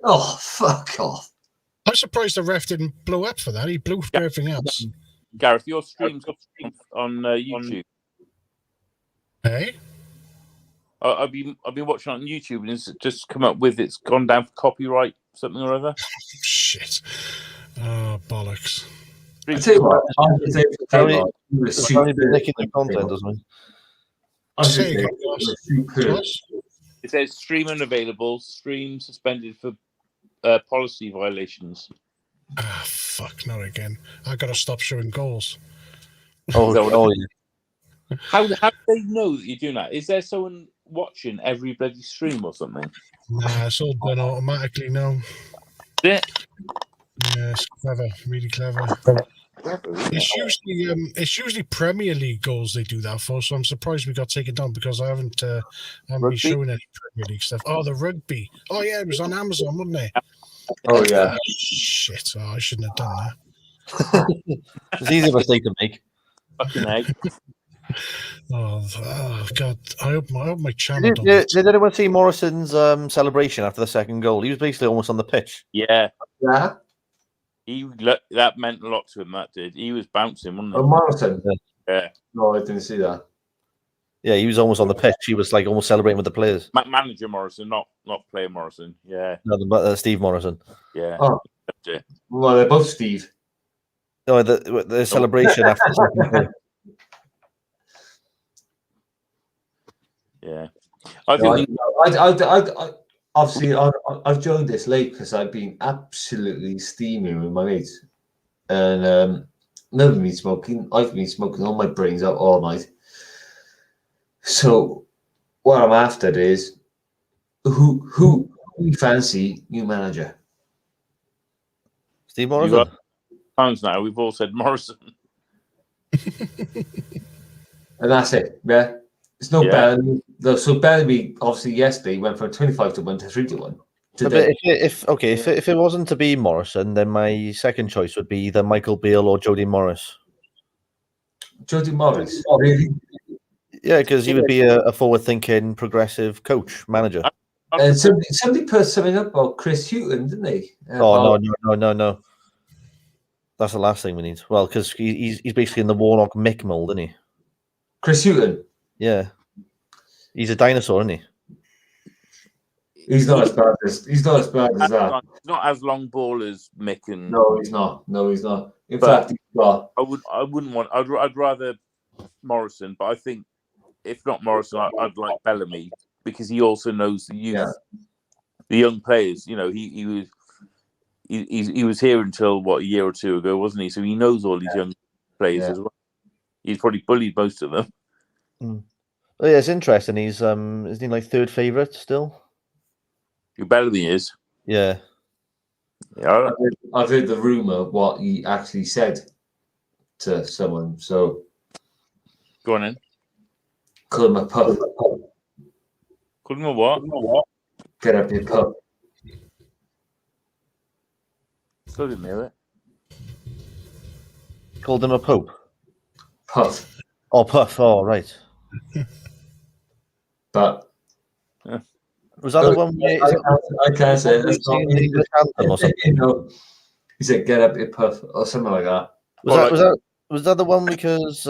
Oh, fuck off. I'm surprised the ref didn't blow up for that. He blew for everything else. Gareth, your stream's got on YouTube. Hey? I've been watching on YouTube and it's just come up with it's gone down for copyright something or other. Shit. Oh, bollocks. I tell you what, He's been nicking the content, doesn't he? It says stream unavailable, stream suspended for policy violations. Ah, fuck, not again. I gotta stop showing goals. Oh yeah. How do they know that you're doing that? Is there someone watching every bloody stream or something? Nah, it's all done automatically now. Yeah. Yeah, it's clever, really clever. It's usually Premier League goals they do that for, so I'm surprised we got taken down because I haven't been showing any Premier League stuff. Oh, the rugby. Oh yeah, it was on Amazon, wasn't it? Oh yeah. Shit! Oh, I shouldn't have done that. It's an easy mistake to make. Fucking egg. Oh God! I hope my channel. Did anyone see Morrison's celebration after the second goal? He was basically almost on the pitch. Yeah. Yeah. That meant a lot to him. That did. He was bouncing, wasn't he? Oh, Morrison. Yeah. No, I didn't see that. Yeah, he was almost on the pitch. He was like almost celebrating with the players. Manager Morrison, not player Morrison. Yeah. No, Steve Morrison. Yeah. Oh. Well, they're both Steve. No, the celebration after the second goal. Yeah. Obviously, I've joined this late because I've been absolutely steaming with my mates, and never been smoking. I've been smoking all my brains out all night. So, what I'm after is who we fancy new manager? Steve You Morrison. got times now. We've all said Morrison. And that's it. Yeah. It's no Yeah. Bellamy. So Bellamy, obviously, yesterday went from 25 to 1 to 3 to 1. But Today. if it wasn't to be Morrison, then my second choice would be either Michael Beale or Jody Morris. Jody Morris. Really? Yeah, because he would be a forward-thinking, progressive coach, manager. And somebody put something up about Chris Hughton, didn't they? Oh, no. That's the last thing we need. Well, because he's basically in the Warnock Mick mold, isn't he? Chris Hughton. Yeah. He's a dinosaur, isn't he? He's not as bad as that. He's not as long ball as Mick and. No, he's not. In fact, he's not. I'd rather Morrison, but I think if not Morrison, I'd like Bellamy because he also knows the youth, the young players. You know, he was here until a year or two ago, wasn't he? So he knows all these young players as well. He's probably bullied most of them. Mm. Oh, yeah, it's interesting. He's isn't he like third favourite still? Who Bellamy is? Yeah. Yeah. I've heard the rumor what he actually said to someone. So go on in. Call him a pup. Call him a what? Get up your pup. Still didn't hear it. Called him a pope. Puff. Oh, puff. Oh, right. But was that the one? I can't say it. That's not English anthem or something. You know, he said, "Get up your puff" or something like that. Was that the one because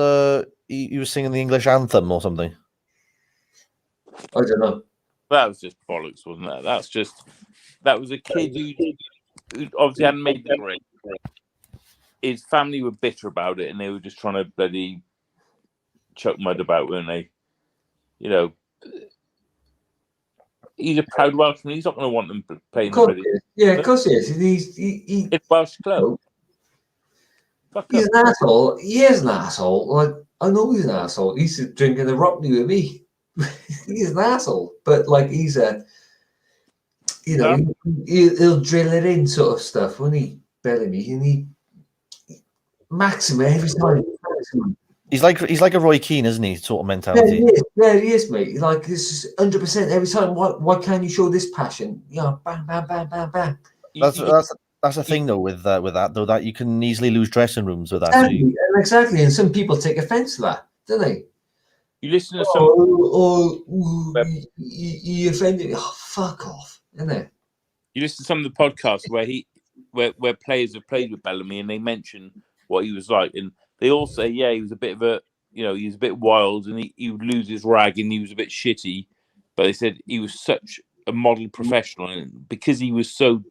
he was singing the English anthem or something? I don't know. That was just bollocks, wasn't it? That was a kid who obviously hadn't made the grade. His family were bitter about it, and they were just trying to bloody chuck mud about, weren't they? You know, he's a proud Welshman. He's not going to want them playing. Yeah, of course he is. It's Welsh club. He's an asshole. He is an asshole. Like, I know he's an asshole. He's drinking the Rockney with me. He's an asshole, but like he's a, you know, he'll drill it in sort of stuff, won't he, Bellamy? And he maximum every time. He's like a Roy Keane, isn't he? Sort of mentality. Yeah, he is, mate. Like this is 100% every time. Why can't you show this passion? Yeah, bang, bang, bang, bang, bang. That's the thing though with that though, that you can easily lose dressing rooms with that. Exactly, and some people take offence to that, don't they? You listen to some. You offended me. Oh, fuck off, isn't it? You listen to some of the podcasts where players have played with Bellamy and they mention what he was like, and they all say, yeah, he was a bit of a, you know, he was a bit wild and he would lose his rag and he was a bit shitty, but they said he was such a model professional, and because he was so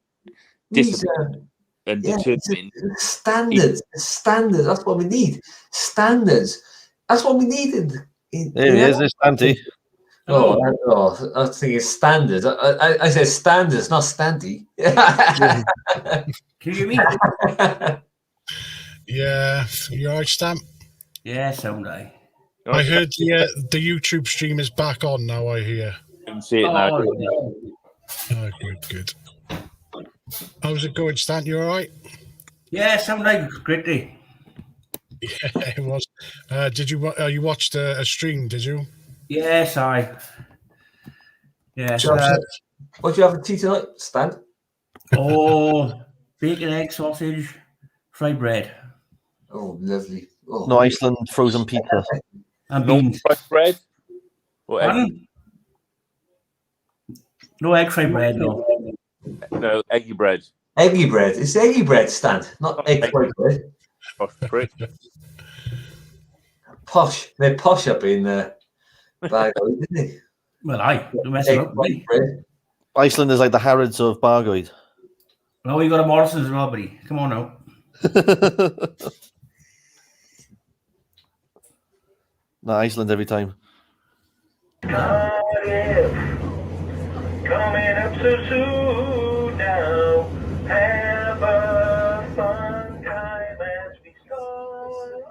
disciplined and determined. Standards. That's what we need. Standards. That's what we need. There he is, this Stanty. I think it's standards. I said standards, not Stanty. Can you hear me? Yeah, you all right, Stamp? Yeah, sound I heard the YouTube stream is back on now, I hear. I can see it now. Oh, good. How's it going, Stan? You all right? Yeah, sound like great day. Yeah, it was. Did you watched a stream? Did you? Yes, I. Yes. What do you have for tea tonight, Stan? Oh, bacon, egg, sausage, fried bread. Oh, lovely. Oh. No Iceland frozen pizza. And beans. Fried bread? Or egg? No egg fried bread, no. No, eggy bread. Eggy bread. It's eggy bread, Stan, not egg fried bread. Posh. They're posh up in Bargoed, didn't they? Well, don't mess it up. Iceland is like the Harrods of Bargoed. No, you got a Morrison's as well, buddy. Come on now. No, Iceland every time. Cardiff, coming up so soon now. Have a fun time as we start.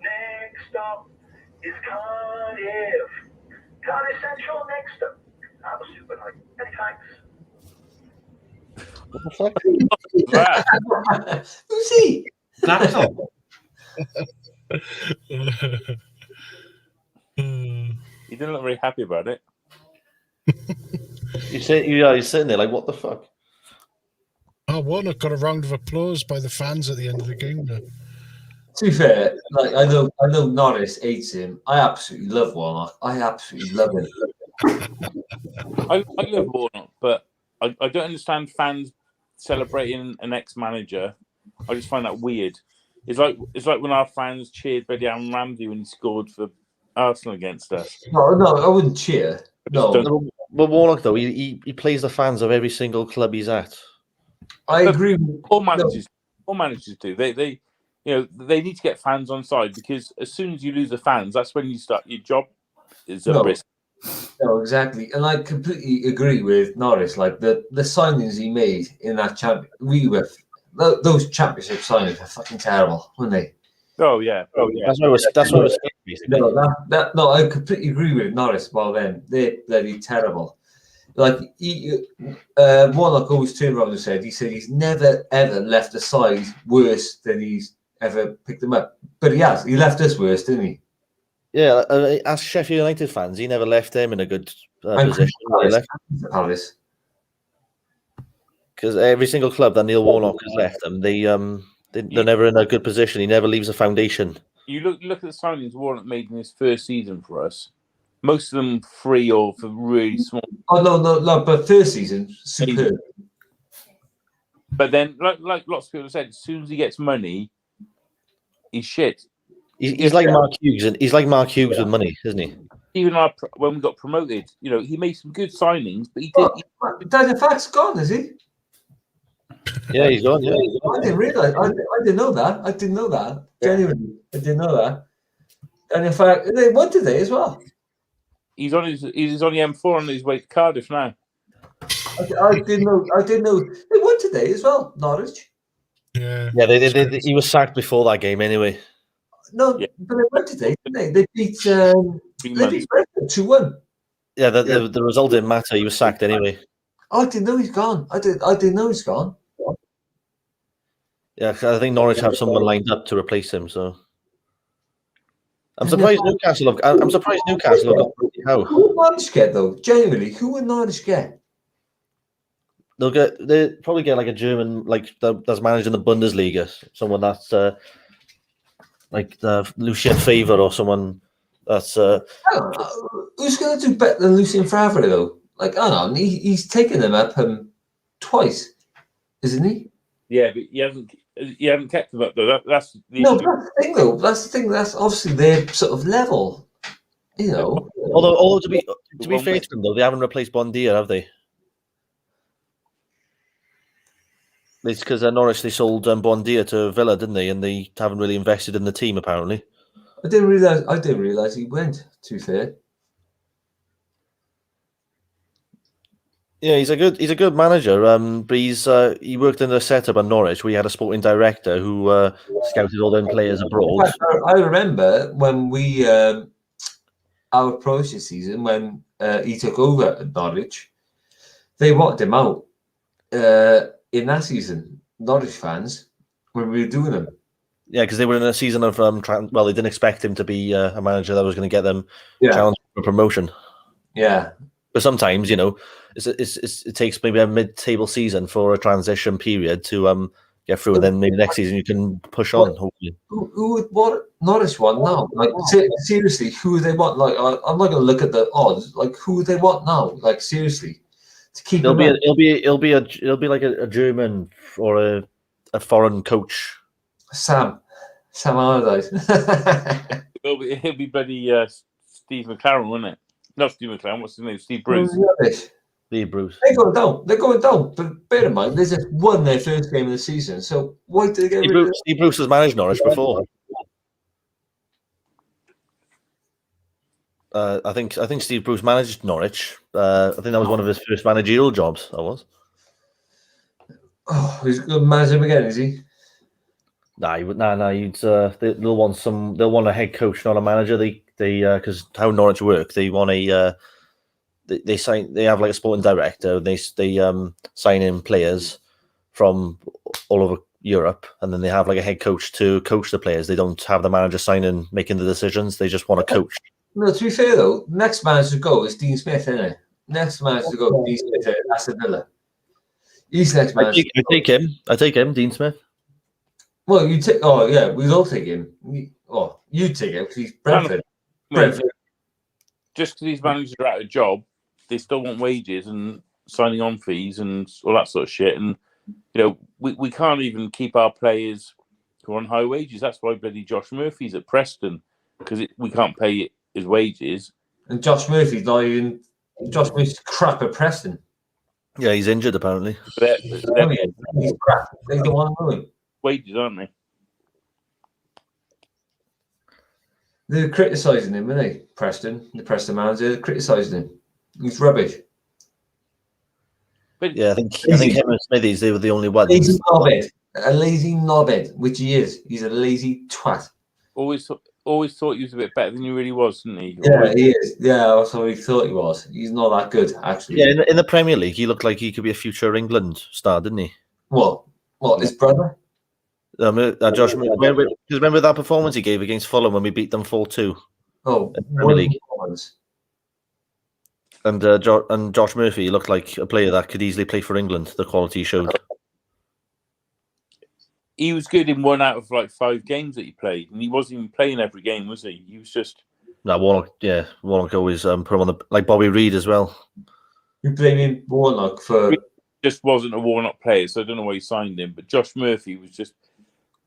Next stop is Cardiff. Cardiff Central next up. Have a super night. Many thanks. That. Who's he? Glaxo. He didn't look very happy about it. You say you're sitting there like, what the fuck? Oh, Warnock got a round of applause by the fans at the end of the game. There. To be fair, like I know Norris hates him. I absolutely love Warnock. I absolutely love him. I love Warnock, but I don't understand fans celebrating an ex-manager. I just find that weird. It's like when our fans cheered Betty Aaron Ramsey when he scored for Arsenal against us. No, I wouldn't cheer. No, But Warnock though, he plays the fans of every single club he's at. I agree. All managers do. They they need to get fans on side, because as soon as you lose the fans, that's when you start your job is at risk. No, exactly, and I completely agree with Norris. Like the signings he made in that those championship signings are fucking terrible, weren't they? Oh yeah. That's what it was basically. No, I completely agree with Norris. Well, then they're bloody terrible. Like Warnock always turned around and said he's never ever left a side worse than he's ever picked them up. But he has. He left us worse, didn't he? Yeah, as Sheffield United fans, he never left them in a good position. Palace. Because every single club that Neil Warnock has left them, they're never in a good position. He never leaves a foundation. You look at the signings Warnock made in his first season for us. Most of them free or for really small. Oh no! But first season, superb. But then, like lots of people have said, as soon as he gets money, he's shit. He's like Mark Hughes, and he's like Mark Hughes with money, isn't he? Even when we got promoted, he made some good signings, but he did. Daniel Fack's gone, is he? Yeah, he's gone. Yeah, I didn't realize. I didn't know that. Genuinely, I didn't know that. And in fact, they won today as well. He's on the M4 on his way to Cardiff now. I didn't know. They won today as well, Norwich. Yeah. He was sacked before that game anyway. No, yeah. But they won today, didn't they? They beat Brentford 2-1. Yeah, the result didn't matter. He was sacked anyway. I didn't know he's gone. I didn't know he's gone. Yeah, I think Norwich have someone lined up to replace him. So I'm surprised Newcastle have got how. Who would Norwich get though? Genuinely, who would Norwich get? They'll probably get like a German that's managed in the Bundesliga, someone that's like the Lucien Favre or someone that's. Who's going to do better than Lucien Favre though? Like I don't know, he's taken them up twice, isn't he? Yeah, but he hasn't kept them up though. That's the issue. That's the thing though. That's the thing. That's obviously their sort of level, Although to be fair to them though, they haven't replaced Bondia, have they? It's because Norwich they sold Bondia to Villa, didn't they? And they haven't really invested in the team apparently. I didn't realize he went. To be fair. Yeah, he's a good manager. But he worked in a setup at Norwich. We had a sporting director who scouted all them players abroad. I remember when we our approach this season when he took over at Norwich, they wanted him out in that season. Norwich fans when we were doing them. Yeah, because they were in a season of they didn't expect him to be a manager that was going to get them challenged for promotion. Yeah. But sometimes, it takes maybe a mid-table season for a transition period to get through, and then maybe next season you can push on. Hopefully, who would want Norwich one now? Like seriously, who would they want? Like I'm not going to look at the odds. Like who would they want now? Like seriously, to keep it'll be like a German or a foreign coach. Sam Allardyce. It'll be bloody Steve McLaren, wouldn't it? Not Steve McLaren. What's his name? Steve Bruce. Steve Bruce. They're going down. But bear in mind, they just won their first game of the season. So why did they get rid of Steve Bruce has managed Norwich before. I think Steve Bruce managed Norwich. I think that was one of his first managerial jobs. That was. Oh, he's going to manage him again, is he? Nah. They'll want a head coach, not a manager. They They because how Norwich work, they want a they have like a sporting director. They sign in players from all over Europe, and then they have like a head coach to coach the players. They don't have the manager signing making the decisions. They just want to coach. No, to be fair though, next manager to go is Dean Smith, isn't it? Next manager to go, Dean Smith at Aston Villa. He's next manager. I take him, Dean Smith. Well, you take. Oh yeah, we'd all take him. You take him because he's Brentford. Brentford. Just because these managers are out of job, they still want wages and signing on fees and all that sort of shit. And we can't even keep our players who are on high wages. That's why bloody Josh Murphy's at Preston, because we can't pay his wages. And Josh Murphy's not even. Josh Murphy's crap at Preston. Yeah, he's injured apparently. He's crap. They don't want to know him. Wages, aren't they? They're criticising him, aren't they? Preston, the Preston manager, they're criticising him. He's rubbish. But yeah, I think him and Smithies, they were the only ones. Lazy knobhead, a lazy knobhead, which he is. He's a lazy twat. Always thought he was a bit better than he really was, didn't he? Yeah, he is. Yeah, that's what he thought he was. He's not that good, actually. Yeah, in the Premier League, he looked like he could be a future England star, didn't he? What, his brother? Josh, remember that performance he gave against Fulham when we beat them 4-2? Oh, Premier League. And Josh Murphy looked like a player that could easily play for England. The quality he showed. He was good in 1 out of like 5 games that he played, and he wasn't even playing every game, was he? He was just. No, Warnock always put him on like Bobby Reid as well. You're blaming Warnock for. He just wasn't a Warnock player, so I don't know why he signed him. But Josh Murphy was just.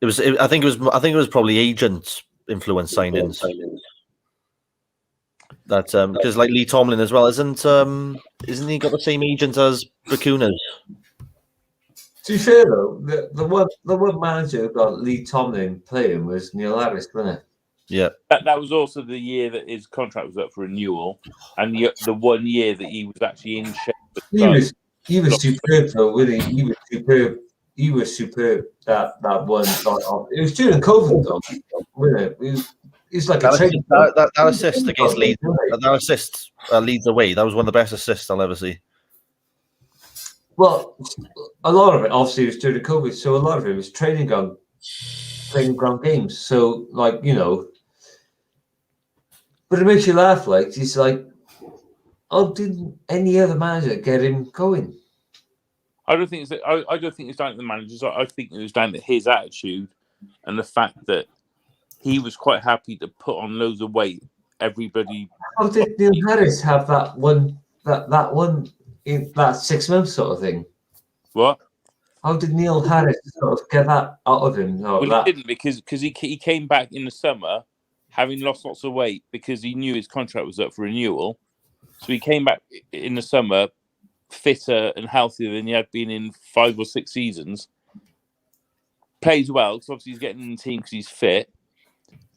I think it was probably agent influence signings. That because like Lee Tomlin as well isn't he got the same agent as Bakunas? To be fair though, the one manager who got Lee Tomlin playing was Neil Harris, wasn't it? Yeah, that was also the year that his contract was up for renewal, and the 1 year that he was actually in shape. He was superb though, wasn't he? He was superb. He was superb. That one. It was during COVID though, wasn't it? It's like that assist against Leeds. That assist Leeds away. That was one of the best assists I'll ever see. Well, a lot of it obviously was during COVID, so a lot of it was training ground games. So, like but it makes you laugh. Like it's like, oh, didn't any other manager get him going? I don't think it's down to the managers. I think it was down to his attitude and the fact that he was quite happy to put on loads of weight. Everybody. How did Neil Harris have that one? That one in that 6 months sort of thing? What? How did Neil Harris sort of get that out of him? He didn't because he came back in the summer having lost lots of weight because he knew his contract was up for renewal. So he came back in the summer fitter and healthier than he had been in 5 or 6 seasons. Plays well because obviously he's getting in the team because he's fit.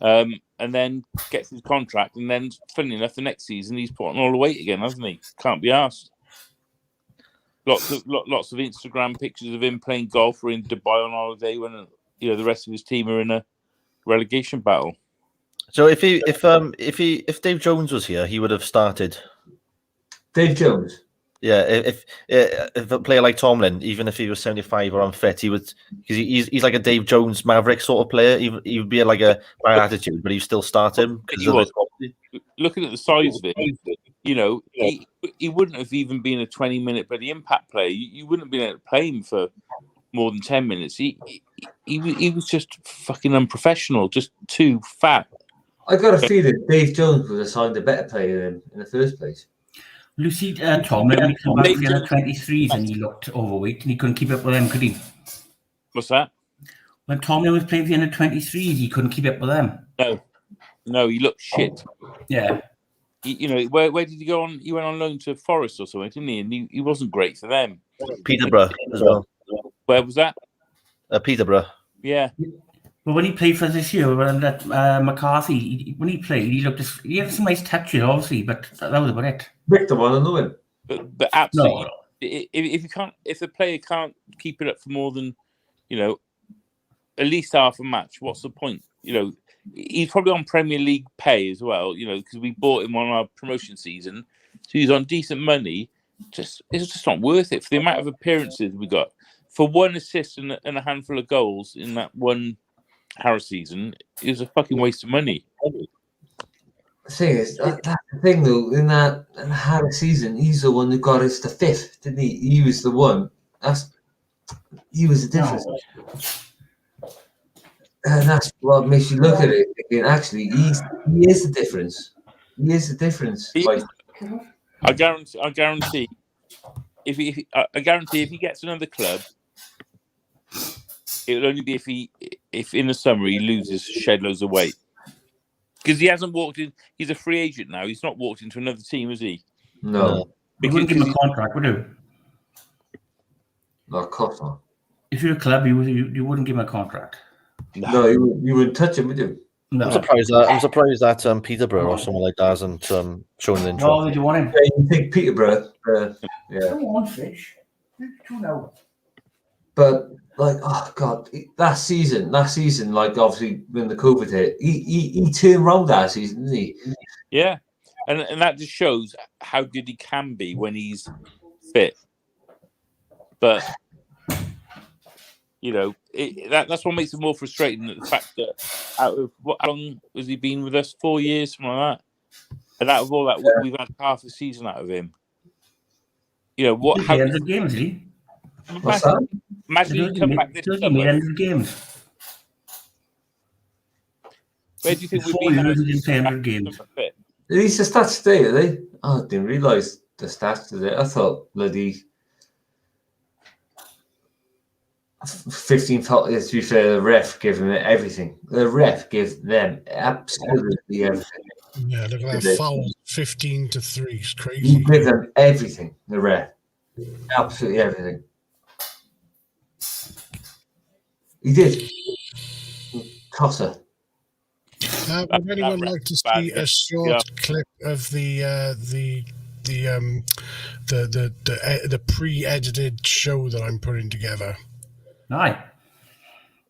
And then gets his contract, and then, funny enough, the next season he's put on all the weight again, hasn't he? Can't be asked. Lots of Instagram pictures of him playing golf or in Dubai on holiday when the rest of his team are in a relegation battle. So if Dave Jones was here, he would have started. Dave Jones. Yeah, if a player like Tomlin, even if he was 75 or unfit, he would, because he's like a Dave Jones Maverick sort of player. He would be like a bad attitude, but he'd still start him. Looking at the size of it, he wouldn't have even been a 20-minute bloody impact player. You wouldn't have been able to play him for more than 10 minutes. He was just fucking unprofessional, just too fat. I got a feeling Dave Jones would have signed a better player in the first place. Lucy Tomlin came back for the under 23s and he looked overweight and he couldn't keep up with them, could he? What's that? When Tomlin was playing for the under 23s, he couldn't keep up with them. No, he looked shit. Yeah. Where did he go on? He went on loan to Forest or something, didn't he? And he wasn't great for them. Peterborough as well. Where was that? Peterborough. Yeah. But when he played for this year, when McCarthy, when he played, he had some nice touches, obviously, but that was about it. Victor want to know him. But absolutely, no. If the player can't keep it up for more than, at least half a match, what's the point? he's probably on Premier League pay as well, because we bought him on our promotion season. So he's on decent money. It's just not worth it for the amount of appearances we got. For one assist and a handful of goals in that one Harris season, it was a fucking waste of money. The thing is, that's the thing though, in that Harris season, he's the one who got us the 5th, didn't he? He was the one. He was the difference. And that's what makes you look at it thinking, actually, he is the difference. He is the difference. I guarantee if he gets another club, it will only be if in the summer he loses shed loads of weight. Because he hasn't walked in. He's a free agent now. He's not walked into another team, is he? No. You wouldn't give him a contract, would you? No, of course not. If you're a club, you wouldn't give him a contract. No, you wouldn't touch him, would you? No. I'm surprised that Peterborough or someone like that hasn't shown an interest. No, did you want him? Yeah, you think Peterborough? Yeah. Come on, Fish. 2 now. But oh god, that season, like obviously when the COVID hit, he turned around that season, didn't he? Yeah, and that just shows how good he can be when he's fit. But that's what makes it more frustrating. The fact that out of how long has he been with us? 4 years, something like that. And out of all that, we've had half a season out of him. What? How 100 games, did he? What's that? Imagine you come back this summer. 100 games. Where do you think we'd 4 be? years he didn't play 100 games. These the stats today, are they? Oh, I didn't realise the stats today. I thought bloody 15 penalties. To be fair, the ref gave them everything. The ref gave them absolutely everything. Yeah, look at that foul. 15-3. It's crazy. He gave them everything. The ref, absolutely everything. He did. Tosser. Would anyone like to see a short clip of the pre-edited show that I'm putting together? Aye.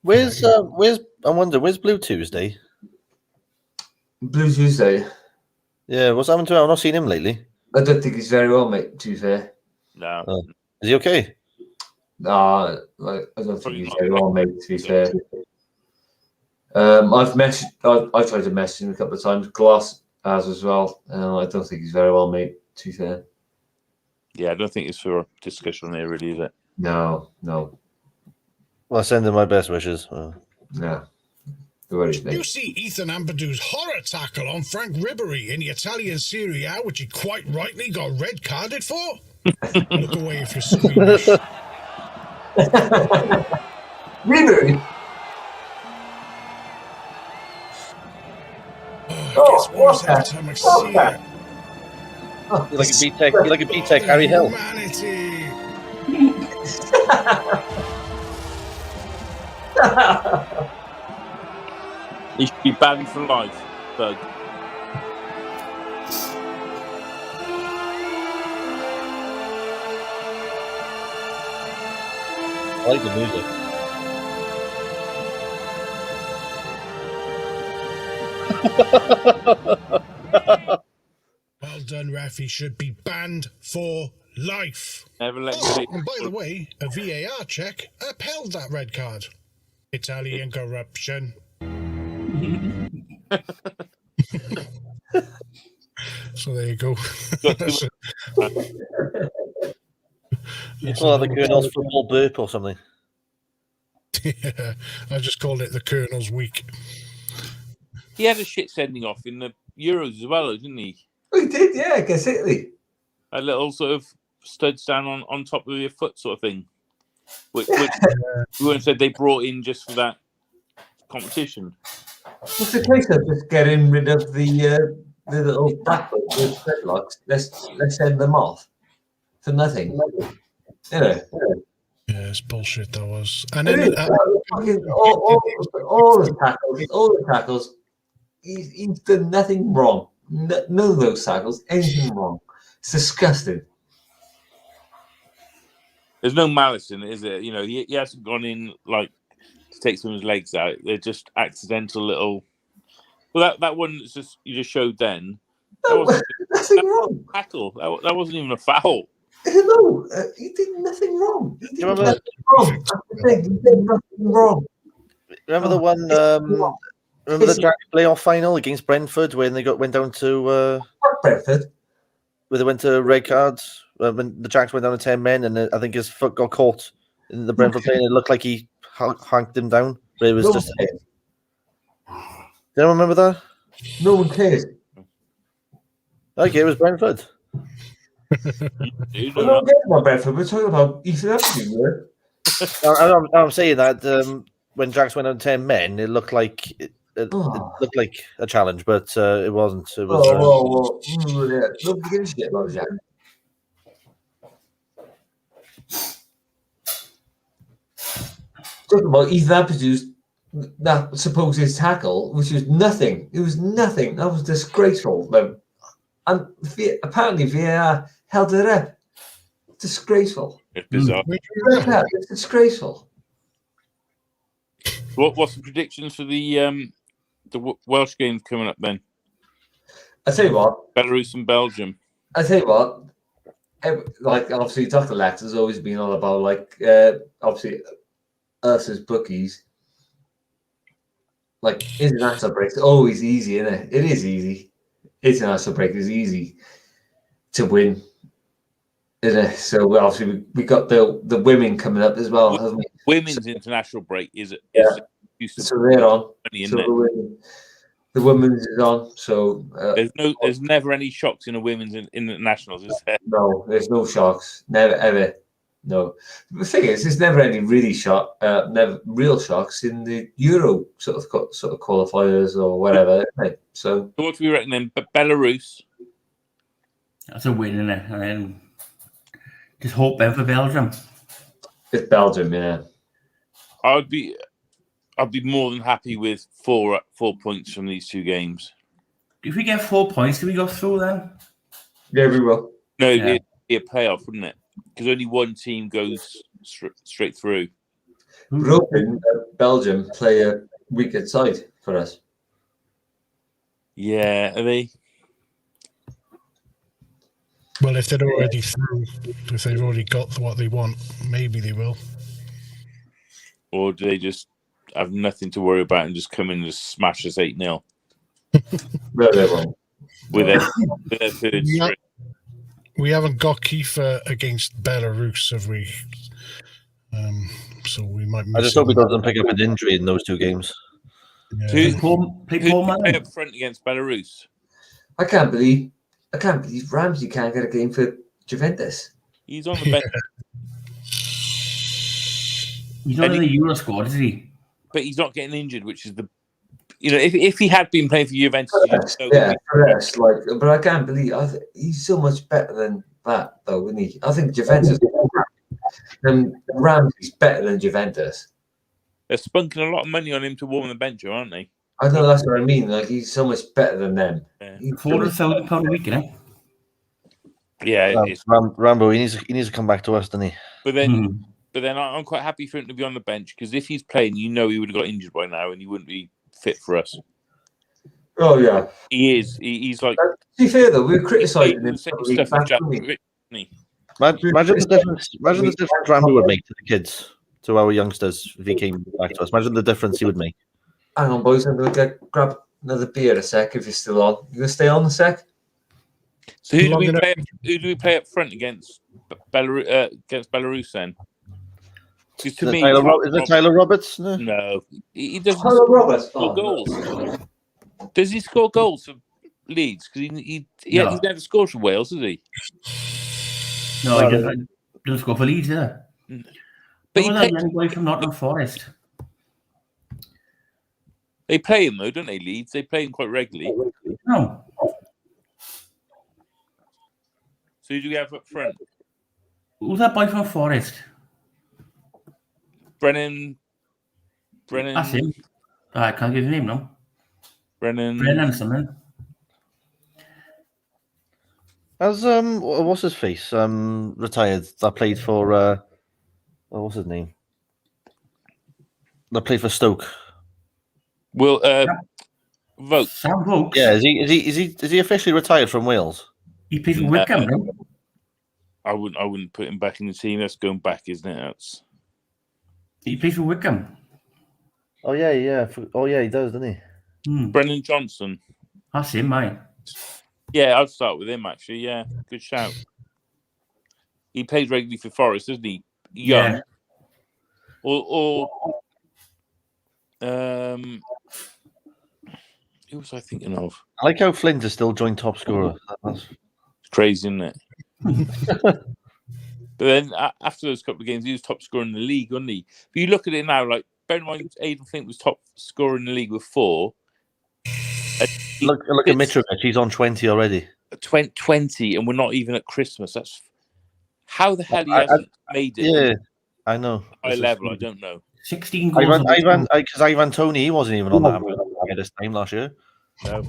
Where's Blue Tuesday? Blue Tuesday. Yeah, what's happened to him? I've not seen him lately. I don't think he's very well, mate. To be fair. No. Is he okay? No, I don't think he's very well, mate. To be fair. I've tried to message him a couple of times. Glass has as well. I don't think he's very well, mate. To be fair. Yeah, I don't think it's for discussion there, really, is it? No. Well, I send him my best wishes. Yeah. Did you see Ethan Ampadu's horror tackle on Frank Ribery in the Italian Serie A, which he quite rightly got red carded for? Look away if you're squeamish. Ribery? What's that? Time I see it. You're like a B-Tech Harry Hill. Humanity. He should be banned for life, Bug. I like the music. Well done, ref. He should be banned for life. Never let Oh, you. and by the way, a VAR check upheld that red card. Italian corruption. So there you go. Well, the Colonel's football burp or something. Yeah, I just called it the Colonel's week. He had a shit sending off in the Euros as well, didn't he? Oh, he did, yeah, against Italy. A little sort of stud stand on top of your foot sort of thing. Which everyone said they brought in just for that competition. What's the case of just getting rid of the little backwards with dreadlocks? Let's send them off for nothing. Yeah, it's bullshit that was. And then all the tackles. He's done nothing wrong. None of those tackles, anything wrong. It's disgusting. There's no malice in it, is there? He hasn't gone in like to take someone's legs out. They're just accidental little Well, that one that's just you just showed then. No, nothing wrong. Tackle. That wasn't even a foul. No, he did nothing wrong. He did remember- nothing wrong. That's the thing. He did nothing wrong. Remember the one? Remember the Jack playoff final against Brentford when they went down to Brentford. where they went to red cards when the Jacks went down to 10 men, and I think his foot got caught in the Brentford play, and it looked like he hanked him down, but it was No just. one Do you remember that? No one cares. Okay, it was Brentford. We're not getting about Brentford. We're talking about Ethan Avenue. I'm saying that when Jacks went down to 10 men, it looked like it looked like a challenge, but it wasn't. It was. Yeah. Nobody gives a shit about Jack. Talking about Ethan Avenue. That supposed tackle, which was nothing. It was nothing. That was disgraceful. And apparently VAR held it up. Disgraceful. It's bizarre. Yeah, it's disgraceful. What's the predictions for the Welsh games coming up then? I tell you what. Belarus and Belgium. I tell you what. Like obviously, Dr. Lex has always been all about obviously us as bookies. Like international breaks, always easy, isn't it? It is easy. International break is easy to win, isn't it? So obviously we got the women coming up as well, haven't we? Women's international break is so they're on. Money, So isn't the women's is on. So there's never any shocks in a women's internationals, is there? No, there's no shocks. Never ever. No. The thing is, there's never any really never real shocks in the Euro sort of qualifiers or whatever. Right? So what do we reckon then? Belarus. That's a win, isn't it? And then just hope then for Belgium. It's Belgium, yeah. I'd be more than happy with 4 points from these two games. If we get 4 points, do we go through then? Yeah, we will. No, it'd be a playoff, wouldn't it? Because only one team goes straight through. We're hoping Belgium play a weaker side for us. Yeah, are they? Well, if they're already through, if they've already got what they want, maybe they will. Or do they just have nothing to worry about and just come in and just smash us 8-0? No, they won't. With their third string. We haven't got Kiefer against Belarus, have we? So we might miss I just hope he doesn't pick up an injury in those two games. Yeah. Who play up front against Belarus? I can't believe Ramsey can't get a game for Juventus. He's on the bench. He's not in the Euro squad, is he? But he's not getting injured, which is if he had been playing for Juventus, Correct. But I can't believe he's so much better than that, though, isn't he? I think Juventus and Ramsey's better than Juventus. They're spunking a lot of money on him to warm the bench, aren't they? I know that's what I mean. Like he's so much better than them. Yeah. £400,000 a week, eh? Yeah, Rambo, he needs to come back to us, doesn't he? But then I'm quite happy for him to be on the bench because if he's playing, he would have got injured by now and he wouldn't be fit for us. Oh yeah, he is. He's like. To be fair though, we're criticising him. Imagine the difference. Imagine the difference Rambo would make to the kids, to our youngsters, if he came back to us. Imagine the difference he would make. Hang on, boys. I'm going to grab another beer a sec. If you're still on, you going to stay on a sec? So who do we play up front against Belarus then? Because to me, is it Tyler Roberts? No, he doesn't Tyler Roberts score goals. Does he score goals for Leeds? Because he's never scored for Wales, has he? No, he doesn't score for Leeds, yeah. But he that young boy from Nottingham Forest. They play him though, don't they? Leeds. They play him quite regularly. No. So who do we have up front? Who's that boy from Forest? Brennan. That's him. I can't give his name now. Brennan something. As what's his face? Retired. That played for what's his name? That played for Stoke. Will Vote. Sam Vokes. Yeah, is he officially retired from Wales? He plays for Wickham, no? I wouldn't put him back in the team. That's going back, isn't it? That's... He plays for Wickham. Oh yeah. Oh yeah, he does, doesn't he? Brennan Johnson. That's him, mate. Yeah, I'd start with him actually. Yeah, good shout. He plays regularly for Forest, doesn't he? Young. Yeah. Or who was I thinking of? I like how Flint is still joint top scorer. That's Crazy, isn't it? But then after those couple of games, he was top scorer in the league, wasn't he? But you look at it now, like bear in mind, Aidan Flint was top scorer in the league with 4. Look at Mitrovic. He's on 20 already. 20, and we're not even at Christmas. That's how the hell he hasn't made it. Yeah, I know. High level, I don't know. 16 goals. Because Ivan Toney, he wasn't even on that at this time last year. No.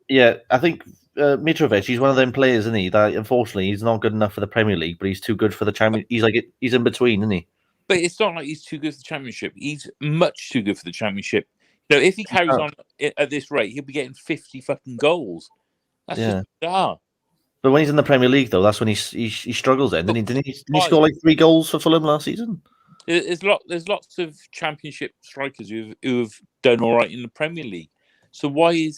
Yeah, I think Mitrovic, he's one of them players, isn't he? That unfortunately he's not good enough for the Premier League, but he's too good for the Champions. He's in between, isn't he? But it's not like he's too good for the Championship. He's much too good for the Championship. You know, if he carries on at this rate, he'll be getting 50 fucking goals. That's just bizarre. But when he's in the Premier League, though, that's when he struggles. Then didn't he score like 3 goals for Fulham last season? There's lots of Championship strikers who have done all right in the Premier League. So why?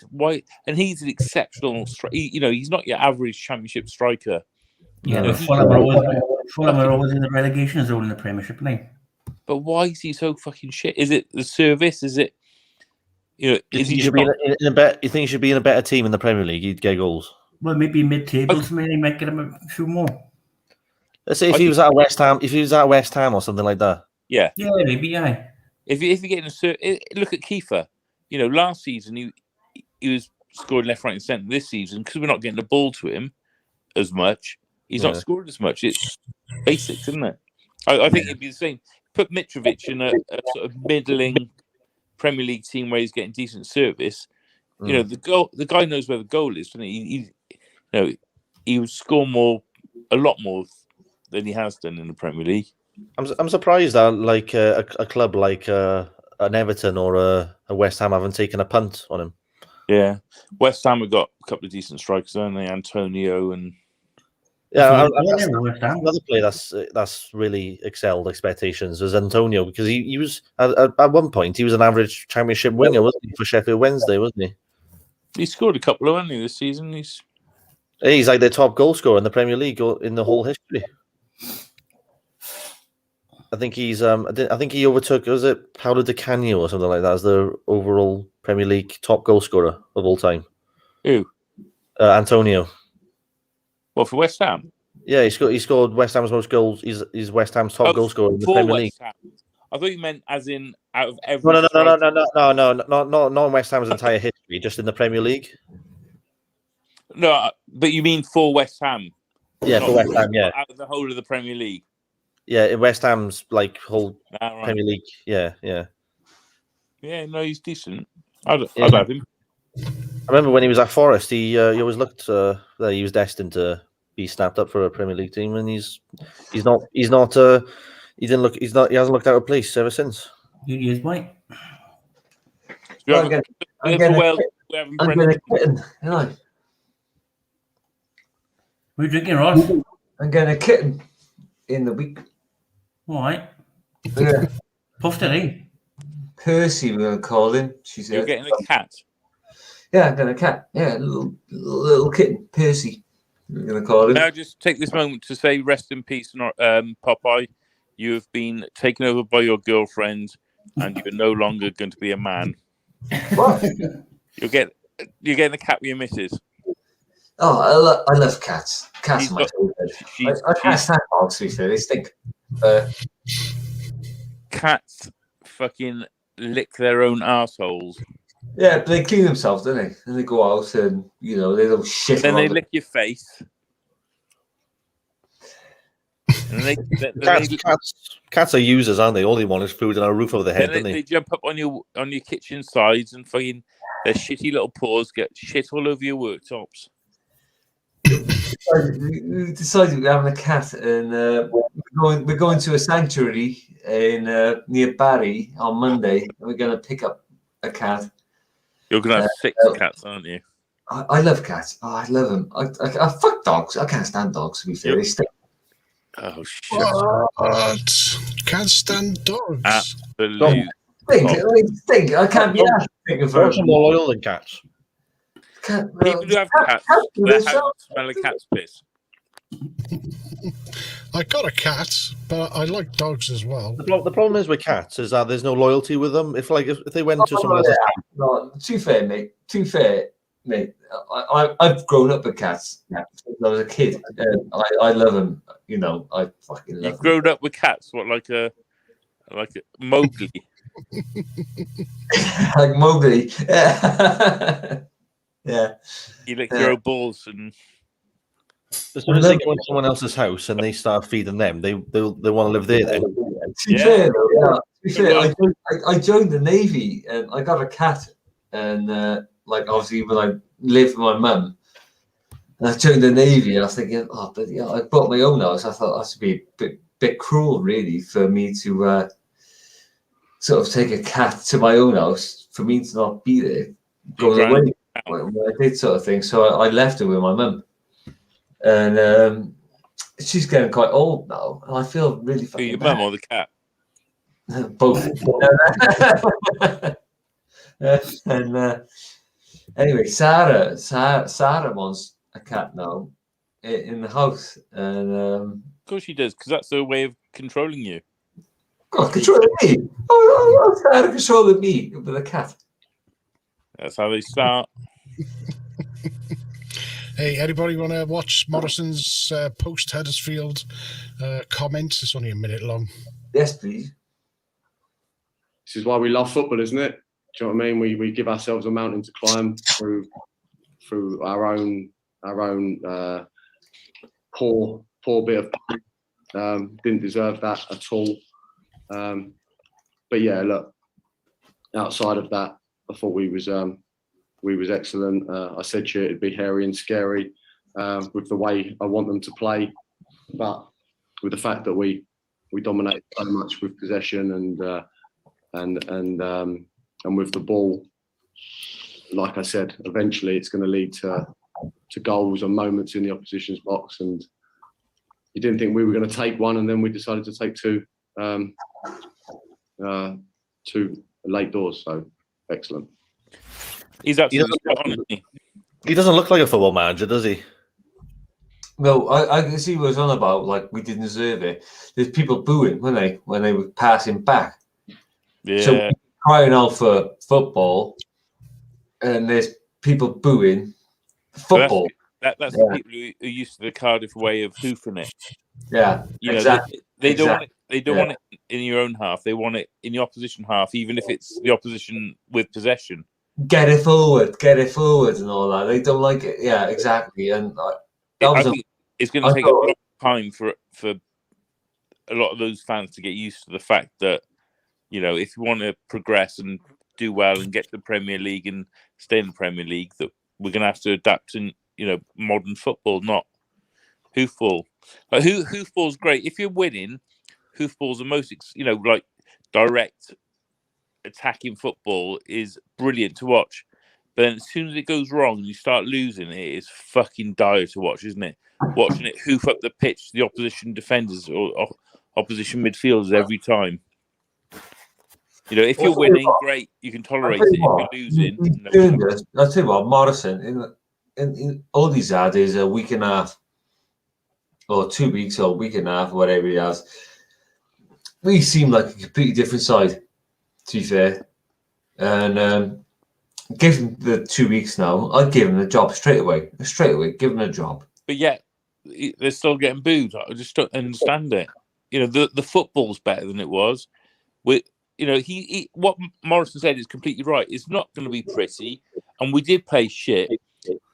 And he's an exceptional striker. He's not your average Championship striker. Yeah, but Fulham are always in the relegation zone in the Premiership, aren't they? But why is he so fucking shit? Is it the service? Is it? Is he? You think he should be in a better team in the Premier League? He'd get goals. Well, maybe mid-tables, maybe might get him a few more. Let's say if he was at West Ham or something like that. Yeah, maybe. Yeah. If you're getting look at Kiefer. Last season he was scoring left, right, and centre. This season, because we're not getting the ball to him as much, he's not scoring as much. It's basics, isn't it? I think it'd be the same. Put Mitrovic in a sort of middling Premier League team where he's getting decent service. The guy knows where the goal is, doesn't he? He would score a lot more than he has done in the Premier League. I'm surprised that like a club like an Everton or a West Ham haven't taken a punt on him. Yeah, West Ham have got a couple of decent strikers, haven't they? Antonio and another player that's really excelled expectations was Antonio, because he was at one point he was an average Championship winger, wasn't he, for Sheffield Wednesday, wasn't he? He scored a couple of, hasn't he, this season? He's like their top goal scorer in the Premier League in the whole history. I think he's. I think he overtook. Was it Paulo Di Canio or something like that as the overall Premier League top goal scorer of all time? Who? Antonio. What, for West Ham? Yeah, he scored West Ham's most goals. He's West Ham's top goal scorer in the Premier League. Ham. I thought you meant as in out of every. No, not in West Ham's entire history, just in the Premier League. No, but you mean for West Ham? Yeah, for West Ham. Yeah, out of the whole of the Premier League. Yeah, in West Ham's like whole Premier League. Yeah. Yeah, no, he's decent. I'd have him. I remember when he was at Forest, he always looked that he was destined to be snapped up for a Premier League team, and he hasn't looked out of place ever since. He is, mate. I'm going to kitten. We're drinking, Ross. I'm getting a kitten in the week. All right. Yeah. Puffed it in. Percy, we're going to call him. She said. You're getting a cat? Yeah, I'm getting a cat. Yeah, little kitten, Percy. We're going to call him. Now, just take this moment to say rest in peace, Popeye. You have been taken over by your girlfriend, and you're no longer going to be a man. What? You're getting a cat with your missus. Oh, I love cats. Cats are my favourite. I can't stand dogs, to be fair. They stink. Cats fucking lick their own assholes. Yeah, but they clean themselves, don't they? And they go out and, they don't shit. Then they lick your face. And cats are users, aren't they? All they want is food and a roof over their head, don't they? They jump up on your kitchen sides and fucking their shitty little paws get shit all over your worktops. We decided we're having a cat, and we're going to a sanctuary in near Barry on Monday. And we're going to pick up a cat, You're going to have 6 cats, aren't you? I love cats. Oh, I love them. I fuck dogs. I can't stand dogs, to be fair. They stink. Oh, shit. What? Can't stand dogs. Absolutely. Stink. I can't be asked thinking for Dogs are more loyal than cats. People who have cats, their house smell of cat's piss. I got a cat, but I like dogs as well. The problem is with cats is that there's no loyalty with them. If they went to someone else's house. No, too fair, mate. I've grown up with cats since I was a kid. I love them. You know, I fucking love them. You've grown up with cats? What, like a Mowgli? Like Mowgli. Yeah. You lick your own balls and. As soon as they go into someone else's house and they start feeding them, they want to live there then. To be fair, I joined the Navy and I got a cat. And like obviously when I lived with my mum, and I joined the Navy, and I was thinking, but yeah, I bought my own house. I thought that would be a bit cruel, really, for me to sort of take a cat to my own house, for me to not be there, going away when I did sort of thing. So I left her with my mum. And she's getting quite old now, and I feel really fucking your bad. mum or the cat? Both. And anyway, Sarah wants a cat now in the house, and of course she does, because that's her way of controlling you. God, controlling me? Oh, Sarah controlling me with a cat. That's how they start. Hey, anybody want to watch Morrison's post Huddersfield comment? It's only a minute long. Yes, please. This is why we love football, isn't it? Do you know what I mean? We give ourselves a mountain to climb through our own poor bit of play. Didn't deserve that at all. But yeah, look. Outside of that, I thought we was excellent. I said to you it'd be hairy and scary with the way I want them to play, but with the fact that we dominate so much with possession and with the ball, like I said, eventually it's going to lead to goals and moments in the opposition's box. And you didn't think we were going to take one, and then we decided to take two late doors. So excellent. He's absolutely spot on, isn't he? He doesn't look like a football manager, does he? No, I can see what it's on about. Like, we didn't deserve it. There's people booing when they were passing back. Yeah. So crying out for football, and there's people booing football. That's the people who are used to the Cardiff way of hoofing it. Yeah, exactly. They don't want it. They don't want it in your own half. They want it in the opposition half, even if it's the opposition with possession. Get it forward, and all that. They don't like it. Yeah, exactly. And I think it's going to take a long time for a lot of those fans to get used to the fact that, you know, if you want to progress and do well and get to the Premier League and stay in the Premier League, that we're going to have to adapt in, you know, modern football, not hoofball. But hoofball's great. If you're winning, hoofball's the most, you know, like direct attacking football is brilliant to watch. But then as soon as it goes wrong and you start losing, it is fucking dire to watch, isn't it? Watching it hoof up the pitch to the opposition defenders or opposition midfielders every time. You know, if you're winning, great, you can tolerate it. If you're losing, I'll tell you what, Morrison, in all these ads is a week and a half, or 2 weeks, or a week and a half, whatever he has. We seem like a completely different side, to be fair. And give him the 2 weeks now. I'd give him the job straight away. Give him a job. But yet, they're still getting booed. I just don't understand it. You know, the football's better than it was. You know, he what Morrison said is completely right. It's not going to be pretty, and we did play shit,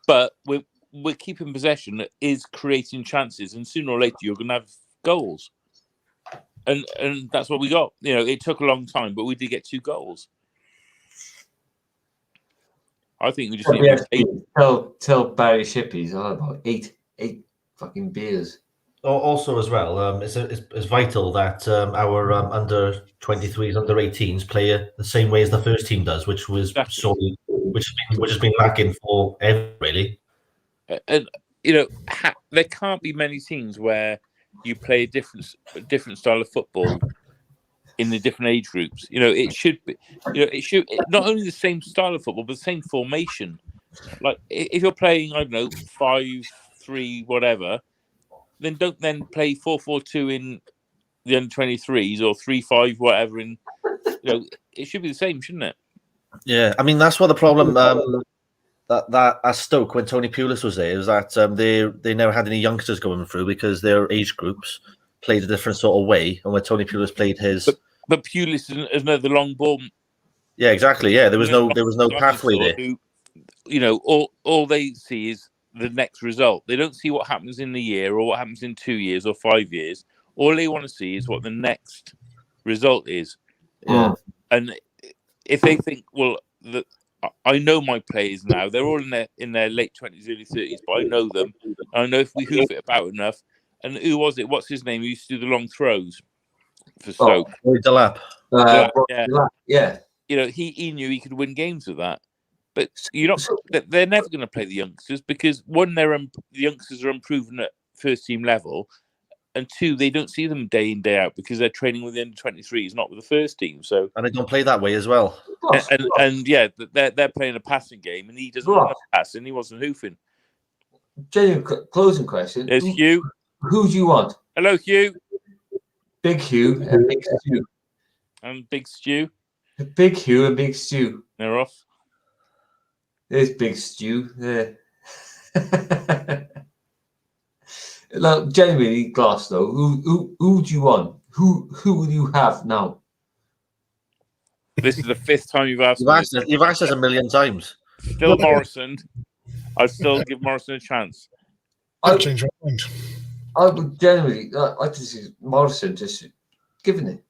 but we're keeping possession. That is creating chances, and sooner or later you're going to have goals, and that's what we got. You know, it took a long time, but we did get 2 goals. I think we just need to tell Barry Shippies about eight fucking beers. Also, as well, it's vital that our under 23s, under 18s play the same way as the first team does, which was solely which has been lacking forever, really. And there can't be many teams where you play a different style of football in the different age groups. It should be. It should not only the same style of football, but the same formation. Like if you're playing, I don't know, 5-3, whatever, then don't then play 4-4-2 in the under-23s or 3-5, whatever. In it should be the same, shouldn't it? Yeah, I mean that's what the problem. That at Stoke when Tony Pulis was there is that they never had any youngsters going through because their age groups played a different sort of way, and when Tony Pulis played his, but Pulis is another long ball. Yeah, exactly. Yeah, there was no pathway there. All they see is the next result. They don't see what happens in the year or what happens in 2 years or 5 years. All they want to see is what the next result is. Yeah. And if they think, well, I know my players now. They're all in their late 20s, early 30s, but I know them. I know if we hoof it about enough. And who was it? What's his name? Who used to do the long throws for Stoke? Delap. Yeah. He knew he could win games with that. But they're never going to play the youngsters because one, the youngsters are unproven at first team level, and two, they don't see them day in day out because they're training with the under-23s, not with the first team. So and they don't play that way as well. And they're playing a passing game, and he doesn't want to pass, and he wasn't hoofing. Genuine closing question. There's Hugh. Who do you want? Hello, Hugh. Big Hugh and Big Stu. And Big Stu. Big Hugh and Big Stu. They're off. There's Big Stu there. Look, genuinely, Glass though. Who do you want? Who will you have now? This is the fifth time you've asked. You've asked us a million times. Still Morrison. I'd still give Morrison a chance. I'll change my mind. I would generally, I just see Morrison just giving it.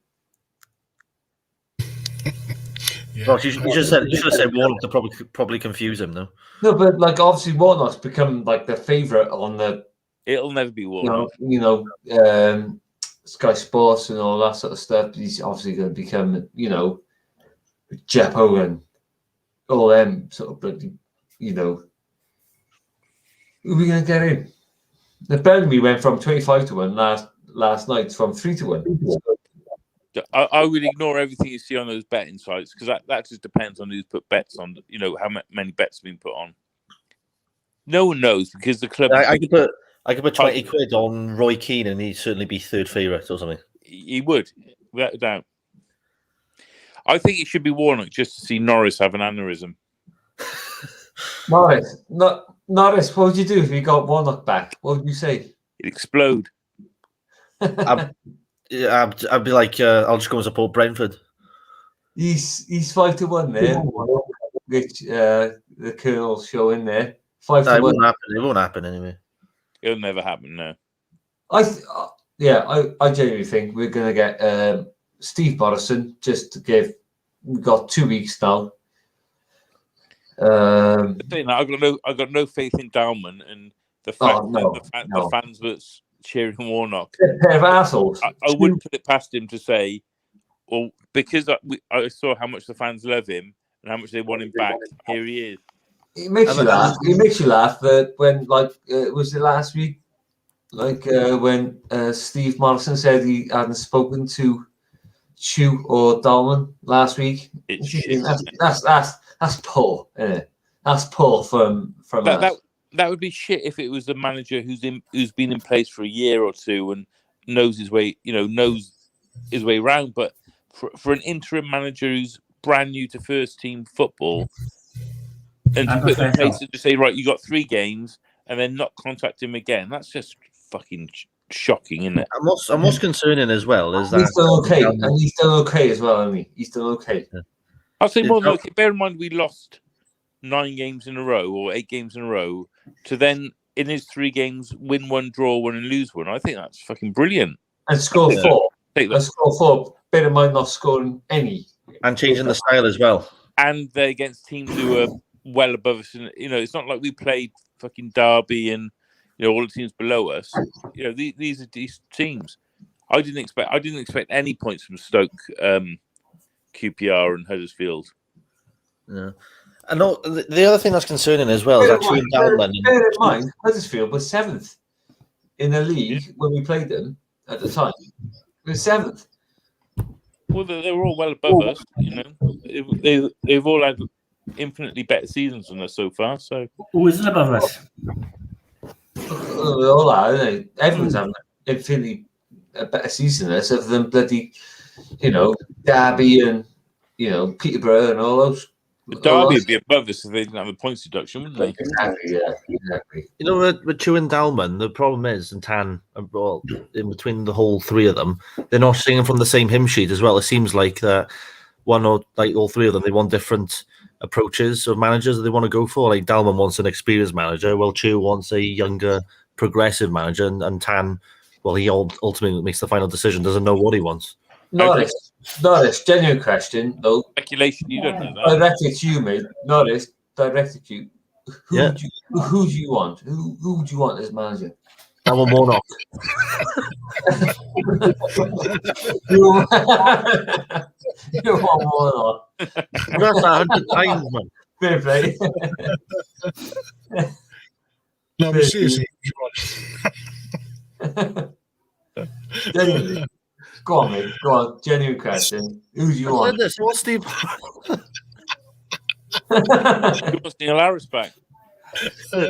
Yeah. Well, you should have said Warnock to probably confuse him, though. No, but like obviously Warnock's become like the favourite on the. It'll never be Warnock. Sky Sports and all that sort of stuff. He's obviously going to become, Jeppo and all them sort of bloody, who are we going to get in? The Burnley went from 25 to 1 last night from 3 to 1. I would ignore everything you see on those betting sites because that just depends on who's put bets on. How many bets have been put on. No one knows because the club. I could put 20 quid on Roy Keane and he'd certainly be third favourite or something. He would, without a doubt. I think it should be Warnock just to see Norris have an aneurysm. Norris, what would you do if you got Warnock back? What would you say? It'd explode. I'd be like, I'll just go and support Brentford. He's 5 to 1 there, which the Colonel's showing there. 5 to 1. It won't happen anyway. It'll never happen, no. I genuinely think we're going to get Steve Morrison just to give. We've got 2 weeks now. I've got no faith in Dowman and the fact that the fans were cheering Warnock. A pair of assholes. I wouldn't put it past him to say, well, because I saw how much the fans love him and how much they want him back. Here he is. It makes you laugh. It makes you laugh that when, was it last week? When Steve Morrison said he hadn't spoken to Chew or Dalman last week. That's poor, isn't it? That's poor from that. That would be shit if it was a manager who's been in place for a year or two and knows his way around. But for an interim manager who's brand new to first team football. And to put in place to just say, right, you got 3 games and then not contact him again, that's just fucking shocking, isn't it? And what's concerning as well is that he's still okay, and he's still okay as well, isn't he? He's still okay. Yeah. I'll say more than okay. Bear in mind, we lost 9 games in a row or 8 games in a row to then, in his 3 games, win 1, draw 1, and lose 1. I think that's fucking brilliant. And score 4. And score 4. Bear in mind, not scoring any. And changing the style as well. And they're against teams who are well above us. And, it's not like we played fucking Derby and all the teams below us. These are decent teams. I didn't expect any points from Stoke, QPR, and Huddersfield. Yeah, I know the other thing that's concerning as well is that Chewin Dalman. Bear in mind, Huddersfield was 7th in the league when we played them at the time. We were 7th. Well, they were all well above us. You know, they've all had infinitely better seasons than us so far. So who isn't above us? We all are. Everyone's having infinitely a better season than us, other than bloody, Derby and Peterborough and all those. Derby would be above us if they didn't have a points deduction, wouldn't they? Exactly. You know, with Chewin Dalman, the problem is, and Tan, well, in between the whole three of them, they're not singing from the same hymn sheet as well. It seems like that one or like all three of them, they want different approaches of managers that they want to go for. Like Dalman wants an experienced manager, while Chew wants a younger, progressive manager, and Tan, well, he ultimately makes the final decision, doesn't know what he wants. Norris, genuine question, though. Speculation, you don't know that. Directed to you, mate. Norris, directed to you. Who do you want? Who would you want as manager? Alan Warnock. You want Warnock. That's 100 times, man. Fair play. No, but seriously. Genuinely. Go on, mate. Go on. Genuine question. Who do you want? What's Steve? He wants Neil Harris back. Go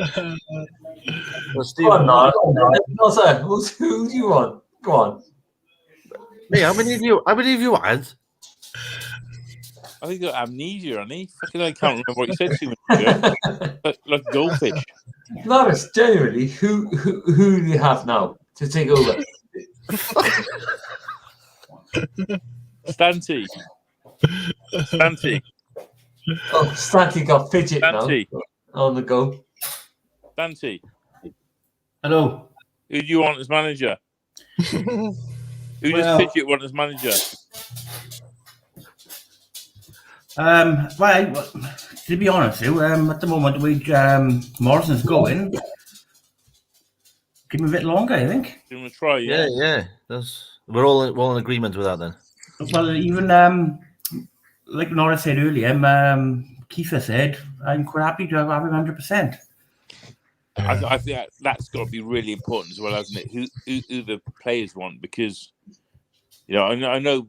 on, no, who do you want? Go on. Hey, how many of you had? I think he's got amnesia, hasn't he? Fucking, I can't remember what he said to me. Like a goldfish. Norris, genuinely, who do you have now to take over? Stanty. Oh, Stanty got fidget Stanty. now. On the go. Stanty. Hello. Who do you want as manager? Who does Fidget want as manager? Well, to be honest with you, at the moment, Morrison's going. Give him a bit longer, I think. Give him a try, yeah. We're all in agreement with that then. Well, even like Nora said earlier, Kiefer said, I'm quite happy to have him 100%. I think that's got to be really important as well, hasn't it? Who the players want, because I know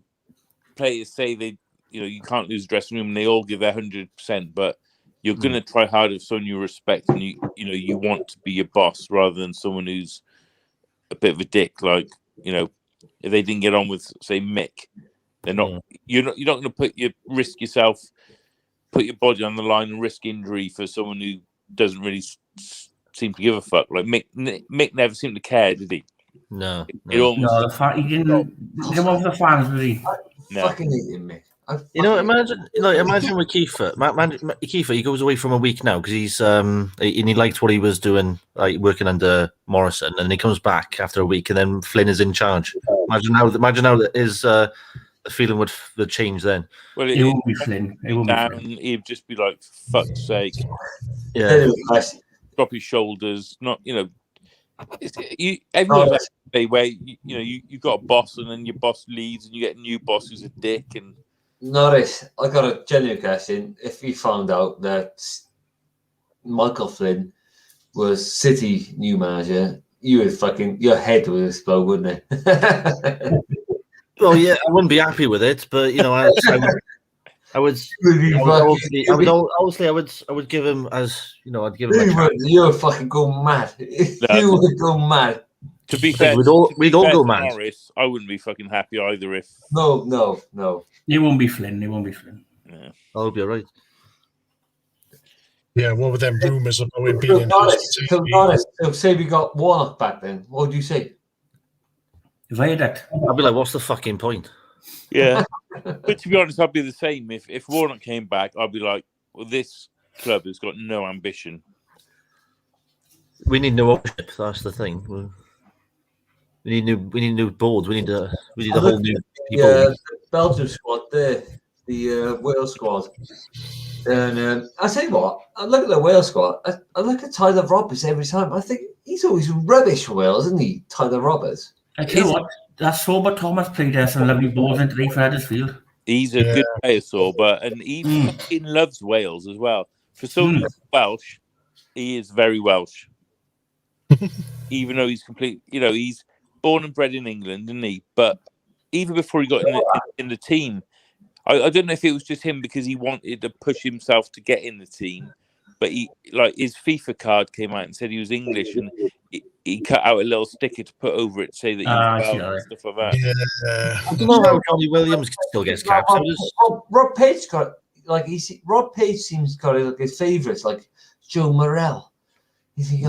players say they you can't lose the dressing room and they all give their 100%, but you're going to try hard with someone you respect and you want to be your boss rather than someone who's a bit of a dick. Like if they didn't get on with, say, Mick, they're not. You're not going to risk yourself, put your body on the line and risk injury for someone who doesn't really seem to give a fuck. Like Mick never seemed to care, did he? No. He didn't want the fans, did he? No. Fucking hate him, Mick. Imagine with Kiefer. Kiefer, he goes away from a week now because he's and he liked what he was doing, like working under Morrison, and he comes back after a week, and then Flynn is in charge. Imagine how that is. The feeling would change then. Well, it won't be Flynn. He'd just be like, for fuck's sake. Yeah. Drop his shoulders. Not everyone's that way where you've got a boss and then your boss leaves and you get a new boss who's a dick. And Norris, I got a genuine question. If you found out that Michael Flynn was City new manager, your head would explode, wouldn't it? Well, yeah, I wouldn't be happy with it, but I would give him as I'd give him. You would fucking go mad. You would go mad. To be fair, we'd all go mad. Norris, I wouldn't be fucking happy either if. No. It won't be Flynn. Yeah. I hope you're right. Yeah, what were them rumours about him being? So say we got Warnock back then. What would you say? Viaduct. I'd be like, what's the fucking point? Yeah. But to be honest, I'd be the same. If Warnock came back, I'd be like, well, this club has got no ambition. We need new ownership. That's the thing. We need new boards. We need a whole new people. Yeah, the Belgium squad, the Wales squad. And I tell you what, I look at the Wales squad. I look at Tyler Roberts every time. I think he's always rubbish for Wales, isn't he, Tyler Roberts? I tell you what, that Sober Thomas played there some lovely balls into the Huddersfield. He's a good player, Sober, and he fucking loves Wales as well. For someone who's Welsh, he is very Welsh. Even though he's he's born and bred in England, isn't he? But even before he got in the team, I don't know if it was just him because he wanted to push himself to get in the team. But his FIFA card came out and said he was English, and he cut out a little sticker to put over it to say that he was Welsh and stuff like that. Yeah. I don't know how Johnny Williams still gets caps. Rob Page got Rob Page seems got his favourites like Joe Morrell. You think,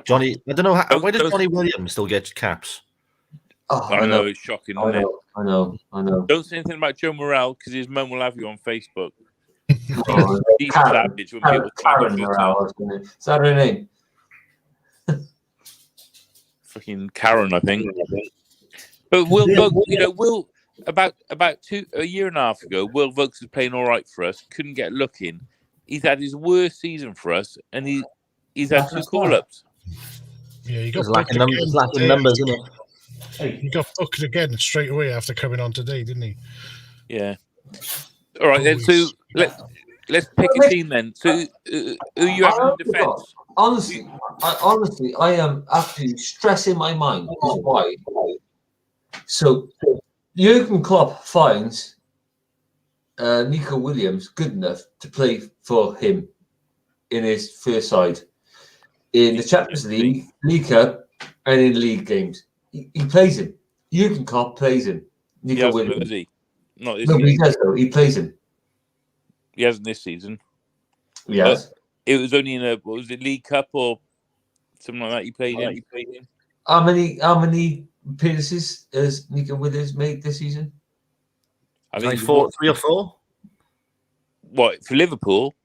Johnny? I don't know how. Why does Johnny Williams still get caps? Oh, I know it's shocking. I know. Don't say anything about Joe Morrell because his mum will have you on Facebook. Oh, He's savage when people Karen Morrell, is that her name? Fucking Karen, I think. But Will about a year and a half ago, Will Vokes was playing all right for us. Couldn't get luck in. He's had his worst season for us, and he's had 2 call-ups. Yeah, he got lacking numbers, isn't it? He got booked again straight away after coming on today, didn't he? Yeah. All right, then. So let's pick a team then. So who you have in defence? Honestly, I am absolutely stressing my mind. Why? So Jurgen Klopp finds Nico Williams good enough to play for him in his first side in the Champions League, League Cup, and in league games. He plays him. Jurgen Klopp plays him. Nico Williams. Is he? Not this No, season. he does though. He plays him. He hasn't this season. Yes. It was only in League Cup or something like that he played in? How many appearances has Nico Williams made this season? I think 3 or 4. What, for Liverpool?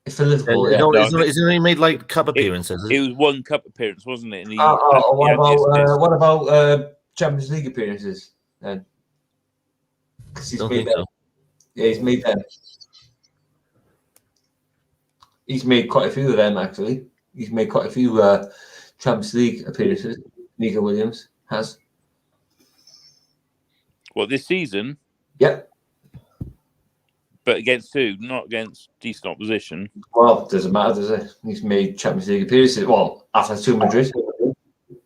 For Liverpool, He's only made like cup appearances. It was 1 cup appearance, wasn't it? And what about Champions League appearances then? Because he's made them. So. Yeah, he's made them. He's made quite a few of them, actually. He's made quite a few Champions League appearances. Nico Williams has. What, this season? Yep. But against who? Not against decent opposition. Well, doesn't matter, does it? He's made Champions League appearances. Well, Atletico Madrid.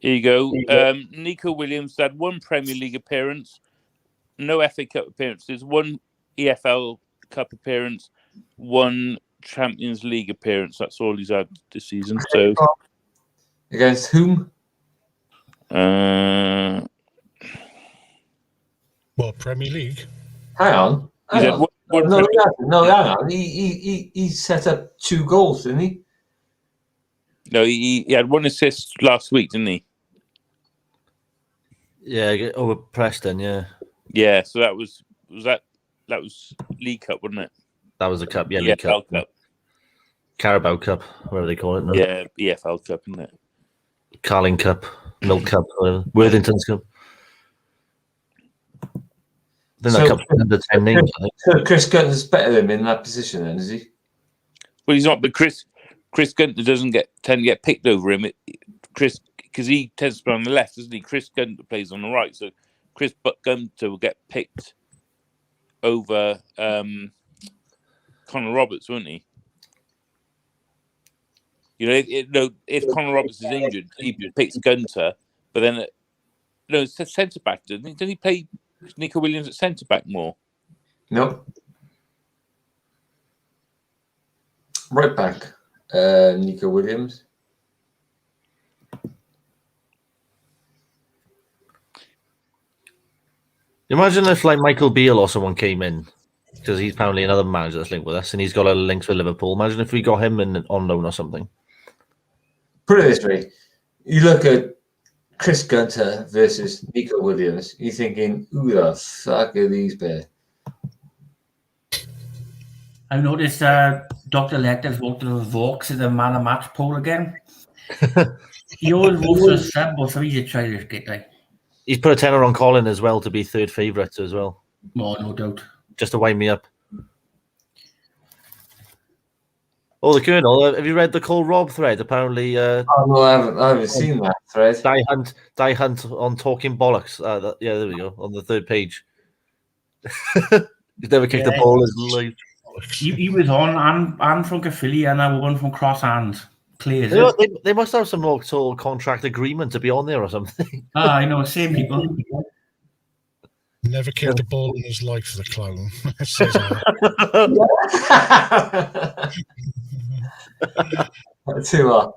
Here you go. Nico Williams had 1 Premier League appearance, no FA Cup appearances, 1 EFL Cup appearance, 1 Champions League appearance. That's all he's had this season. So against whom? Well, Premier League. Hang on. Hang on. He set up 2 goals, didn't he? No, he had 1 assist last week, didn't he? Yeah, over Preston. Yeah. Yeah. So that was League Cup, wasn't it? That was a cup. Yeah, League EFL Cup. Carabao Cup, whatever they call it. No? Yeah, EFL Cup, isn't it? Carling Cup, Milk Cup, whatever. Worthington's Cup. Then that cup's under 10 names, I think. So Chris Gunter's better than him in that position, then, is he? Well, he's not. But Chris Gunter doesn't tend to get picked over him. Because he tends to play on the left, doesn't he? Chris Gunter plays on the right, so Chris Gunter will get picked over Connor Roberts, won't he? If Connor Roberts is injured, he picks Gunter. But then, it's a centre back. Didn't he play Nico Williams at centre back more? No. Right back, Nico Williams. Imagine if like Michael Beale or someone came in, because he's apparently another manager that's linked with us, and he's got a links with Liverpool. Imagine if we got him on loan or something. Put it this way: you look at Chris Gunter versus Nico Williams. You're thinking, "Who the fuck are these pair?" I noticed Dr. Lecter's voted for Vaux in the man of match poll again. He always votes for a sub, but so he's a childish guy. He's put a tenner on Colin as well to be 3rd favourite as well. Oh, no doubt. Just to wind me up. Oh, the Colonel. Have you read the Call Rob thread? Apparently. Oh no, I haven't seen that thread. Die Hunt on Talking Bollocks. Yeah, there we go. On the 3rd page. He's never kicked the ball as life. He was on and from Philly and a woman from Cross Hands. Clear. They must have some more sort of contract agreement to be on there or something. I know, same people. Never kicked a ball in his life, the clown. Says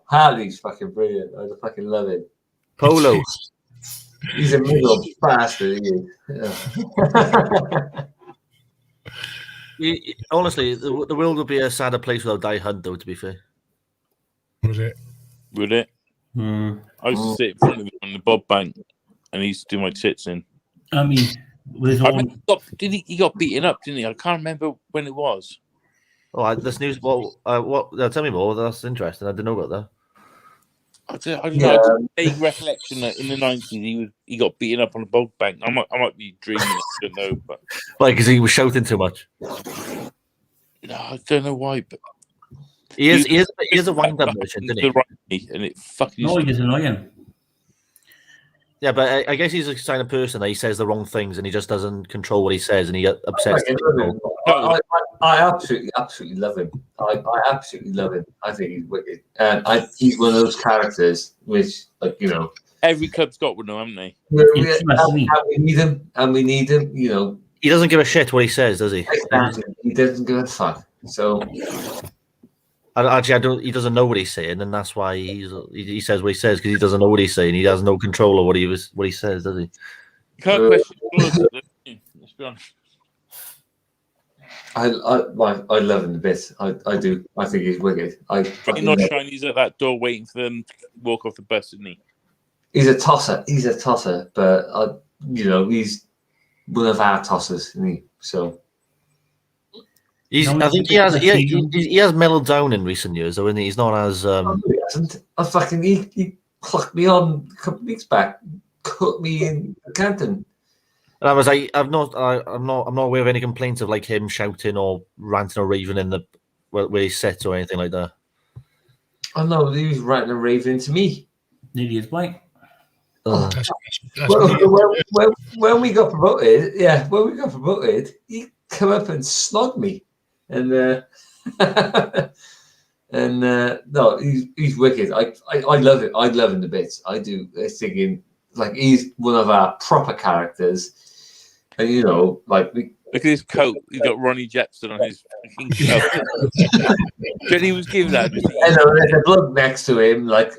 Harley's fucking brilliant. I fucking love him. Polo. He's a middle bastard. Honestly, the world would be a sadder place without Die Hunt, though, to be fair. Would it? Would it? I used to sit in front of him on the Bob Bank, and he used to do my tits in. I mean, with his own... He got beaten up, didn't he? I can't remember when it was. Oh, this news. Well, tell me more. That's interesting. I didn't know about that. I don't know. I have a vague recollection that in the 90s he got beaten up on a Bob Bank. I might be dreaming. I don't know, but because he was shouting too much. No, I don't know why, but he is a wind-up merchant, isn't he? And it fucking he's annoying. Yeah, but I guess he's a kind of person that he says the wrong things and he just doesn't control what he says and he upsets people. I absolutely love him. I absolutely love him. I think he's wicked. And he's one of those characters which, like, you know... Every club's got one, haven't they? And we need him, you know... He doesn't give a shit what he says, does he? Exactly. He doesn't give a fuck. So... Actually, he doesn't know what he's saying, and that's why he says what he says, because he doesn't know what he's saying. He has no control of what he says, does he? You can't question it. Let's be honest. I love him a bit. I do. I think he's wicked. He's not shiny. He's at that door waiting for them to walk off the bus, isn't he? He's a tosser. But he's one of our tossers, isn't he? So. I think he has mellowed down in recent years, though, isn't he? He's not as. He hasn't. He clocked me on a couple of weeks back, cut me in Canton. And I was like, I'm not aware of any complaints of like him shouting or ranting or raving in the where he sits or anything like that. Oh no, he was ranting and raving to me. Nearly his point. When we got promoted, he come up and slogged me. And no, he's wicked. I love it. I love him to bits. I do. I thinking like he's one of our proper characters, and look at his coat. He's got Ronnie Jepson on his fucking coat. Jenny was giving that. I know there's a bloke next to him. Like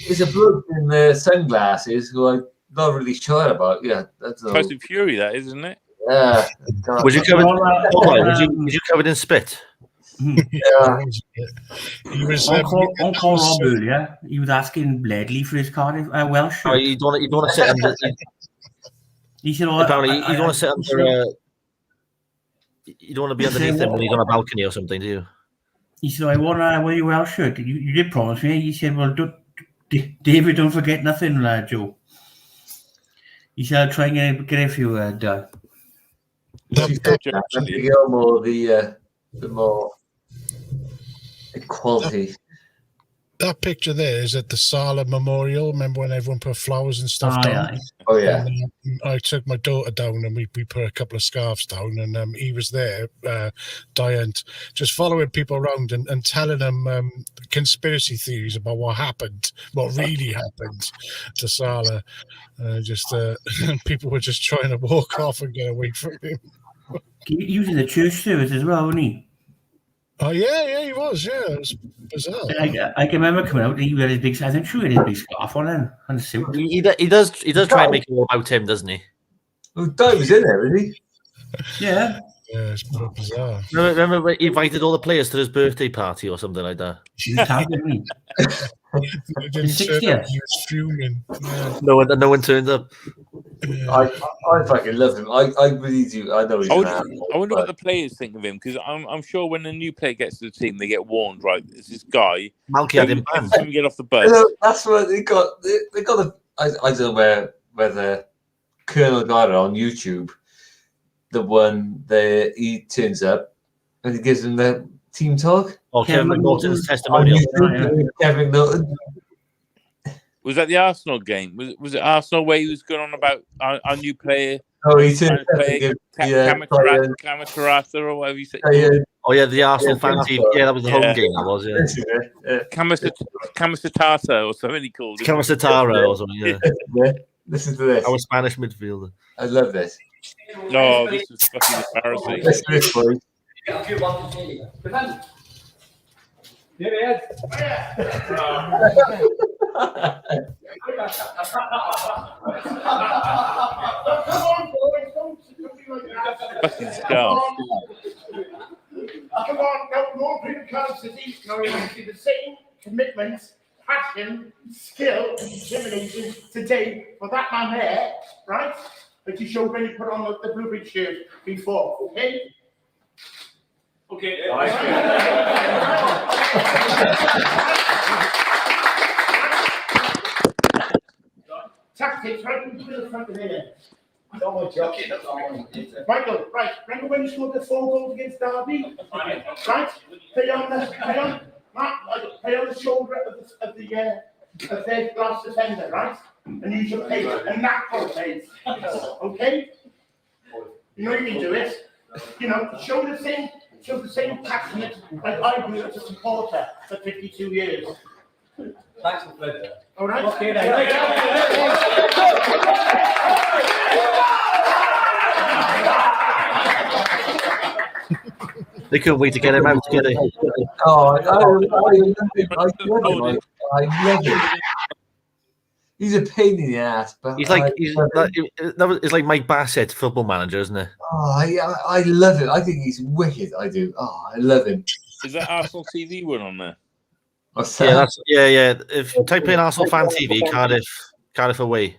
there's a bloke in the sunglasses who I'm not really sure about. Yeah, that's Tyson Fury, that isn't it? Yeah. Was you covered in spit? Yeah. He was on call Rob earlier. He was asking Bledley for his Cardiff Welsh shirt. You don't want to sit under. He said, apparently, you don't want to sit under. You don't want to be underneath him when he's on a balcony or something, do you? He said, I want your Welsh shirt. You did promise me. He said, well, David, don't forget nothing, Joe. He said, I'll try and get a few done. The more equality. That picture there is at the Sala Memorial. Remember when everyone put flowers and stuff down? Yeah. Oh yeah. And, I took my daughter down and we put a couple of scarves down, and he was there, Diane, just following people around and telling them conspiracy theories about what really happened to Sala. People were just trying to walk off and get away from him. He was in the church service as well, wasn't he? Oh yeah, he was. Yeah, it was bizarre. I can remember coming out. He had his big. I think he had his big scarf on him and a suit. He does try and make it all about him, doesn't he? Well, Dave was in there, isn't he? Yeah. Yeah, it's bizarre. Remember when he invited all the players to his birthday party or something like that? He was happy, wasn't he? He didn't turn up. He was fuming. Yeah. No one turned up. I fucking love him. I really do. I know he's I wonder what the players think of him, because I'm sure when a new player gets to the team, they get warned. Right, there's this guy. Malky had him banned. Let me get off the bus. That's what they got. They got I don't know whether Colonel got it on YouTube. The one that he turns up and he gives him the team talk. Or Kevin McNaughton's testimonial. Kevin McNaughton. Was that the Arsenal game? Was it Arsenal where he was going on about our new player? Oh, he said Kamatarata or whatever you say. Oh yeah, the Arsenal fan team. Yeah, that was the home game. That was Kamasatata or something he called it. Kamasatara or something. Yeah. Listen to this. Our Spanish midfielder. I love this. No, this is fucking embarrassing. Listen to this, boys. Fucking scarf. Come on, no people Cardiff City. No, we want to see the same commitment, passion, skill, and determination today for that man there, right? That you showed when you put on the blue-red shirt before, okay? Okay. Tactics, right? To the front of here. Michael, right? Remember when you scored the 4 goals against Derby? Right? Play on the shoulder of their last defender, right? And use your pace and natural pace. Okay? You know you can do it. You know, show the same passionate like I do as a supporter for 52 years. Thanks for pleasure. All right. Okay, They couldn't wait to get him out, could they? Oh, I love him. He's a pain in the ass, but It's like Mike Bassett, football manager, isn't it? Oh, I love him. I think he's wicked. I do. Oh, I love him. Is that Arsenal TV one on there? Yeah. If type in Arsenal fan TV, Cardiff away.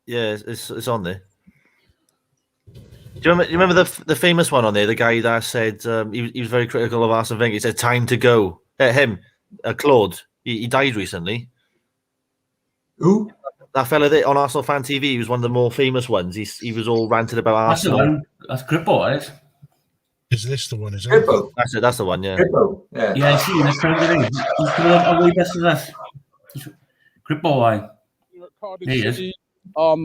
Yeah, it's on there. Do you remember the famous one on there? The guy that said he was very critical of Arsene Wenger. He said, "Time to go." Claude. He died recently. Who? That fella there on Arsenal fan TV. He was one of the more famous ones. He was all ranted about Arsenal. That's Grippo, right? Is this the one? Is it? Grippo. That's the one. Yeah. Grippo. Yeah. Yeah, I see. That's kind of thing. He's coming away best of that. Grippo, why? Cardiff City, a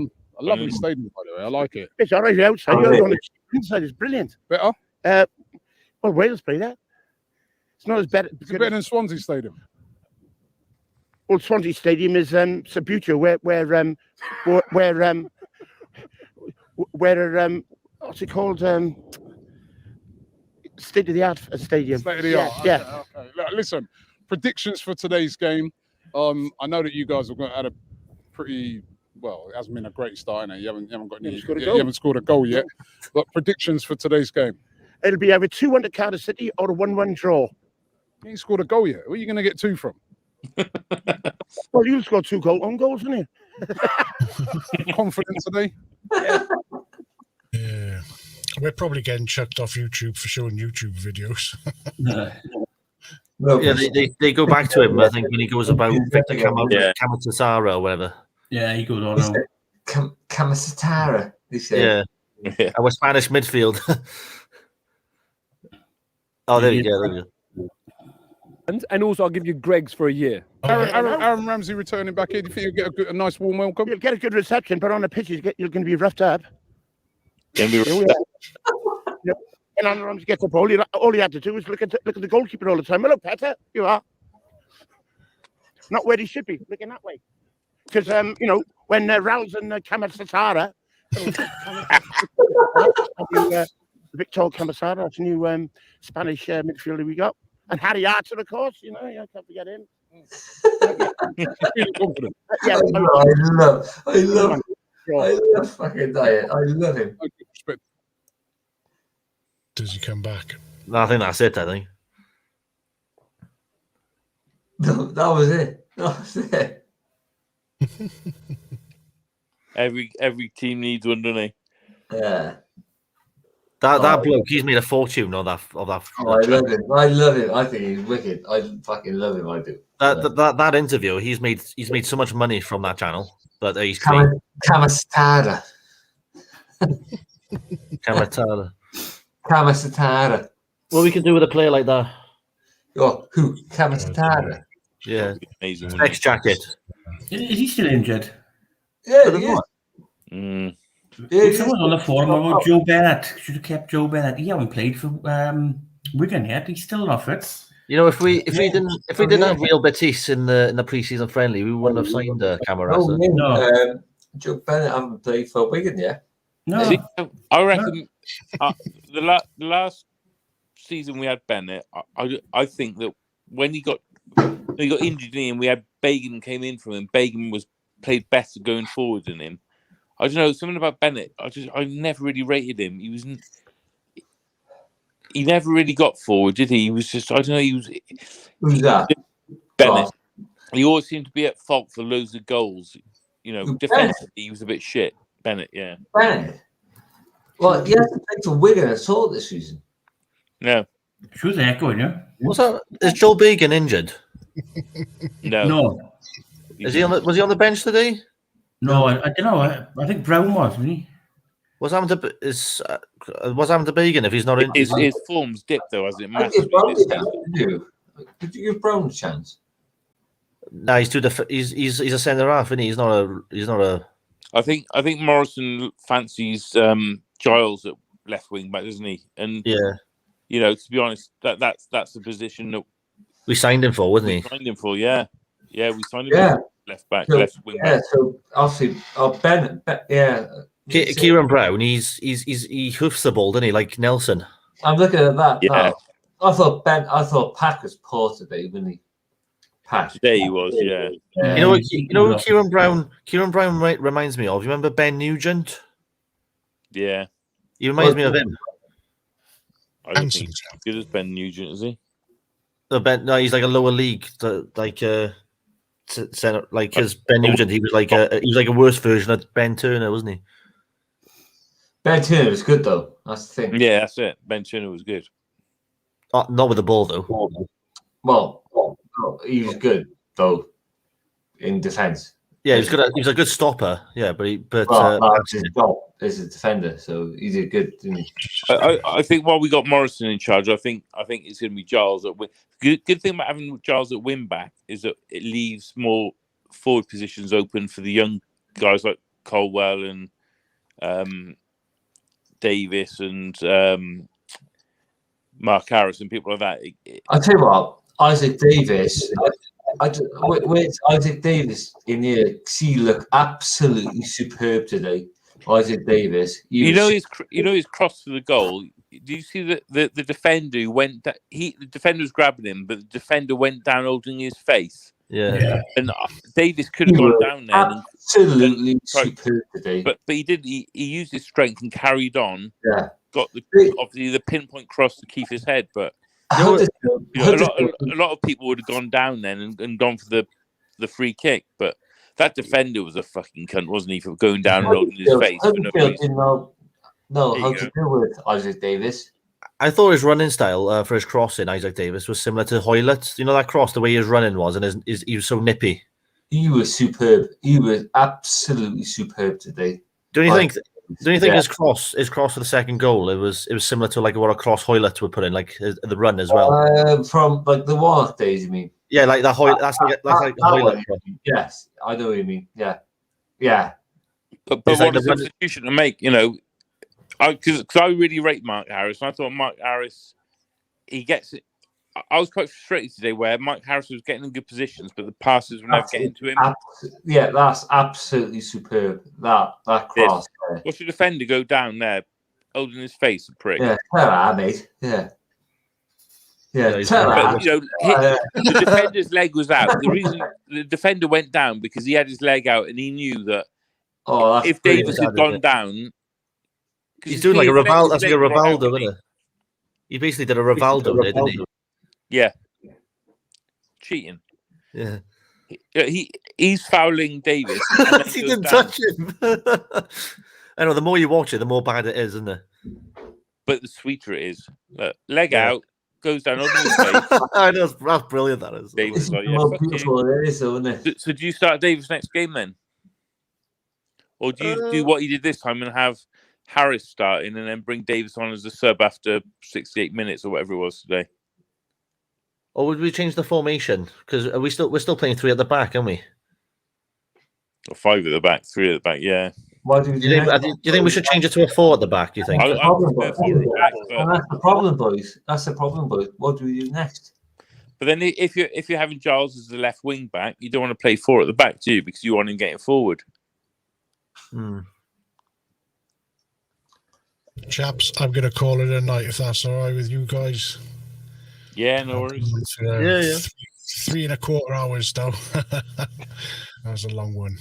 lovely stadium, by the way. I like it. It's all right outside. Oh, On the inside is brilliant. Better? Well, Wales play that. It's not as bad. It's better than Swansea Stadium. Well, Swansea Stadium is Sabuto, where what's it called? State of the art stadium. State of the art. Yeah. Okay. Look, listen, predictions for today's game. I know that you guys have had a pretty well. It hasn't been a great start. You haven't got any. You haven't scored a goal yet. But predictions for today's game. It'll be either 2-1 to Cardiff City or a 1-1 draw. You ain't scored a goal yet. Where are you going to get 2 from? Well, you'll score 2 own goals, isn't you? Confident today? Yeah. We're probably getting chucked off YouTube for showing YouTube videos. Yeah, they go back to him. I think when he goes about Victor Kamatasara or whatever. Yeah, he goes on. Kamasatara. Yeah. Our Spanish midfield. Oh, there you go. And also, I'll give you Greg's for a year. Aaron Ramsey returning back in. Do you think you'll get a nice warm welcome? You'll get a good reception, but on the pitch, you're going to be roughed up. And Aaron Ramsey gets the ball. All he had to do was look at the goalkeeper all the time. Hello, Petter. You are. Not where he should be. Looking that way. Because, when Raul's and Kamasatara, Victor Kamasatara, that's a new Spanish midfielder we got. And Harry Archer, of course, you can't forget him. Feeling confident. I love fucking Diet. I love him. Does he come back? No, I think that's it. I think. That was it. Every team needs one, doesn't he? Yeah. That bloke, he's made a fortune of that. I love him. I love him. I think he's wicked. I fucking love him. I do. That interview, he's made so much money from that channel. But he's Kamasatara. Kamasatara. Kamasatara. What we can do with a player like that? Oh, who? Camatana. Yeah. Amazing. Next jacket. Is he still injured? Yeah, he is. Mm. Well, someone on the forum about Joe Bennett. Should have kept Joe Bennett. He haven't played for Wigan yet. He's still not fit. You know, if we didn't have Real Betis in the pre-season friendly, we wouldn't have signed Camarasa. No. Joe Bennett hasn't played for Wigan yet. No. See, I reckon the last season we had Bennett, I think that when he got injured and we had Bagan came in from him, Bagan played better going forward than him. I don't know, something about Bennett. I never really rated him. He never really got forward, did he? He was just, I don't know, Who's that? Bennett. He always seemed to be at fault for loads of goals. You know, defensively he was a bit shit. Bennett, yeah. Bennett? Well, he hasn't played for Wigan at all this season. No. Who's echoing, yeah? What's that? Is Joel Began injured? No. Was he on the bench today? No, I don't know. I think Brown was, wasn't he? What's happened to Began if he's not in? His form's dipped though, hasn't it? I give Brown Massively. a chance. Did you give Brown a chance? No, he's he's a centre half, isn't he? He's not a. I think Morrison fancies Giles at left wing back, doesn't he? And yeah, you know, to be honest, that's the position that we signed him for, wasn't he? Signed him for, yeah. We signed him for left back, left wing back. Yeah, so obviously, Bennett, yeah. Kieran Brown, he hoofs the ball, doesn't he? Like Nelson. I'm looking at that. Yeah. Now. I thought Pack was poor today, wasn't he? Pack. Today he was, yeah. You know what Kieran Brown reminds me of? You remember Ben Nugent? Yeah. He reminds me of him. I don't think he's as good as Ben Nugent, is he? No, he's like a lower league, like his Ben Nugent. He was like a worse version of Ben Turner, wasn't he? Ben Turner was good though. That's the thing. Yeah, that's it. Ben Turner was good. Not with the ball though. Well, he was good though in defence. Yeah, he was good. He was a good stopper. Yeah, but that's his job as a defender, so he did good, didn't he? I think while we got Morrison in charge, I think it's going to be Giles at win. Good thing about having Giles at win back is that it leaves more forward positions open for the young guys like Colwell and Davis and Mark Harris and people like that. I'll tell you what, Isaac Davis. With Isaac Davis in here, he looked absolutely superb today. Isaac Davis, his cross to the goal. Do you see the defender who went? The defender was grabbing him, but the defender went down holding his face. Yeah. And Davis could have gone down there. Absolutely superb today. But he did. He used his strength and carried on. Yeah. Got obviously the pinpoint cross to Keith's head, but. A lot of people would have gone down then and gone for the free kick, but that defender was a fucking cunt, wasn't he, for going down and holding his face? Huddersfield didn't know how to deal with Isaac Davis. I thought his running style for his crossing, Isaac Davis, was similar to Hoylett. You know that cross, the way his running was, and he was so nippy. He was superb. He was absolutely superb today. Don't you think his cross for the second goal? It was similar to like what a cross Hoylett would put in, like the run as well. From like the Warnock days, you mean? Yeah, like that Hoylett. That's like Hoylett. Yes, I know what you mean. Yeah. But what a substitution to make, you know? Because I really rate Mark Harris, and I thought Mark Harris, he gets it. I was quite frustrated today where Mark Harris was getting in good positions, but the passes were never getting to him. Yeah, that's absolutely superb. That cross. Watch the defender go down there, holding his face, a prick. Yeah, tell mate. Yeah. But, you know, the defender's leg was out. The reason the defender went down because he had his leg out and he knew that if Davis had gone down, he's doing like a Rivaldo. That's like a Rivaldo, isn't it? He basically did a Rivaldo, didn't he? Yeah, cheating. Yeah, he's fouling Davis. He didn't touch him. I know. The more you watch it, the more bad it is, isn't it? But the sweeter it is. Look, leg out, goes down on his face. I know, that's brilliant. That is. Davis like, beautiful it is, isn't it? So do you start Davis next game then, or do you do what you did this time and have Harris starting and then bring Davis on as a sub after 68 minutes or whatever it was today? Or would we change the formation? Because we're still playing 3 at the back, aren't we? Or 5 at the back, 3 at the back. Yeah. Why do Do you think we should change it to a 4 at the back? Do you think? I prefer 4 at the back, That's the problem, boys. That's the problem, boys. What do we do next? but then if you're having Giles as the left wing back, you don't want to play 4 at the back, do you? Because you want him getting forward. Chaps, I'm going to call it a night if that's all right with you guys. Yeah, no worries. Yeah. 3.25 hours though. That was a long one.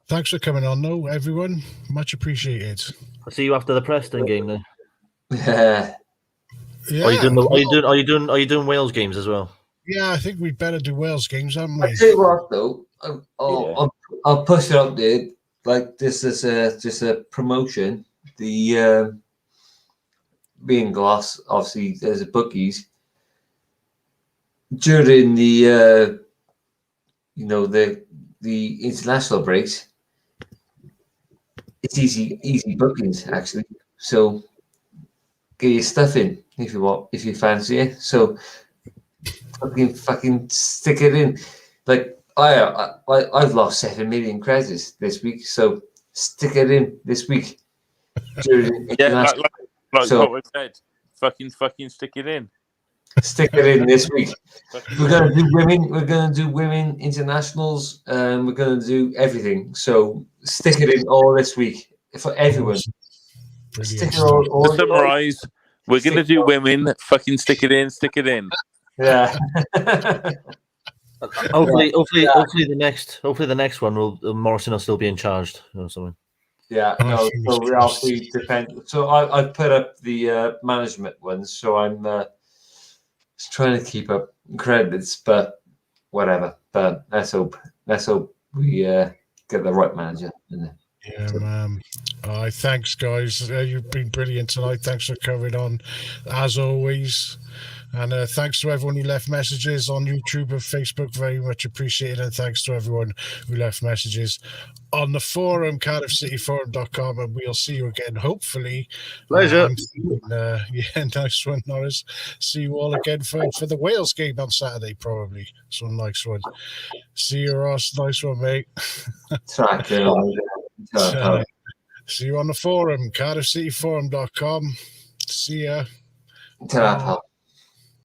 Thanks for coming on, though, everyone. Much appreciated. I'll see you after the Preston game then. Yeah. Are you doing Wales games as well? Yeah, I think we'd better do Wales games, haven't I we? tell you what, though, I'll push it up there. Like this is just a promotion. The being Glass, obviously, there's a bookies during the the international breaks. It's easy bookings actually. So get your stuff in if you want, if you fancy it. So fucking stick it in. Like I've lost 7 million credits this week, so stick it in this week. Yeah, like what we said. Fucking stick it in. Stick it in this week. We're gonna do women. We're gonna do women internationals. We're gonna do everything. So stick it in all this week for everyone. Stick it all. To summarise, we're gonna do women. Fucking stick it in. Stick it in. Yeah. Hopefully the next one will Morrison will still be in charge or something. Yeah, no, so we obviously depend. So I put up the management ones, so I'm just trying to keep up credits, but whatever. But let's hope we get the right manager in there. Yeah, man. Thanks, guys. You've been brilliant tonight. Thanks for coming on, as always. And thanks to everyone who left messages on YouTube and Facebook. Very much appreciated. And thanks to everyone who left messages on the forum, CardiffCityForum.com. And we'll see you again, hopefully. Pleasure. Yeah, nice one, Norris. See you all again for the Wales game on Saturday, probably. So nice one. See you, Ross. Nice one, mate. See you on the forum, CardiffCityForum.com. See ya. Ta-ra, pal.